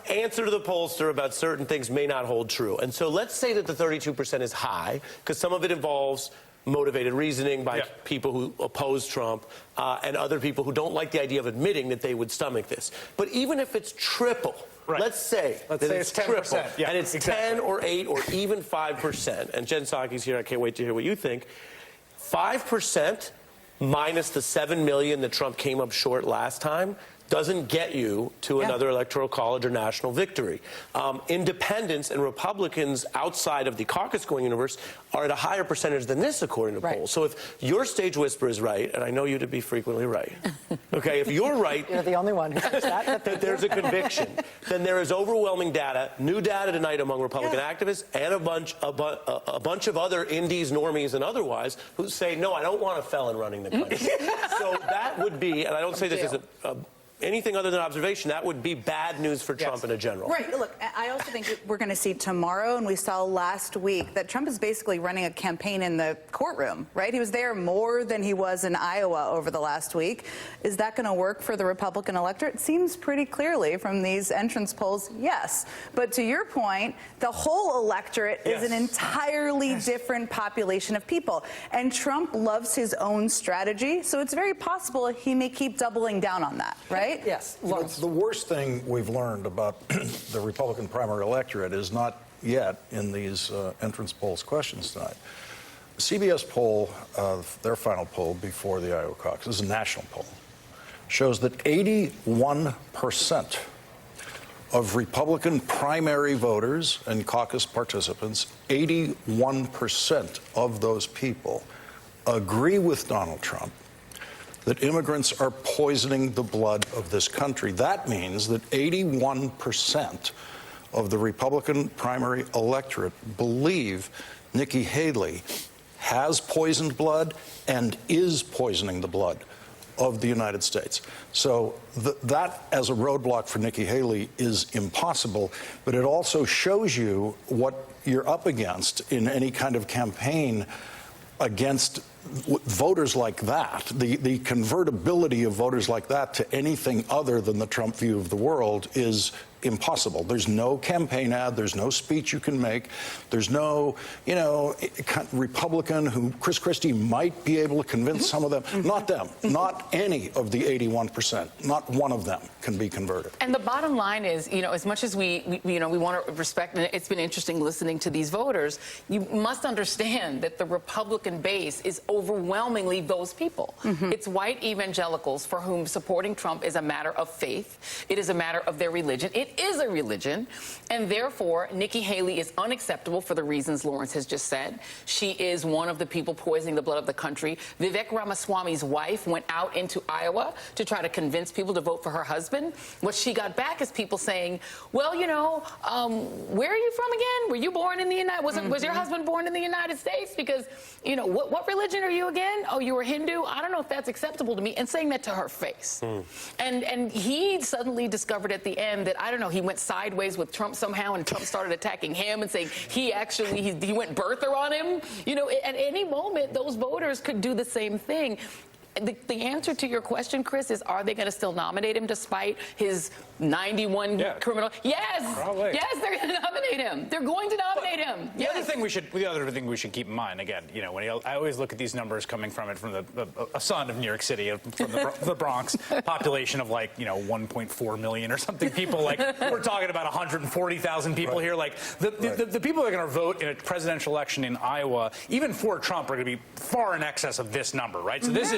answer to the pollster about certain things may not hold true. And so let's say that the 32% is high, because some of it involves motivated reasoning by people who oppose Trump and other people who don't like the idea of admitting that they would stomach this. But even if it's triple, let's say it's 10%, triple, and it's 10 or 8 or even 5%. And Jen Psaki's here. I can't wait to hear what you think. 5% minus the 7 million that Trump came up short last time doesn't get you to another electoral college or national victory. Independents and Republicans outside of the caucus-going universe are at a higher percentage than this, according to polls. So if your stage whisper is right, and I know you to be frequently right, okay, if you're right, you're the only one who says that there's a conviction, then there is overwhelming data, new data tonight among Republican activists, and a bunch of other indies, normies, and otherwise who say, no, I don't want a felon running the country. So that would be, and I don't say this as anything other than observation, that would be bad news for Trump in a general. Right. Look, I also think we're going to see tomorrow, and we saw last week, that Trump is basically running a campaign in the courtroom, right? He was there more than he was in Iowa over the last week. Is that going to work for the Republican electorate? It seems pretty clearly from these entrance polls, yes. But to your point, the whole electorate is an entirely different population of people. And Trump loves his own strategy, so it's very possible he may keep doubling down on that, right? Yes. The worst thing we've learned about the Republican primary electorate is not yet in these entrance polls questions tonight. The CBS poll, their final poll before the Iowa caucus, this is a national poll, shows that 81% of Republican primary voters and caucus participants, 81% of those people agree with Donald Trump that immigrants are poisoning the blood of this country. That means that 81% of the Republican primary electorate believe Nikki Haley has poisoned blood and is poisoning the blood of the United States. So that as a roadblock for Nikki Haley is impossible, but it also shows you what you're up against in any kind of campaign against voters like that. The convertibility of voters like that to anything other than the Trump view of the world is impossible. There's no campaign ad. There's no speech you can make. There's no, Republican who Chris Christie might be able to convince some of them. Not them. Not any of the 81%. Not one of them can be converted. And the bottom line is, as much as we want to respect, and it's been interesting listening to these voters, you must understand that the Republican base is overwhelmingly those people. It's white evangelicals for whom supporting Trump is a matter of faith. It is a matter of their religion. It is a religion, and therefore Nikki Haley is unacceptable for the reasons Lawrence has just said. She is one of the people poisoning the blood of the country. Vivek Ramaswamy's wife went out into Iowa to try to convince people to vote for her husband. What she got back is people saying, well, you know, where are you from again? Were you born in the United States? Was your husband born in the United States? Because, you know, what religion are you again? Oh, you were Hindu? I don't know if that's acceptable to me. And saying that to her face. And he suddenly discovered at the end that, I don't know, he went sideways with Trump somehow, and Trump started attacking him and saying he went birther on him. You know, at any moment, those voters could do the same thing. The answer to your question, Chris, is are they going to still nominate him despite his 91 criminal? Yes. Probably. Yes, they're going to nominate him. They're going to nominate him. The other thing we should keep in mind, again, you know, I always look at these numbers coming from a son of New York City, from the Bronx, population of like, you know, 1.4 million or something people. Like, we're talking about 140,000 people here. Like, the people that are going to vote in a presidential election in Iowa, even for Trump, are going to be far in excess of this number, right? So this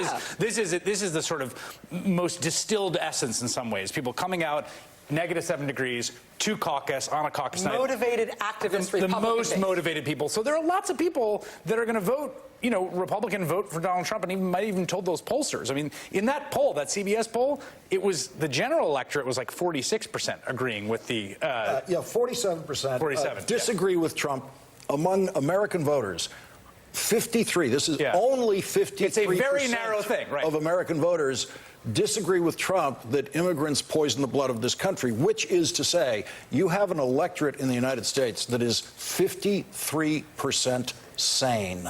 is the sort of most distilled essence in some ways. People coming out -7 degrees to caucus on a caucus night. Motivated activists, the most motivated people. So there are lots of people that are going to vote, you know, Republican vote for Donald Trump, and might even told those pollsters. I mean, in that poll, that CBS poll, it was the general electorate was like 46% agreeing with the 47%. 47 disagree with Trump among American voters. 53. This is only 53%. It's a very narrow thing, right? Of American voters disagree with Trump that immigrants poison the blood of this country, which is to say, you have an electorate in the United States that is 53% sane.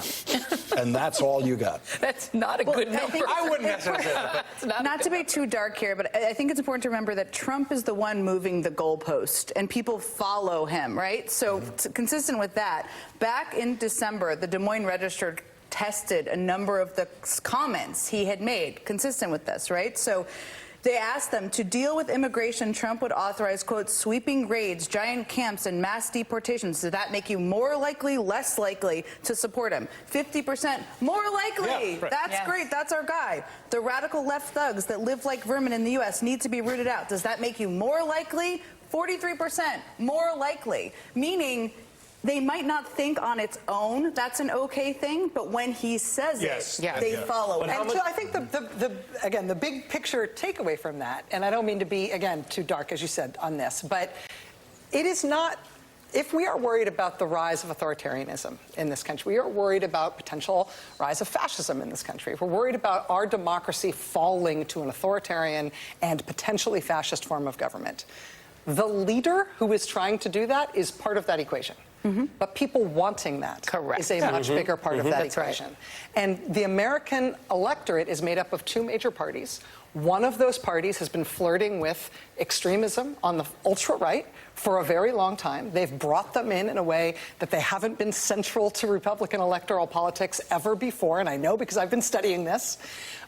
And that's all you got. That's not a good number. I wouldn't necessarily say that. Not to be too dark here, but I think it's important to remember that Trump is the one moving the goalpost, and people follow him, right? So consistent with that, back in December, the Des Moines Register tested a number of the comments he had made consistent with this, right? So they asked them to deal with immigration. Trump would authorize, quote, sweeping raids, giant camps, and mass deportations. Does that make you more likely, less likely to support him? 50% more likely. Yeah, right. That's great. That's our guy. The radical left thugs that live like vermin in the U.S. need to be rooted out. Does that make you more likely? 43% more likely. Meaning, they might not think on its own that's an okay thing, but when he says they follow it. And so I think the big picture takeaway from that, and I don't mean to be, again, too dark, as you said, on this, but it is not, if we are worried about the rise of authoritarianism in this country, we are worried about potential rise of fascism in this country, if we're worried about our democracy falling to an authoritarian and potentially fascist form of government, the leader who is trying to do that is part of that equation. But people wanting that is a much bigger part of that equation. Right. And the American electorate is made up of two major parties. One of those parties has been flirting with extremism on the ultra-right for a very long time. They've brought them in a way that they haven't been central to Republican electoral politics ever before, and I know because I've been studying this.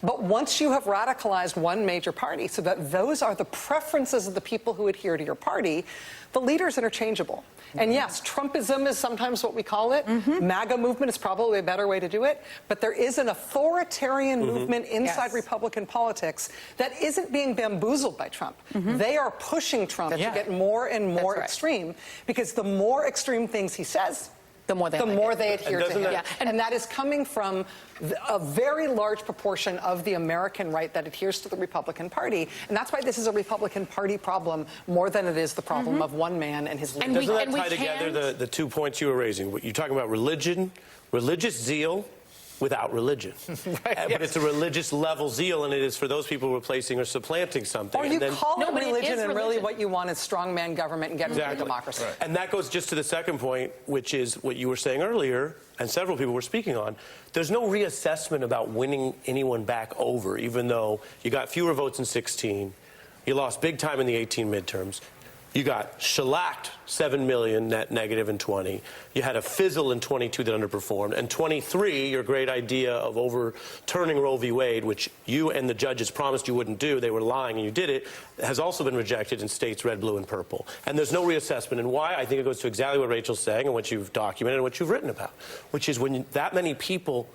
But once you have radicalized one major party so that those are the preferences of the people who adhere to your party, the leader's interchangeable. And yes, Trumpism is sometimes what we call it. MAGA movement is probably a better way to do it. But there is an authoritarian movement inside Republican politics that isn't being bamboozled by Trump. They are pushing Trump to get more and more extreme, because the more extreme things he says, the more they adhere to him. And that is coming from a very large proportion of the American right that adheres to the Republican Party. And that's why this is a Republican Party problem more than it is the problem of one man and his leadership. Doesn't that tie together the 2 points you were raising? You're talking about religion, religious zeal, without religion. But it's a religious level zeal, and it is for those people replacing or supplanting something. Or you call it religion, and really what you want is strongman government and getting rid of democracy. And that goes just to the second point, which is what you were saying earlier, and several people were speaking on. There's no reassessment about winning anyone back over, even though you got fewer votes in 16, you lost big time in the 18 midterms, you got shellacked 7 million net negative in 20. You had a fizzle in 22 that underperformed. And 23, your great idea of overturning Roe v. Wade, which you and the judges promised you wouldn't do, they were lying and you did it, has also been rejected in states red, blue, and purple. And there's no reassessment. And why? I think it goes to exactly what Rachel's saying and what you've documented and what you've written about, which is when that many people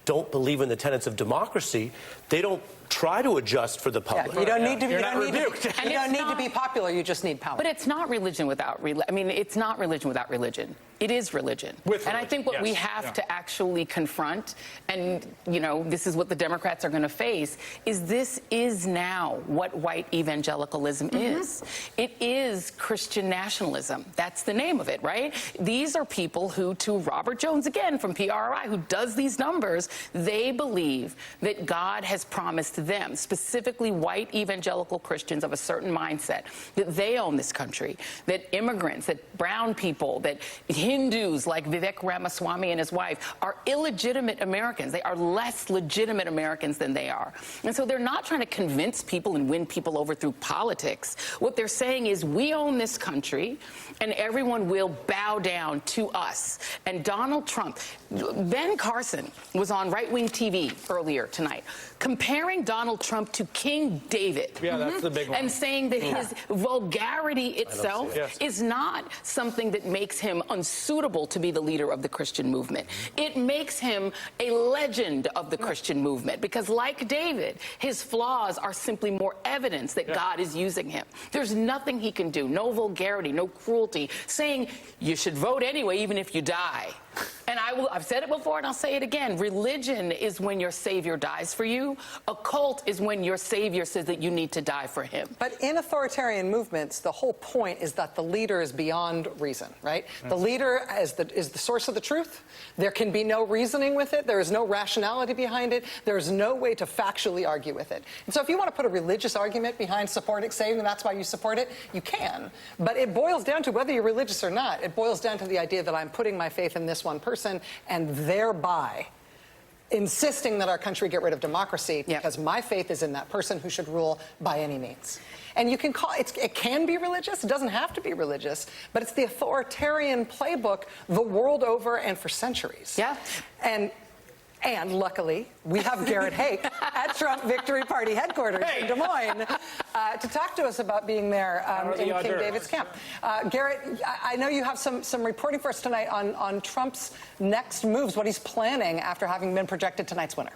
don't believe in the tenets of democracy, they don't try to adjust for the public. You don't need to. You're not rebuked. You don't need to be popular. You just need power. But it's not religion without it's not religion without religion. It is religion. And I think what we have to actually confront, and this is what the Democrats are going to face, is this is now what white evangelicalism is. It is Christian nationalism. That's the name of it, right? These are people who, to Robert Jones again from PRI, who does these numbers, they believe that God has promised them, specifically white evangelical Christians of a certain mindset, that they own this country, that immigrants, that brown people, that Hindus like Vivek Ramaswamy and his wife are illegitimate Americans. They are less legitimate Americans than they are. And so they're not trying to convince people and win people over through politics. What they're saying is we own this country and everyone will bow down to us. And Donald Trump, Ben Carson was on right-wing TV earlier tonight comparing Donald Trump to King David. Yeah, that's the big one. And saying that his vulgarity itself is not something that makes him unsuitable to be the leader of the Christian movement. It makes him a legend of the Christian movement because, like David, his flaws are simply more evidence that God is using him. There's nothing he can do, no vulgarity, no cruelty, saying you should vote anyway even if you die. And I've said it before and I'll say it again. Religion is when your savior dies for you. A cult is when your savior says that you need to die for him. But in authoritarian movements, the whole point is that the leader is beyond reason, right? The leader is the source of the truth. There can be no reasoning with it. There is no rationality behind it. There is no way to factually argue with it. And so if you want to put a religious argument behind saying that's why you support it, you can. But it boils down to whether you're religious or not. It boils down to the idea that I'm putting my faith in this one person and thereby insisting that our country get rid of democracy because my faith is in that person who should rule by any means. And you can call it can be religious. It doesn't have to be religious, but it's the authoritarian playbook the world over and for centuries. Yeah. And luckily, we have Garrett Hake at Trump Victory Party headquarters in Des Moines to talk to us about being there in King David's camp. Garrett, I know you have some reporting for us tonight on Trump's next moves, what he's planning after having been projected tonight's winner.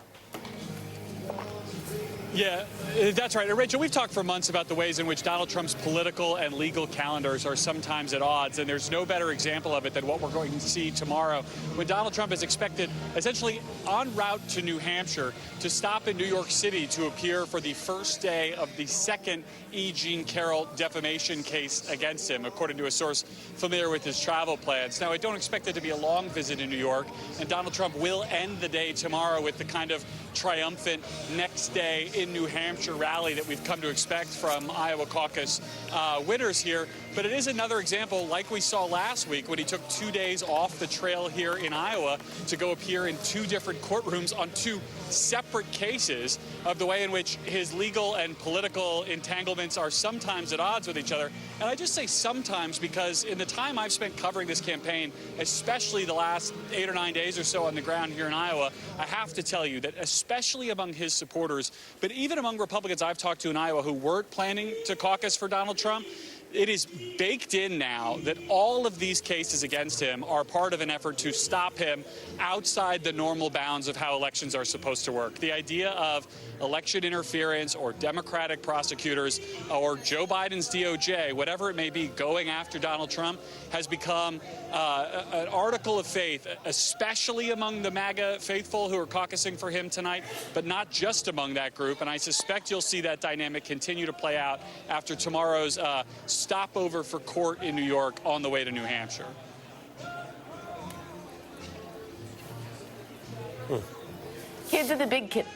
Yeah, that's right. Rachel, we've talked for months about the ways in which Donald Trump's political and legal calendars are sometimes at odds, and there's no better example of it than what we're going to see tomorrow when Donald Trump is expected essentially en route to New Hampshire to stop in New York City to appear for the first day of the second E. Jean Carroll defamation case against him, according to a source familiar with his travel plans. Now, I don't expect it to be a long visit in New York, and Donald Trump will end the day tomorrow with the kind of triumphant next day in New Hampshire rally that we've come to expect from Iowa caucus winners here. But it is another example, like we saw last week when he took 2 days off the trail here in Iowa to go appear in 2 different courtrooms on 2 separate cases, of the way in which his legal and political entanglements are sometimes at odds with each other. And I just say sometimes because in the time I've spent covering this campaign, especially the last 8 or 9 days or so on the ground here in Iowa, I have to tell you that especially among his supporters, but even among Republicans I've talked to in Iowa who weren't planning to caucus for Donald Trump, it is baked in now that all of these cases against him are part of an effort to stop him outside the normal bounds of how elections are supposed to work. The idea of election interference or Democratic prosecutors or Joe Biden's DOJ, whatever it may be, going after Donald Trump has become an article of faith, especially among the MAGA faithful who are caucusing for him tonight, but not just among that group. And I suspect you'll see that dynamic continue to play out after tomorrow's stopover for court in New York on the way to New Hampshire. Kids are the big kid.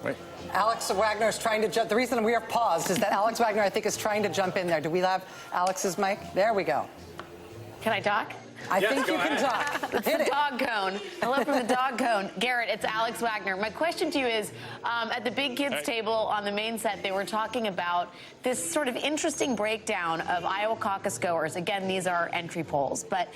Wait. Alex Wagner is trying to jump. The reason we are paused is that Alex Wagner, I think, is trying to jump in there. Do we have Alex's mic? There we go. Can I talk? I think you can talk. It's the dog cone. Hello from the dog cone. Garrett, it's Alex Wagner. My question to you is, at the big kids table on the main set, they were talking about this sort of interesting breakdown of Iowa caucus goers. Again, these are entry polls. But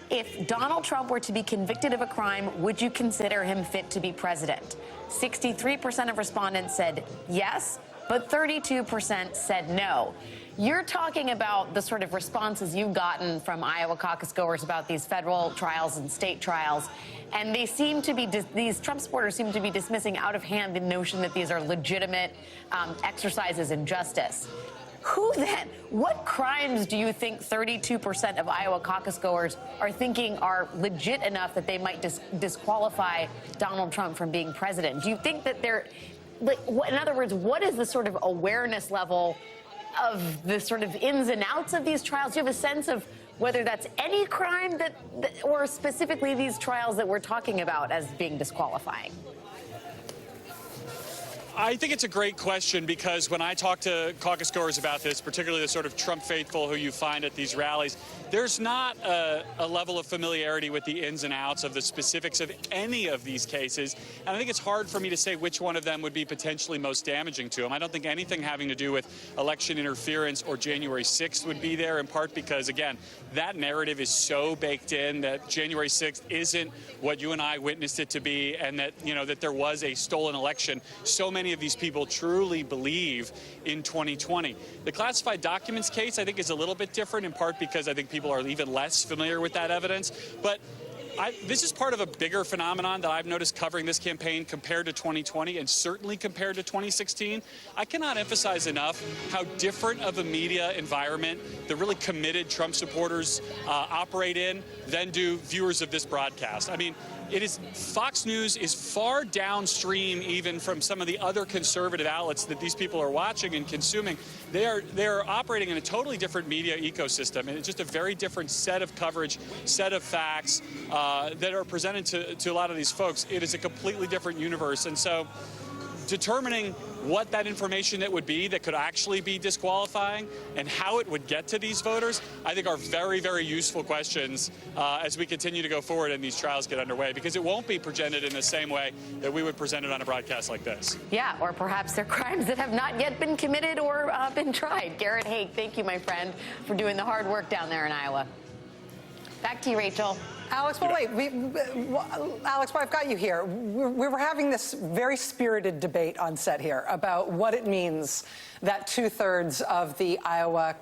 if Donald Trump were to be convicted of a crime, would you consider him fit to be president? 63% of respondents said yes, but 32% said no. You're talking about the sort of responses you've gotten from Iowa caucus goers about these federal trials and state trials, and they seem to be, these Trump supporters seem to be dismissing out of hand the notion that these are legitimate exercises in justice. Who then, what crimes do you think 32% of Iowa caucus goers are thinking are legit enough that they might disqualify Donald Trump from being president? Do you think that they're, like, in other words, what is the sort of awareness level of the sort of ins and outs of these trials? Do you have a sense of whether that's any crime that or specifically these trials that we're talking about as being disqualifying? I think it's a great question, because when I talk to caucus goers about this, particularly the sort of Trump faithful who you find at these rallies, there's not a level of familiarity with the ins and outs of the specifics of any of these cases. And I think it's hard for me to say which one of them would be potentially most damaging to him. I don't think anything having to do with election interference or January 6th would be there, in part because, again, that narrative is so baked in that January 6th isn't what you and I witnessed it to be, and that, you know, that there was a stolen election. So many of these people truly believe in 2020. The classified documents case, I think, is a little bit different, in part because I think people are even less familiar with that evidence. But this is part of a bigger phenomenon that I've noticed covering this campaign compared to 2020 and certainly compared to 2016. I cannot emphasize enough how different of a media environment the really committed Trump supporters operate in than do viewers of this broadcast. I mean, Fox News is far downstream even from some of the other conservative outlets that these people are watching and consuming. They are operating in a totally different media ecosystem, and it's just a very different set of coverage, set of facts that are presented to a lot of these folks. It is a completely different universe, and so determining what that information that would be that could actually be disqualifying and how it would get to these voters, I think are very, very useful questions as we continue to go forward and these trials get underway, because it won't be presented in the same way that we would present it on a broadcast like this. Yeah, or perhaps they're crimes that have not yet been committed or been tried. Garrett Haake, thank you, my friend, for doing the hard work down there in Iowa. Back to you, Rachel. Alex, well, wait. Alex, well, I've got you here. We were having this very spirited debate on set here about what it means that 2/3 of the Iowa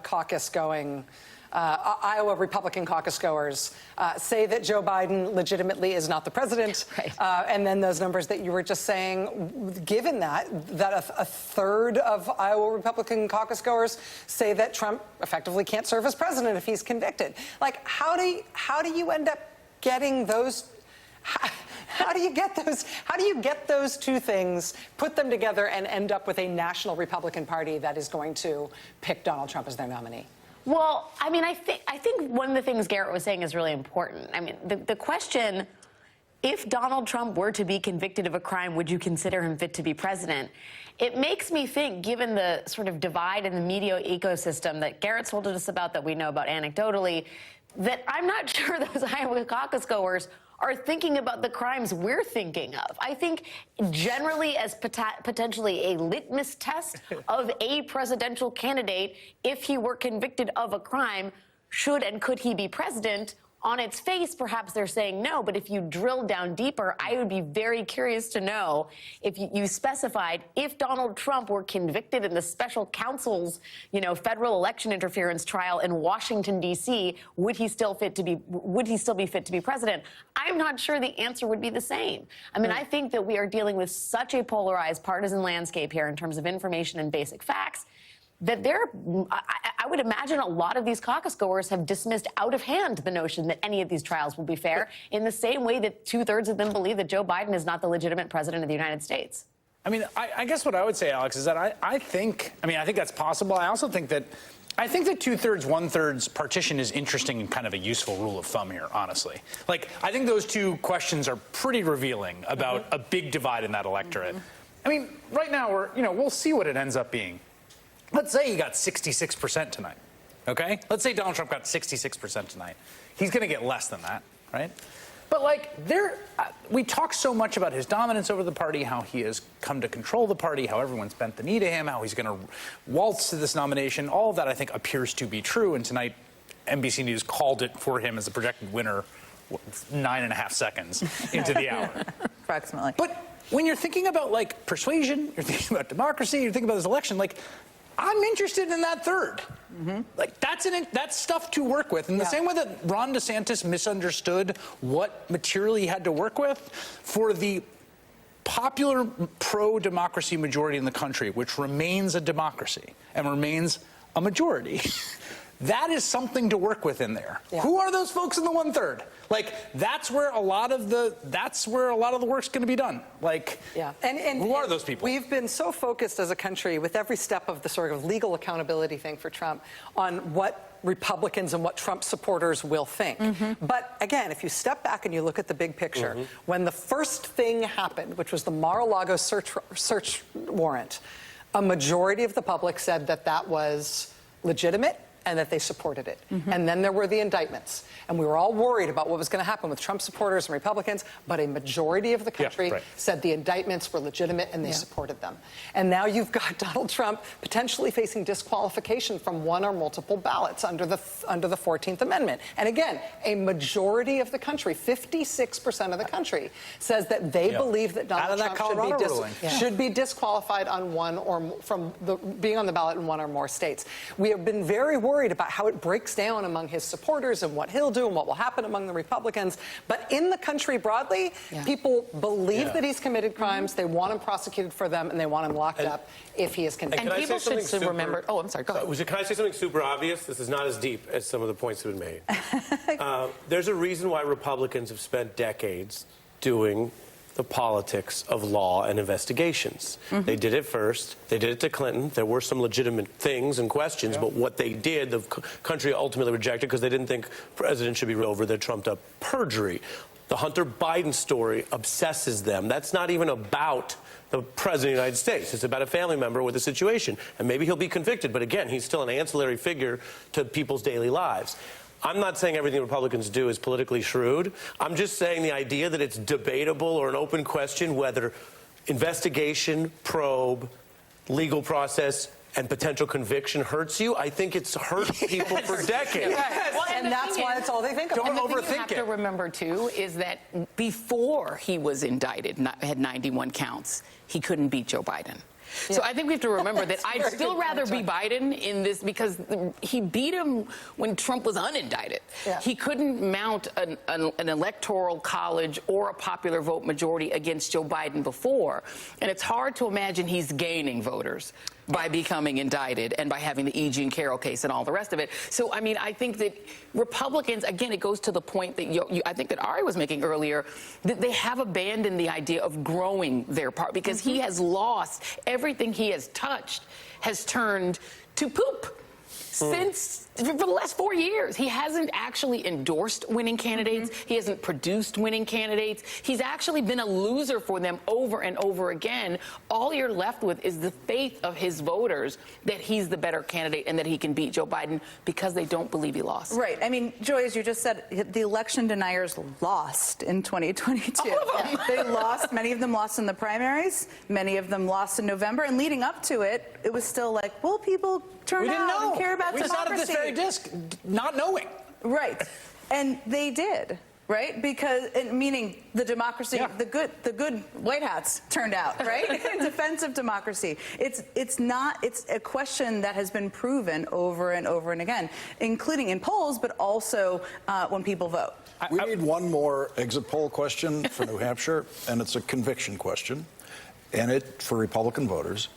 Iowa Republican caucus goers say that Joe Biden legitimately is not the president. Right. And then those numbers that you were just saying, given that a third of Iowa Republican caucus goers say that Trump effectively can't serve as president if he's convicted. Like, how do you end up getting those? How do you get those two things, put them together, and end up with a national Republican Party that is going to pick Donald Trump as their nominee? Well, I mean, I think one of the things Garrett was saying is really important. I mean, the question, if Donald Trump were to be convicted of a crime, would you consider him fit to be president? It makes me think, given the sort of divide in the media ecosystem that Garrett's told us about, that we know about anecdotally, that I'm not sure those Iowa caucus goers are thinking about the crimes we're thinking of. I think generally as potentially a litmus test of a presidential candidate, if he were convicted of a crime, should and could he be president? On its face, perhaps they're saying no, but if you drill down deeper, I would be very curious to know if you specified if Donald Trump were convicted in the special counsel's, federal election interference trial in Washington, D.C., would he still be fit to be president? I'm not sure the answer would be the same. I mean, I think that we are dealing with such a polarized partisan landscape here in terms of information and basic facts that I would imagine a lot of these caucus goers have dismissed out of hand the notion that any of these trials will be fair, in the same way that 2/3 of them believe that Joe Biden is not the legitimate president of the United States. I mean, I guess what I would say, Alex, is that I think that's possible. I also think that 2/3, 1/3 partition is interesting and kind of a useful rule of thumb here, honestly. Like, I think those two questions are pretty revealing about a big divide in that electorate. I mean, right now we'll see what it ends up being. Let's say he got 66% tonight, okay? Let's say Donald Trump got 66% tonight. He's going to get less than that, right? But, we talk so much about his dominance over the party, how he has come to control the party, how everyone's bent the knee to him, how he's going to waltz to this nomination. All of that, I think, appears to be true. And tonight, NBC News called it for him as a projected winner 9.5 seconds into the hour. Approximately. But when you're thinking about, persuasion, you're thinking about democracy, you're thinking about this election, I'm interested in that third. Like, that's stuff to work with. In the same way that Ron DeSantis misunderstood what material he had to work with, for the popular pro-democracy majority in the country, which remains a democracy and remains a majority, that is something to work with in there. Who are those folks in the 1/3? Like, that's where a lot of the work's going to be done. Like, and who are those people? We've been so focused as a country with every step of the sort of legal accountability thing for Trump on what Republicans and what Trump supporters will think. But again, if you step back and you look at the big picture, when the first thing happened, which was the Mar-a-Lago search warrant, a majority of the public said that that was legitimate and that they supported it. And then there were the indictments. And we were all worried about what was going to happen with Trump supporters and Republicans, but a majority of the country said the indictments were legitimate and they supported them. And now you've got Donald Trump potentially facing disqualification from one or multiple ballots under the 14th Amendment. And again, a majority of the country, 56% of the country, says that they believe that Donald Trump should be disqualified on one or from being on the ballot in one or more states. We have been very worried about how it breaks down among his supporters and what he'll do and what will happen among the Republicans. But in the country broadly, people believe that he's committed crimes. They want him prosecuted for them, and they want him locked up if he is convicted. And people should remember. Oh, I'm sorry. Go ahead. Can I say something super obvious? This is not as deep as some of the points that have been made. There's a reason why Republicans have spent decades doing the politics of law and investigations. They did it first. They did it to Clinton. There were some legitimate things and questions, but what they did, the country ultimately rejected because they didn't think president should be over their trumped-up perjury. The Hunter Biden story obsesses them. That's not even about the president of the United States. It's about a family member with a situation. And maybe he'll be convicted, but again, he's still an ancillary figure to people's daily lives. I'm not saying everything Republicans do is politically shrewd. I'm just saying the idea that it's debatable or an open question whether investigation, probe, legal process, and potential conviction hurts you. I think it's hurt people for decades. Well, and that's why it's all they think about. Don't overthink it. What you have to remember, too, is that before he was indicted, had 91 counts, he couldn't beat Joe Biden. So I think we have to remember that I'd still rather be Biden in this because he beat him when Trump was unindicted. He couldn't mount an electoral college or a popular vote majority against Joe Biden before. And it's hard to imagine he's gaining voters by becoming indicted and by having the E. Jean Carroll case and all the rest of it. So, I mean, I think that Republicans, again, it goes to the point that I think that Ari was making earlier, that they have abandoned the idea of growing their party because he has lost everything he has touched has turned to poop. Since for the last 4 years, he hasn't actually endorsed winning candidates. He hasn't produced winning candidates. He's actually been a loser for them over and over again. All you're left with is the faith of his voters that he's the better candidate and that he can beat Joe Biden because they don't believe he lost. Right. I mean, Joy, as you just said, the election deniers lost in 2022. All of them. They lost. Many of them lost in the primaries. Many of them lost in November. And leading up to it, it was still like, well, people turn out and care about democracy. We decided this very disc, not knowing. Right. And they did. Right? Because, meaning the democracy, the good white hats turned out, right? In defense of democracy. It's a question that has been proven over and over and again, including in polls, but also when people vote. We need one more exit poll question for New Hampshire, and it's a conviction question, and it for Republican voters.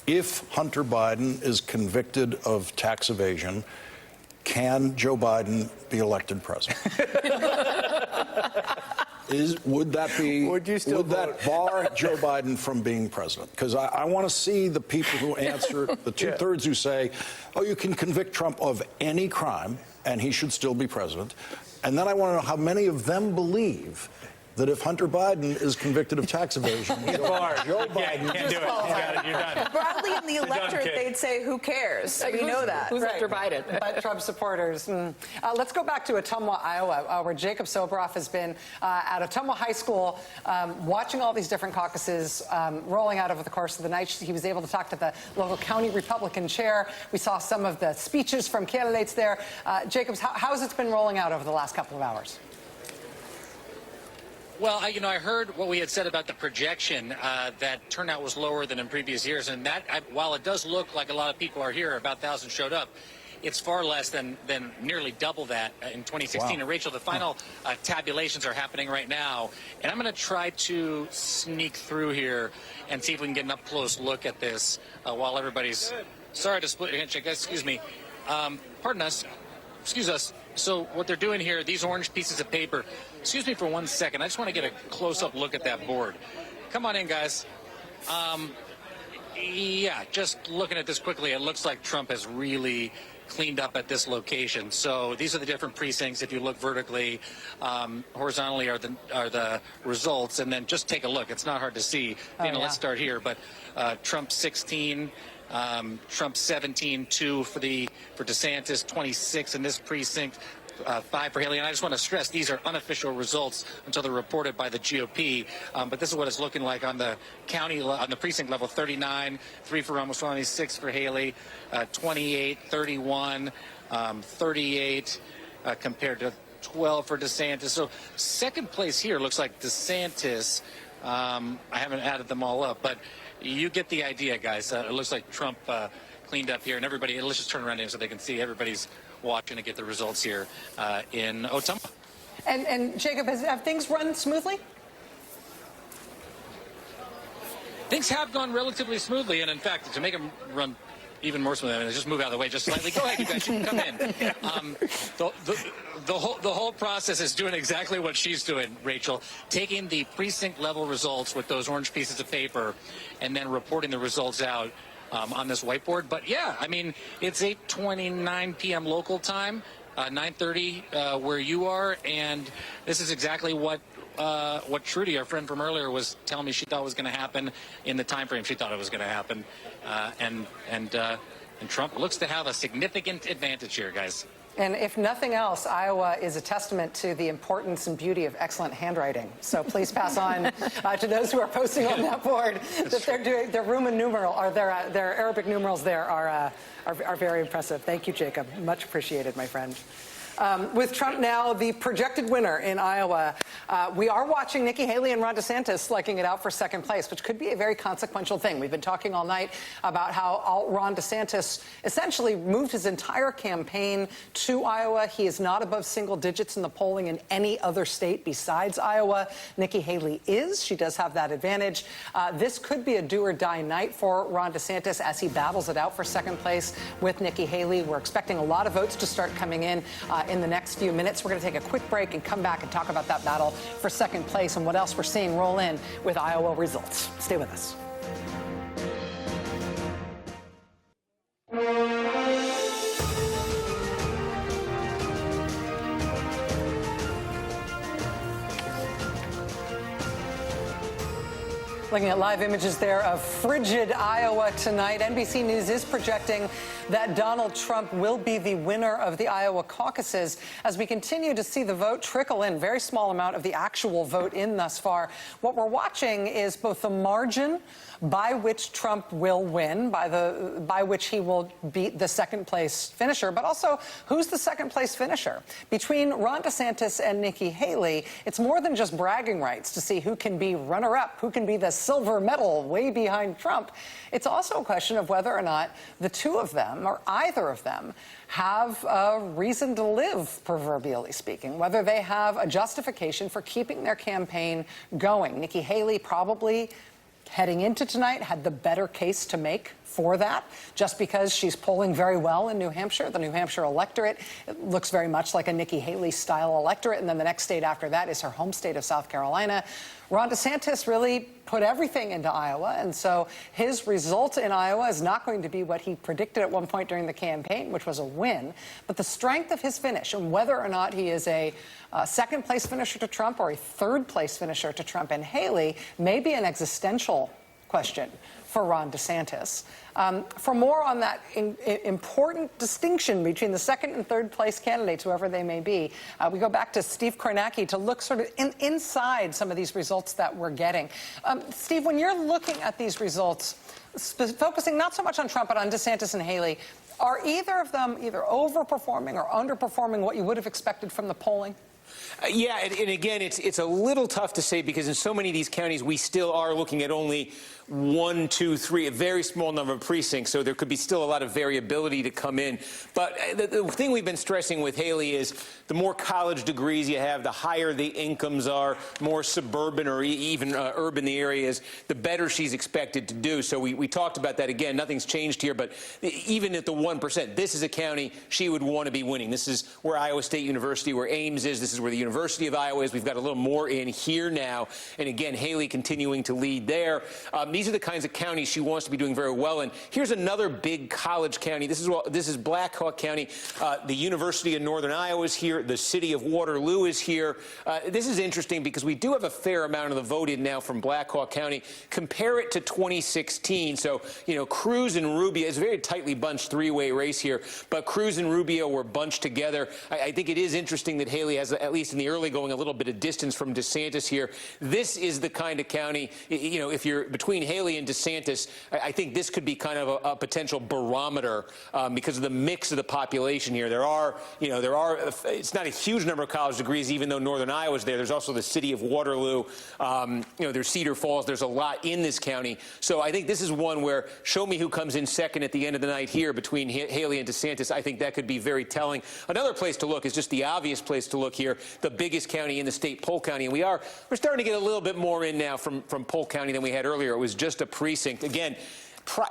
If Hunter Biden is convicted of tax evasion, can Joe Biden be elected president? Would that bar Joe Biden from being president? Because I want to see the people who answer, the 2/3 who say, oh, you can convict Trump of any crime and he should still be president. And then I want to know how many of them believe that if Hunter Biden is convicted of tax evasion, Joe Biden can't do it. You got it. You're done. Broadly in the electorate, they'd say, who cares? We know that. Who's after Biden? But Trump supporters. Let's go back to Ottumwa, Iowa, where Jacob Sobroff has been at Ottumwa High School watching all these different caucuses rolling out over the course of the night. He was able to talk to the local county Republican chair. We saw some of the speeches from candidates there. Jacobs, how has it been rolling out over the last couple of hours? Well, I heard what we had said about the projection, that turnout was lower than in previous years, and that, while it does look like a lot of people are here, about 1,000 showed up, it's far less than nearly double that in 2016. Wow. And Rachel, the final tabulations are happening right now, and I'm going to try to sneak through here and see if we can get an up-close look at this while everybody's... Sorry to split your handshake, guys, excuse me. Pardon us. Excuse us. So what they're doing here, these orange pieces of paper, excuse me for 1 second. I just want to get a close-up look at that board. Come on in, guys. Yeah, just looking at this quickly, it looks like Trump has really cleaned up at this location. So these are the different precincts. If you look vertically, horizontally are the results, and then just take a look. It's not hard to see. Let's start here. But Trump 16. Trump 17, 2 for DeSantis, 26 in this precinct, 5 for Haley. And I just want to stress these are unofficial results until they're reported by the GOP. But this is what it's looking like on the county, on the precinct level: 39, 3 for Ramaswamy, 6 for Haley, 28, 31, 38 compared to 12 for DeSantis. So second place here looks like DeSantis. I haven't added them all up, but you get the idea, guys. It looks like Trump cleaned up here, and everybody, let's just turn around here so they can see everybody's watching to get the results here in Ottumwa. And Jacob, have things run smoothly? Things have gone relatively smoothly, and in fact, to make them run even more smoothly, I mean, just move out of the way just slightly. Go ahead, you guys, you can come in. The whole process is doing exactly what she's doing, Rachel, taking the precinct level results with those orange pieces of paper and then reporting the results out on this whiteboard. But yeah, I mean, it's 8:29 p.m. local time, 9:30 where you are, and this is exactly what Trudy, our friend from earlier, was telling me she thought was going to happen in the time frame she thought it was going to happen, and Trump looks to have a significant advantage here, guys. And if nothing else, Iowa is a testament to the importance and beauty of excellent handwriting. So please pass on to those who are posting on that board that they're doing their Roman numeral or their Arabic numerals there are very impressive. Thank you, Jacob. Much appreciated, my friend. With Trump now the projected winner in Iowa, we are watching Nikki Haley and Ron DeSantis slugging it out for second place, which could be a very consequential thing. We've been talking all night about how Ron DeSantis essentially moved his entire campaign to Iowa. He is not above single digits in the polling in any other state besides Iowa. Nikki Haley is. She does have that advantage. This could be a do-or-die night for Ron DeSantis as he battles it out for second place with Nikki Haley. We're expecting a lot of votes to start coming in the next few minutes. We're going to take a quick break and come back and talk about that battle for second place and what else we're seeing roll in with Iowa results. Stay with us. Looking at live images there of frigid Iowa tonight. NBC News is projecting that Donald Trump will be the winner of the Iowa caucuses as we continue to see the vote trickle in. Very small amount of the actual vote in thus far. What we're watching is both the margin by which Trump will win, by which he will beat the second place finisher, but also who's the second place finisher. Between Ron DeSantis and Nikki Haley, it's more than just bragging rights to see who can be runner-up, who can be the silver medal way behind Trump. It's also a question of whether or not the two of them, or either of them, have a reason to live, proverbially speaking, whether they have a justification for keeping their campaign going. Nikki Haley probably, heading into tonight, had the better case to make for that, just because she's polling very well in New Hampshire. The New Hampshire electorate, it looks very much like a Nikki Haley-style electorate, and then the next state after that is her home state of South Carolina. Ron DeSantis really put everything into Iowa, and so his result in Iowa is not going to be what he predicted at one point during the campaign, which was a win, but the strength of his finish and whether or not he is a second-place finisher to Trump or a third-place finisher to Trump and Haley may be an existential question for Ron DeSantis. For more on that important distinction between the second and third place candidates, whoever they may be, we go back to Steve Kornacki to look sort of inside some of these results that we're getting. Steve, when you're looking at these results, focusing not so much on Trump but on DeSantis and Haley, are either of them either overperforming or underperforming what you would have expected from the polling? Yeah, and again, it's a little tough to say because in so many of these counties, we still are looking at only 1, 2, 3, a very small number of precincts, so there could be still a lot of variability to come in. But the thing we've been stressing with Haley is the more college degrees you have, the higher the incomes are, more suburban or even urban the area is, the better she's expected to do. So we talked about that again. Nothing's changed here, but even at the 1%, this is a county she would want to be winning. This is where Iowa State University, where Ames is. This is where the University of Iowa is. We've got a little more in here now. And again, Haley continuing to lead there. These are the kinds of counties she wants to be doing very well in. Here's another big college county. This is Black Hawk County. The University of Northern Iowa is here. The city of Waterloo is here. This is interesting because we do have a fair amount of the vote in now from Black Hawk County. Compare it to 2016. So, you know, Cruz and Rubio, it's a very tightly bunched three-way race here, but Cruz and Rubio were bunched together. I think it is interesting that Haley has, at least in the early going, a little bit of distance from DeSantis here. This is the kind of county, you know, if you're between Haley and DeSantis, I think this could be kind of a potential barometer because of the mix of the population here. It's not a huge number of college degrees, even though Northern Iowa's there. There's also the city of Waterloo. There's Cedar Falls. There's a lot in this county. So I think this is one where show me who comes in second at the end of the night here between Haley and DeSantis. I think that could be very telling. Another place to look is just the obvious place to look here, the biggest county in the state, Polk County. And we're starting to get a little bit more in now from Polk County than we had earlier. It was just a precinct. Again,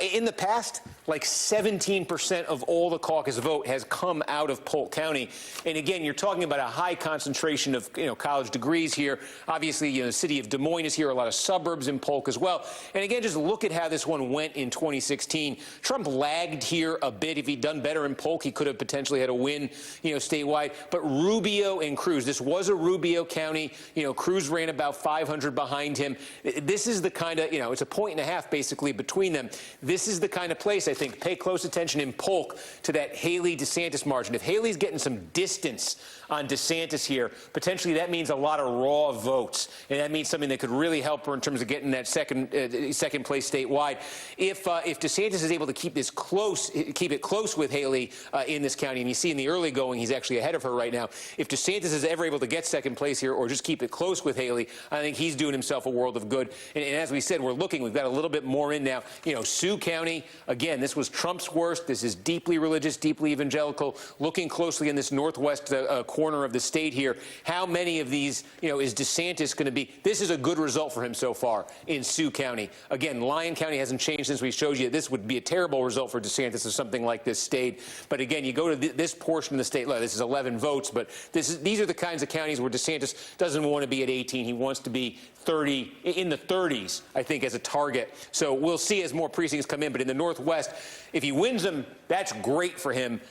in the past, like 17% of all the caucus vote has come out of Polk County. And again, you're talking about a high concentration of college degrees here. Obviously, the city of Des Moines is here, a lot of suburbs in Polk as well. And again, just look at how this one went in 2016. Trump lagged here a bit. If he'd done better in Polk, he could have potentially had a win, statewide. But Rubio and Cruz, this was a Rubio county. Cruz ran about 500 behind him. This is the kind of, it's a 1.5 basically between them. This is the kind of place, I think, pay close attention in Polk to that Haley-DeSantis margin. If Haley's getting some distance on DeSantis here, potentially that means a lot of raw votes, and that means something that could really help her in terms of getting that second place statewide. If DeSantis is able to keep it close with Haley in this county, and you see in the early going he's actually ahead of her right now. If DeSantis is ever able to get second place here or just keep it close with Haley, I think he's doing himself a world of good. And as we said, we've got a little bit more in now. Sioux County, again, this was Trump's worst. This is deeply religious, deeply evangelical. Looking closely in this northwest corner of the state here, how many of these, is DeSantis going to be? This is a good result for him so far in Sioux County. Again, Lyon County hasn't changed since we showed you. This would be a terrible result for DeSantis if something like this stayed. But again, you go to this portion of the state, this is 11 votes, but these are the kinds of counties where DeSantis doesn't want to be at 18. He wants to be 30, in the 30s, I think, as a target. So we'll see as more precincts come in. But in the Northwest, if he wins them, that's great for him.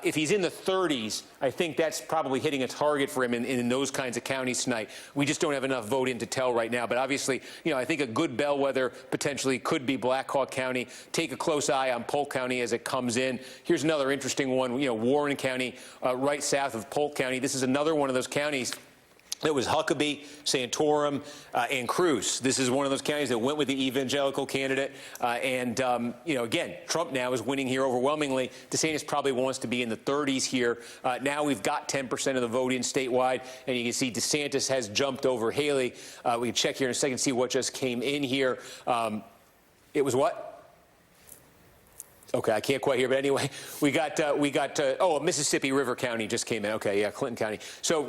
If he's in the 30s, I think that's probably hitting a target for him in those kinds of counties tonight. We just don't have enough vote in to tell right now. But obviously, I think a good bellwether potentially could be Black Hawk County. Take a close eye on Polk County as it comes in. Here's another interesting one, Warren County, right south of Polk County. This is another one of those counties. It was Huckabee, Santorum, and Cruz. This is one of those counties that went with the evangelical candidate. Again, Trump now is winning here overwhelmingly. DeSantis probably wants to be in the 30s here. Now we've got 10% of the vote in statewide, and you can see DeSantis has jumped over Haley. We can check here in a second, see what just came in here. It was what? Okay, I can't quite hear, but anyway, we got Mississippi River County just came in. Okay, yeah, Clinton County. So,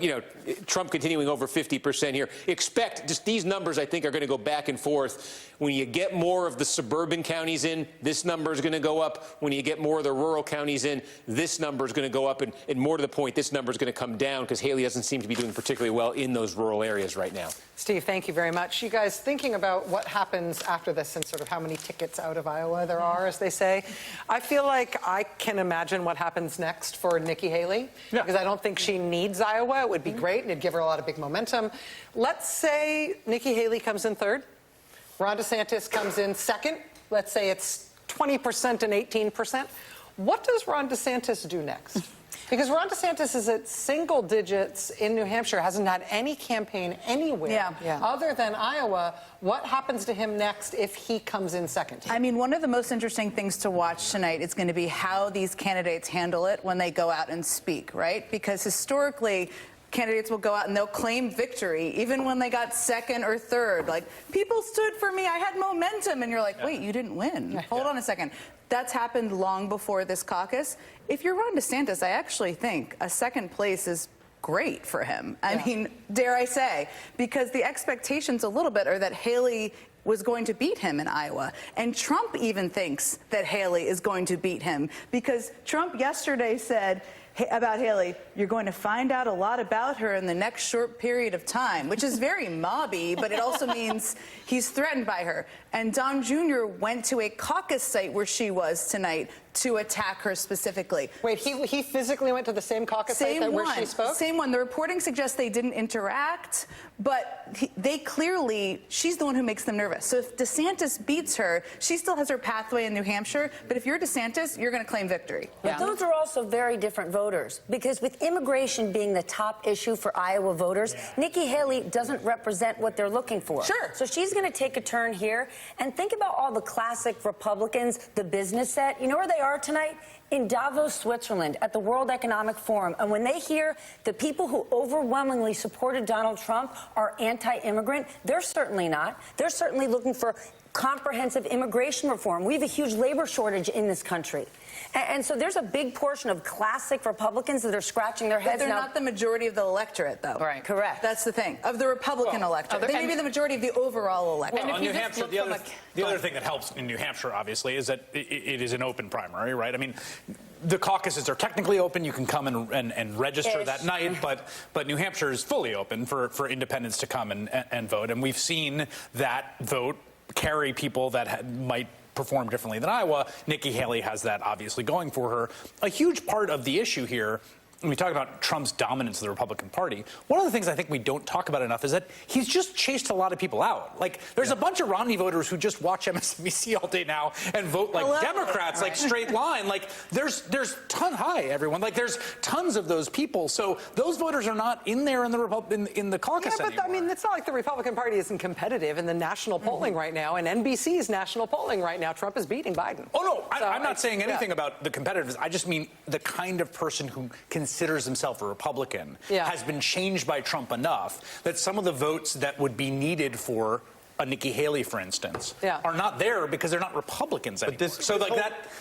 Trump continuing over 50% here. Expect just these numbers, I think, are going to go back and forth. When you get more of the suburban counties in, this number is going to go up. When you get more of the rural counties in, this number is going to go up. And more to the point, this number is going to come down because Haley doesn't seem to be doing particularly well in those rural areas right now. Steve, thank you very much. You guys thinking about what happens after this and sort of how many tickets out of Iowa there are, as they say. I feel like I can imagine what happens next for Nikki Haley, because I don't think she needs Iowa. It would be great, and it'd give her a lot of big momentum. Let's say Nikki Haley comes in third. Ron DeSantis comes in second. Let's say it's 20% and 18%. What does Ron DeSantis do next? Because Ron DeSantis is at single digits in New Hampshire, hasn't had any campaign anywhere other than Iowa. What happens to him next if he comes in second? I mean, one of the most interesting things to watch tonight is going to be how these candidates handle it when they go out and speak, right? Because historically, candidates will go out and they'll claim victory, even when they got second or third. Like, people stood for me, I had momentum. And you're like, wait, you didn't win. Hold on a second. That's happened long before this caucus. If you're Ron DeSantis, I actually think a second place is great for him. I mean, dare I say, because the expectations a little bit are that Haley was going to beat him in Iowa. And Trump even thinks that Haley is going to beat him, because Trump yesterday said about Haley, you're going to find out a lot about her in the next short period of time, which is very mobby, but it also means he's threatened by her. And Don Jr. went to a caucus site where she was tonight to attack her specifically. Wait, he physically went to the same caucus site where she spoke? Same one. The reporting suggests they didn't interact, but they clearly, she's the one who makes them nervous. So if DeSantis beats her, she still has her pathway in New Hampshire, but if you're DeSantis, you're going to claim victory. But those are also very different voters, because with immigration being the top issue for Iowa voters, Nikki Haley doesn't represent what they're looking for. Sure. So she's going to take a turn here. And think about all the classic Republicans, the business set. You know where they are tonight? In Davos, Switzerland, at the World Economic Forum. And when they hear the people who overwhelmingly supported Donald Trump are anti-immigrant, they're certainly not. They're certainly looking for comprehensive immigration reform. We have a huge labor shortage in this country. And so there's a big portion of classic Republicans that are scratching their heads But they're now. not the majority of the electorate, though. Right. Correct. That's the thing. Of the Republican electorate. They may be the majority of the overall electorate. Well, in New Hampshire, the other thing that helps in New Hampshire, obviously, is that it is an open primary, right? I mean, the caucuses are technically open. You can come and register that night, but New Hampshire is fully open for independents to come and vote. And we've seen that vote carry people that might perform differently than Iowa. Nikki Haley has that obviously going for her. A huge part of the issue here, when we talk about Trump's dominance of the Republican Party, one of the things I think we don't talk about enough is that he's just chased a lot of people out. Like, there's a bunch of Romney voters who just watch MSNBC all day now and vote like Democrats, like straight line. Like, there's hi, everyone. Like, there's tons of those people. So those voters are not in there in the caucus anymore. I mean, it's not like the Republican Party isn't competitive in the national polling right now, and NBC's national polling right now. Trump is beating Biden. Oh, no, I'm not saying anything about the competitiveness. I just mean the kind of person who considers himself a Republican has been changed by Trump enough that some of the votes that would be needed for a Nikki Haley, for instance, are not there because they're not Republicans anymore. So like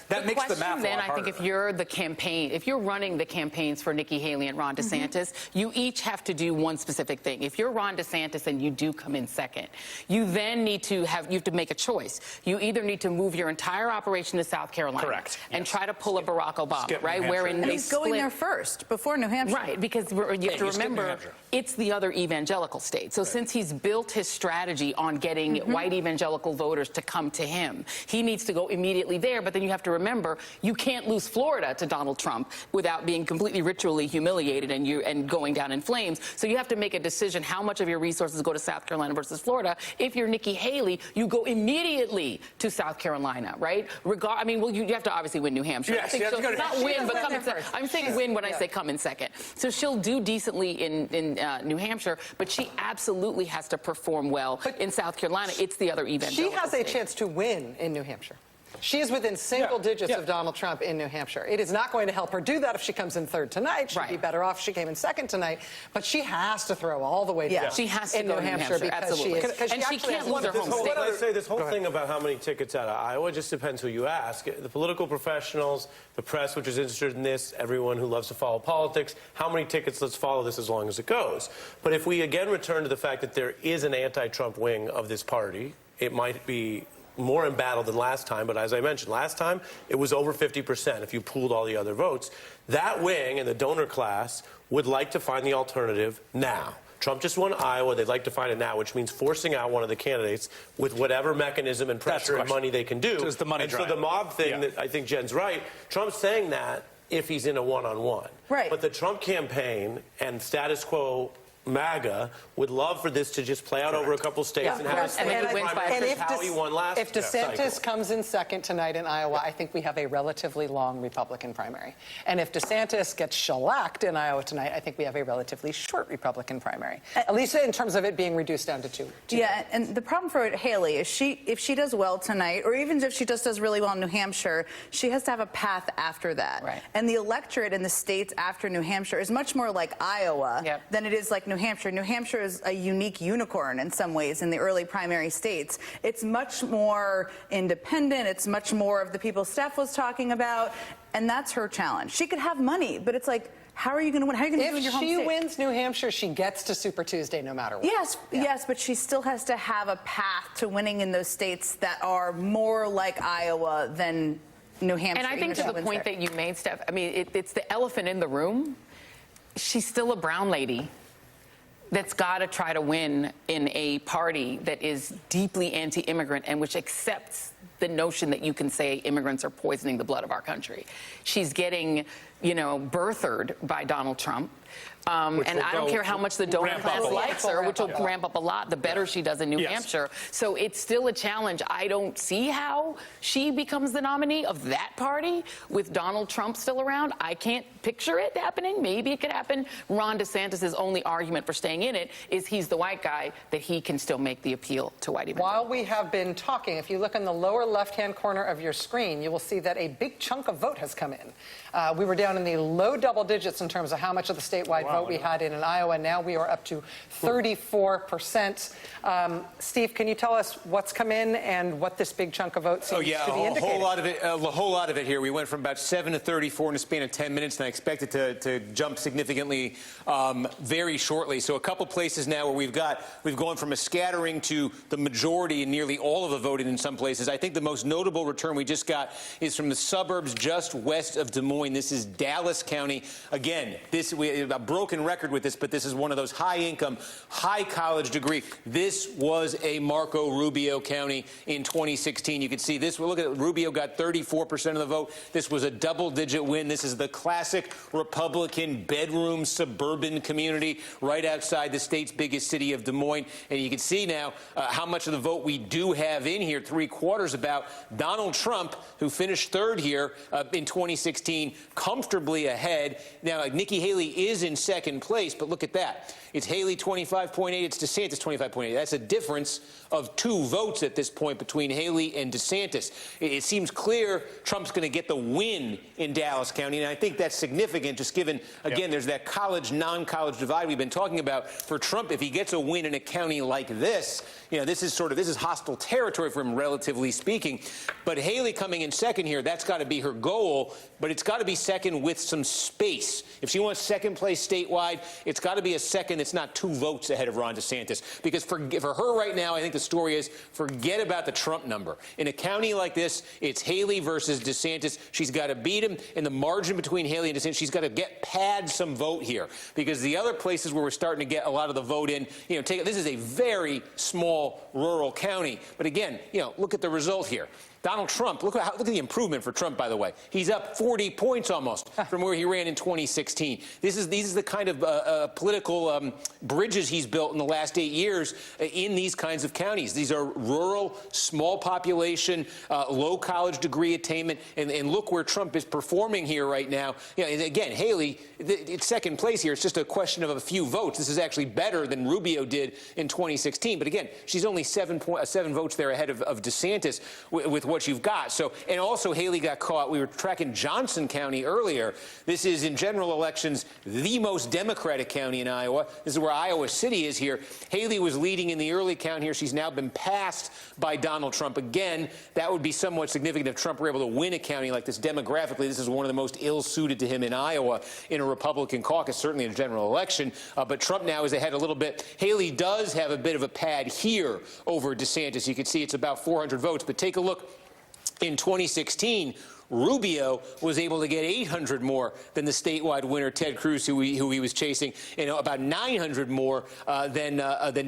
that makes the math a lot then, harder. I think if you're the campaign, if you're running the campaigns for Nikki Haley and Ron DeSantis, you each have to do one specific thing. If you're Ron DeSantis and you do come in second, you then need to you have to make a choice. You either need to move your entire operation to South Carolina and try to pull a Barack Obama, right? Wherein they he's going there first before New Hampshire. Right, because you have to remember it's the other evangelical state. So since he's built his strategy on getting white evangelical voters to come to him, he needs to go immediately there. But then you have to remember, you can't lose Florida to Donald Trump without being completely ritually humiliated and going down in flames. So you have to make a decision how much of your resources go to South Carolina versus Florida. If you're Nikki Haley, you go immediately to South Carolina, right? I mean, well, you have to obviously win New Hampshire. Yes, I think you have to go to not New win, but Hampshire. come in second. I'm saying win when I say come in second. So she'll do decently in New Hampshire, but she absolutely has to perform well in South Carolina. It's the other evangelical She has a chance to win in New Hampshire. She is within single digits of Donald Trump in New Hampshire. It is not going to help her do that if she comes in third tonight. She'd be better off if she came in second tonight. But she has to throw all the way down. She has to in go New to Hampshire because absolutely. and she can't lose her home state. I say this whole thing about how many tickets out of Iowa just depends who you ask. The political professionals, the press, which is interested in this, everyone who loves to follow politics, how many tickets, let's follow this as long as it goes. But if we again return to the fact that there is an anti-Trump wing of this party, it might be more embattled than last time, but as I mentioned, last time it was over 50% if you pooled all the other votes. That wing and the donor class would like to find the alternative now. Trump just won Iowa. They'd like to find it now, which means forcing out one of the candidates with whatever mechanism and pressure and money they can do. So it's the money drive. So the mob thing that I think Jen's right, Trump's saying that if he's in a one-on-one. Right. But the Trump campaign and status quo MAGA would love for this to just play out over a couple states and have how he won last If DeSantis cycle. comes in second tonight in Iowa, I think we have a relatively long Republican primary. And if DeSantis gets shellacked in Iowa tonight, I think we have a relatively short Republican primary, at least in terms of it being reduced down to two. Yeah, and the problem for Haley is if she does well tonight, or even if she just does really well in New Hampshire, she has to have a path after that. Right. And the electorate in the states after New Hampshire is much more like Iowa than it is like New Hampshire. New Hampshire is a unique unicorn in some ways in the early primary states. It's much more independent. It's much more of the people Steph was talking about. And that's her challenge. She could have money, but it's like, how are you going to win? How are you going to do in your home state? If she wins New Hampshire, she gets to Super Tuesday no matter what. Yes, but she still has to have a path to winning in those states that are more like Iowa than New Hampshire. And I think to the point that you made, Steph, I mean, it's the elephant in the room. She's still a brown lady that's got to try to win in a party that is deeply anti-immigrant and which accepts the notion that you can say immigrants are poisoning the blood of our country. She's getting, birthered by Donald Trump. And I don't care how much the donor class likes her, which will ramp up a lot the better she does in New Hampshire. So it's still a challenge. I don't see how she becomes the nominee of that party with Donald Trump still around. I can't picture it happening. Maybe it could happen. Ron DeSantis' only argument for staying in it is he's the white guy, that he can still make the appeal to white evangelicals. While we have been talking, if you look in the lower left-hand corner of your screen, you will see that a big chunk of vote has come in. We were down in the low double digits in terms of how much of the statewide vote we had in Iowa. Now we are up to 34%. Steve, can you tell us what's come in and what this big chunk of vote seems to be indicating? A whole lot of it here. We went from about 7 to 34 in a span of 10 minutes, and I expect it to jump significantly very shortly. So a couple places now where we've gone from a scattering to the majority, and nearly all of the voted in some places. I think the most notable return we just got is from the suburbs just west of Des Moines. This is Dallas County. Again, a broken record with this, but this is one of those high-income, high-college degree. This was a Marco Rubio County in 2016. You can see this. Look at it. Rubio got 34% of the vote. This was a double-digit win. This is the classic Republican bedroom suburban community right outside the state's biggest city of Des Moines. And you can see now how much of the vote we do have in here, 3/4 about Donald Trump, who finished third here in 2016, comfortably ahead. Now, Nikki Haley is in second place, but look at that. It's Haley 25.8, it's DeSantis 25.8. That's a difference of 2 votes at this point between Haley and DeSantis. It seems clear Trump's going to get the win in Dallas County, and I think that's significant, just given, again, there's that college, non-college divide we've been talking about. For Trump, if he gets a win in a county like this, this is hostile territory for him, relatively speaking. But Haley coming in second here, that's got to be her goal, but it's got to be second with some space. If she wants second place statewide, it's got to be a second that's not 2 votes ahead of Ron DeSantis. Because for her right now, I think the story is forget about the Trump number. In a county like this, it's Haley versus DeSantis. She's got to beat him. In the margin between Haley and DeSantis, she's got to pad some vote here. Because the other places where we're starting to get a lot of the vote in, this is a very small rural county. But again, look at the result here. Donald Trump, look at the improvement for Trump, by the way. He's up 40 points almost from where he ran in 2016. These are the kind of political bridges he's built in the last 8 years in these kinds of counties. These are rural, small population, low college degree attainment, and look where Trump is performing here right now. And again, Haley, it's second place here. It's just a question of a few votes. This is actually better than Rubio did in 2016. But again, she's only 7 votes there ahead of DeSantis with what you've got. So, and also Haley got caught. We were tracking Johnson County earlier. This is, in general elections, the most Democratic county in Iowa. This is where Iowa City is here. Haley was leading in the early count here. She's now been passed by Donald Trump. Again, that would be somewhat significant if Trump were able to win a county like this. Demographically, this is one of the most ill-suited to him in Iowa in a Republican caucus, certainly in a general election. But Trump now is ahead a little bit. Haley does have a bit of a pad here over DeSantis. You can see it's about 400 votes. But take a look. In 2016, Rubio was able to get 800 more than the statewide winner, Ted Cruz, who he was chasing, and about 900 more than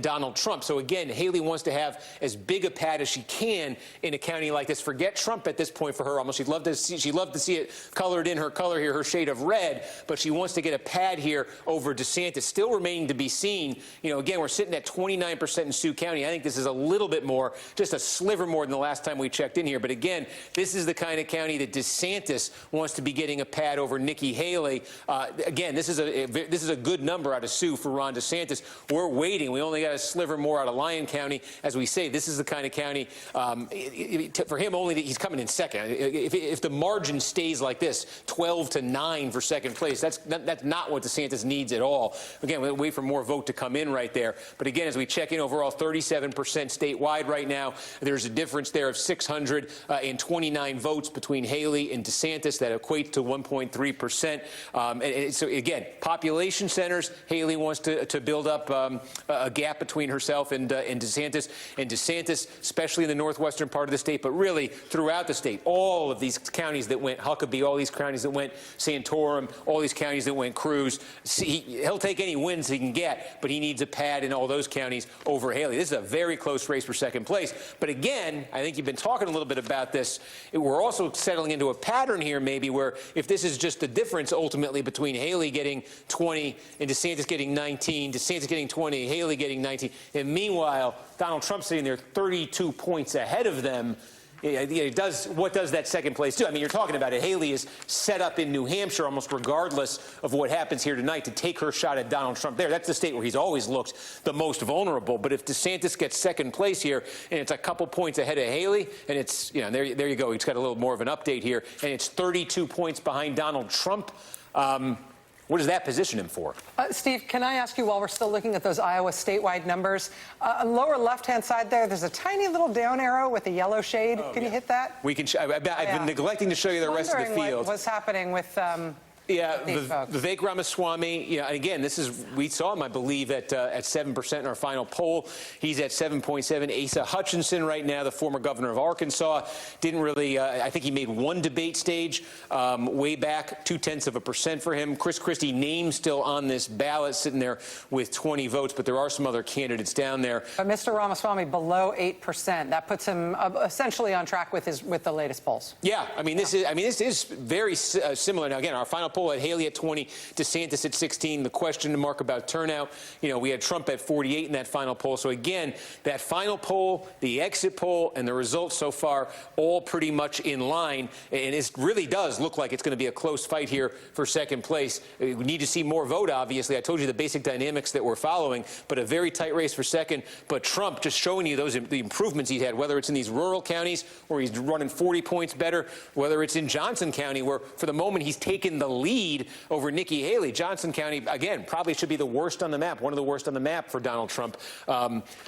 Donald Trump. So again, Haley wants to have as big a pad as she can in a county like this. Forget Trump at this point for her. Almost she'd love to see it colored in her color here, her shade of red, but she wants to get a pad here over DeSantis. Still remaining to be seen. Again, we're sitting at 29% in Sioux County. I think this is a little bit more, just a sliver more than the last time we checked in here. But again, this is the kind of county that DeSantis wants to be getting a pad over Nikki Haley. Again, this is a good number out of Sioux for Ron DeSantis. We're waiting. We only got a sliver more out of Lyon County. As we say, this is the kind of county for him only that he's coming in second. If the margin stays like this, 12-9 for second place, that's not what DeSantis needs at all. Again, we'll wait for more vote to come in right there. But again, as we check in overall, 37% statewide right now. There's a difference there of 629 votes between Haley and DeSantis. That equates to 1.3%. And so again, population centers, Haley wants to build up a gap between herself and DeSantis. And DeSantis, especially in the northwestern part of the state, but really throughout the state, all of these counties that went Huckabee, all these counties that went Santorum, all these counties that went Cruz, he'll take any wins he can get, but he needs a pad in all those counties over Haley. This is a very close race for second place. But again, I think you've been talking a little bit about this. We're also settling into a pattern here, maybe, where if this is just the difference ultimately between Haley getting 20 and DeSantis getting 19, DeSantis getting 20, Haley getting 19, and meanwhile, Donald Trump sitting there 32 points ahead of them. What does that second place do? I mean, you're talking about it. Haley is set up in New Hampshire almost regardless of what happens here tonight to take her shot at Donald Trump there. That's the state where he's always looked the most vulnerable. But if DeSantis gets second place here and it's a couple points ahead of Haley, and it's, there you go. He's got a little more of an update here, and it's 32 points behind Donald Trump. What does that position him for? Steve, can I ask you, while we're still looking at those Iowa statewide numbers, lower left-hand side there's a tiny little down arrow with a yellow shade. Can you hit that? We can. I've been neglecting to show you the rest of the field. What's happening with? Vivek Ramaswamy, and again, we saw him, I believe, at 7% in our final poll. He's at 7.7. Asa Hutchinson right now, the former governor of Arkansas, didn't really, I think he made one debate stage way back, 0.2% for him. Chris Christie, name still on this ballot, sitting there with 20 votes, but there are some other candidates down there. But Mr. Ramaswamy below 8%. That puts him essentially on track with the latest polls. Yeah, this is very similar. Now, again, our final poll had Haley at 20, DeSantis at 16. The question mark about turnout, we had Trump at 48 in that final poll. So again, that final poll, the exit poll, and the results so far, all pretty much in line. And it really does look like it's going to be a close fight here for second place. We need to see more vote, obviously. I told you the basic dynamics that we're following, but a very tight race for second. But Trump just showing you the improvements he's had, whether it's in these rural counties where he's running 40 points better, whether it's in Johnson County where for the moment he's taken the lead over Nikki Haley. Johnson County, again, probably should be the worst on the map, one of the worst on the map for Donald Trump,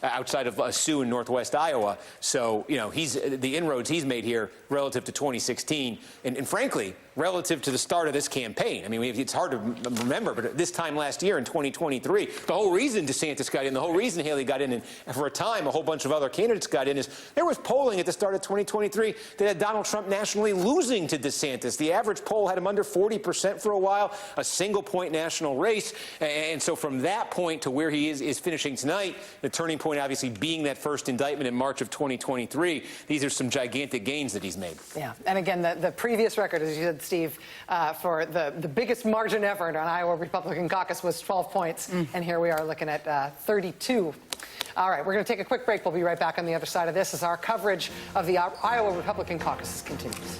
outside of Sioux in northwest Iowa. So, the inroads he's made here relative to 2016, and frankly, relative to the start of this campaign. It's hard to remember, but this time last year in 2023, the whole reason DeSantis got in, the whole reason Haley got in, and for a time a whole bunch of other candidates got in, is there was polling at the start of 2023 that had Donald Trump nationally losing to DeSantis. The average poll had him under 40% for a while, a single-point national race. And so from that point to where he is finishing tonight, the turning point obviously being that first indictment in March of 2023, these are some gigantic gains that he's made. Yeah, and again, the previous record, as you said, Steve, for the biggest margin ever on Iowa Republican Caucus was 12 points, and here we are looking at 32. All right, we're going to take a quick break. We'll be right back on the other side of this as our coverage of the Iowa Republican Caucus continues.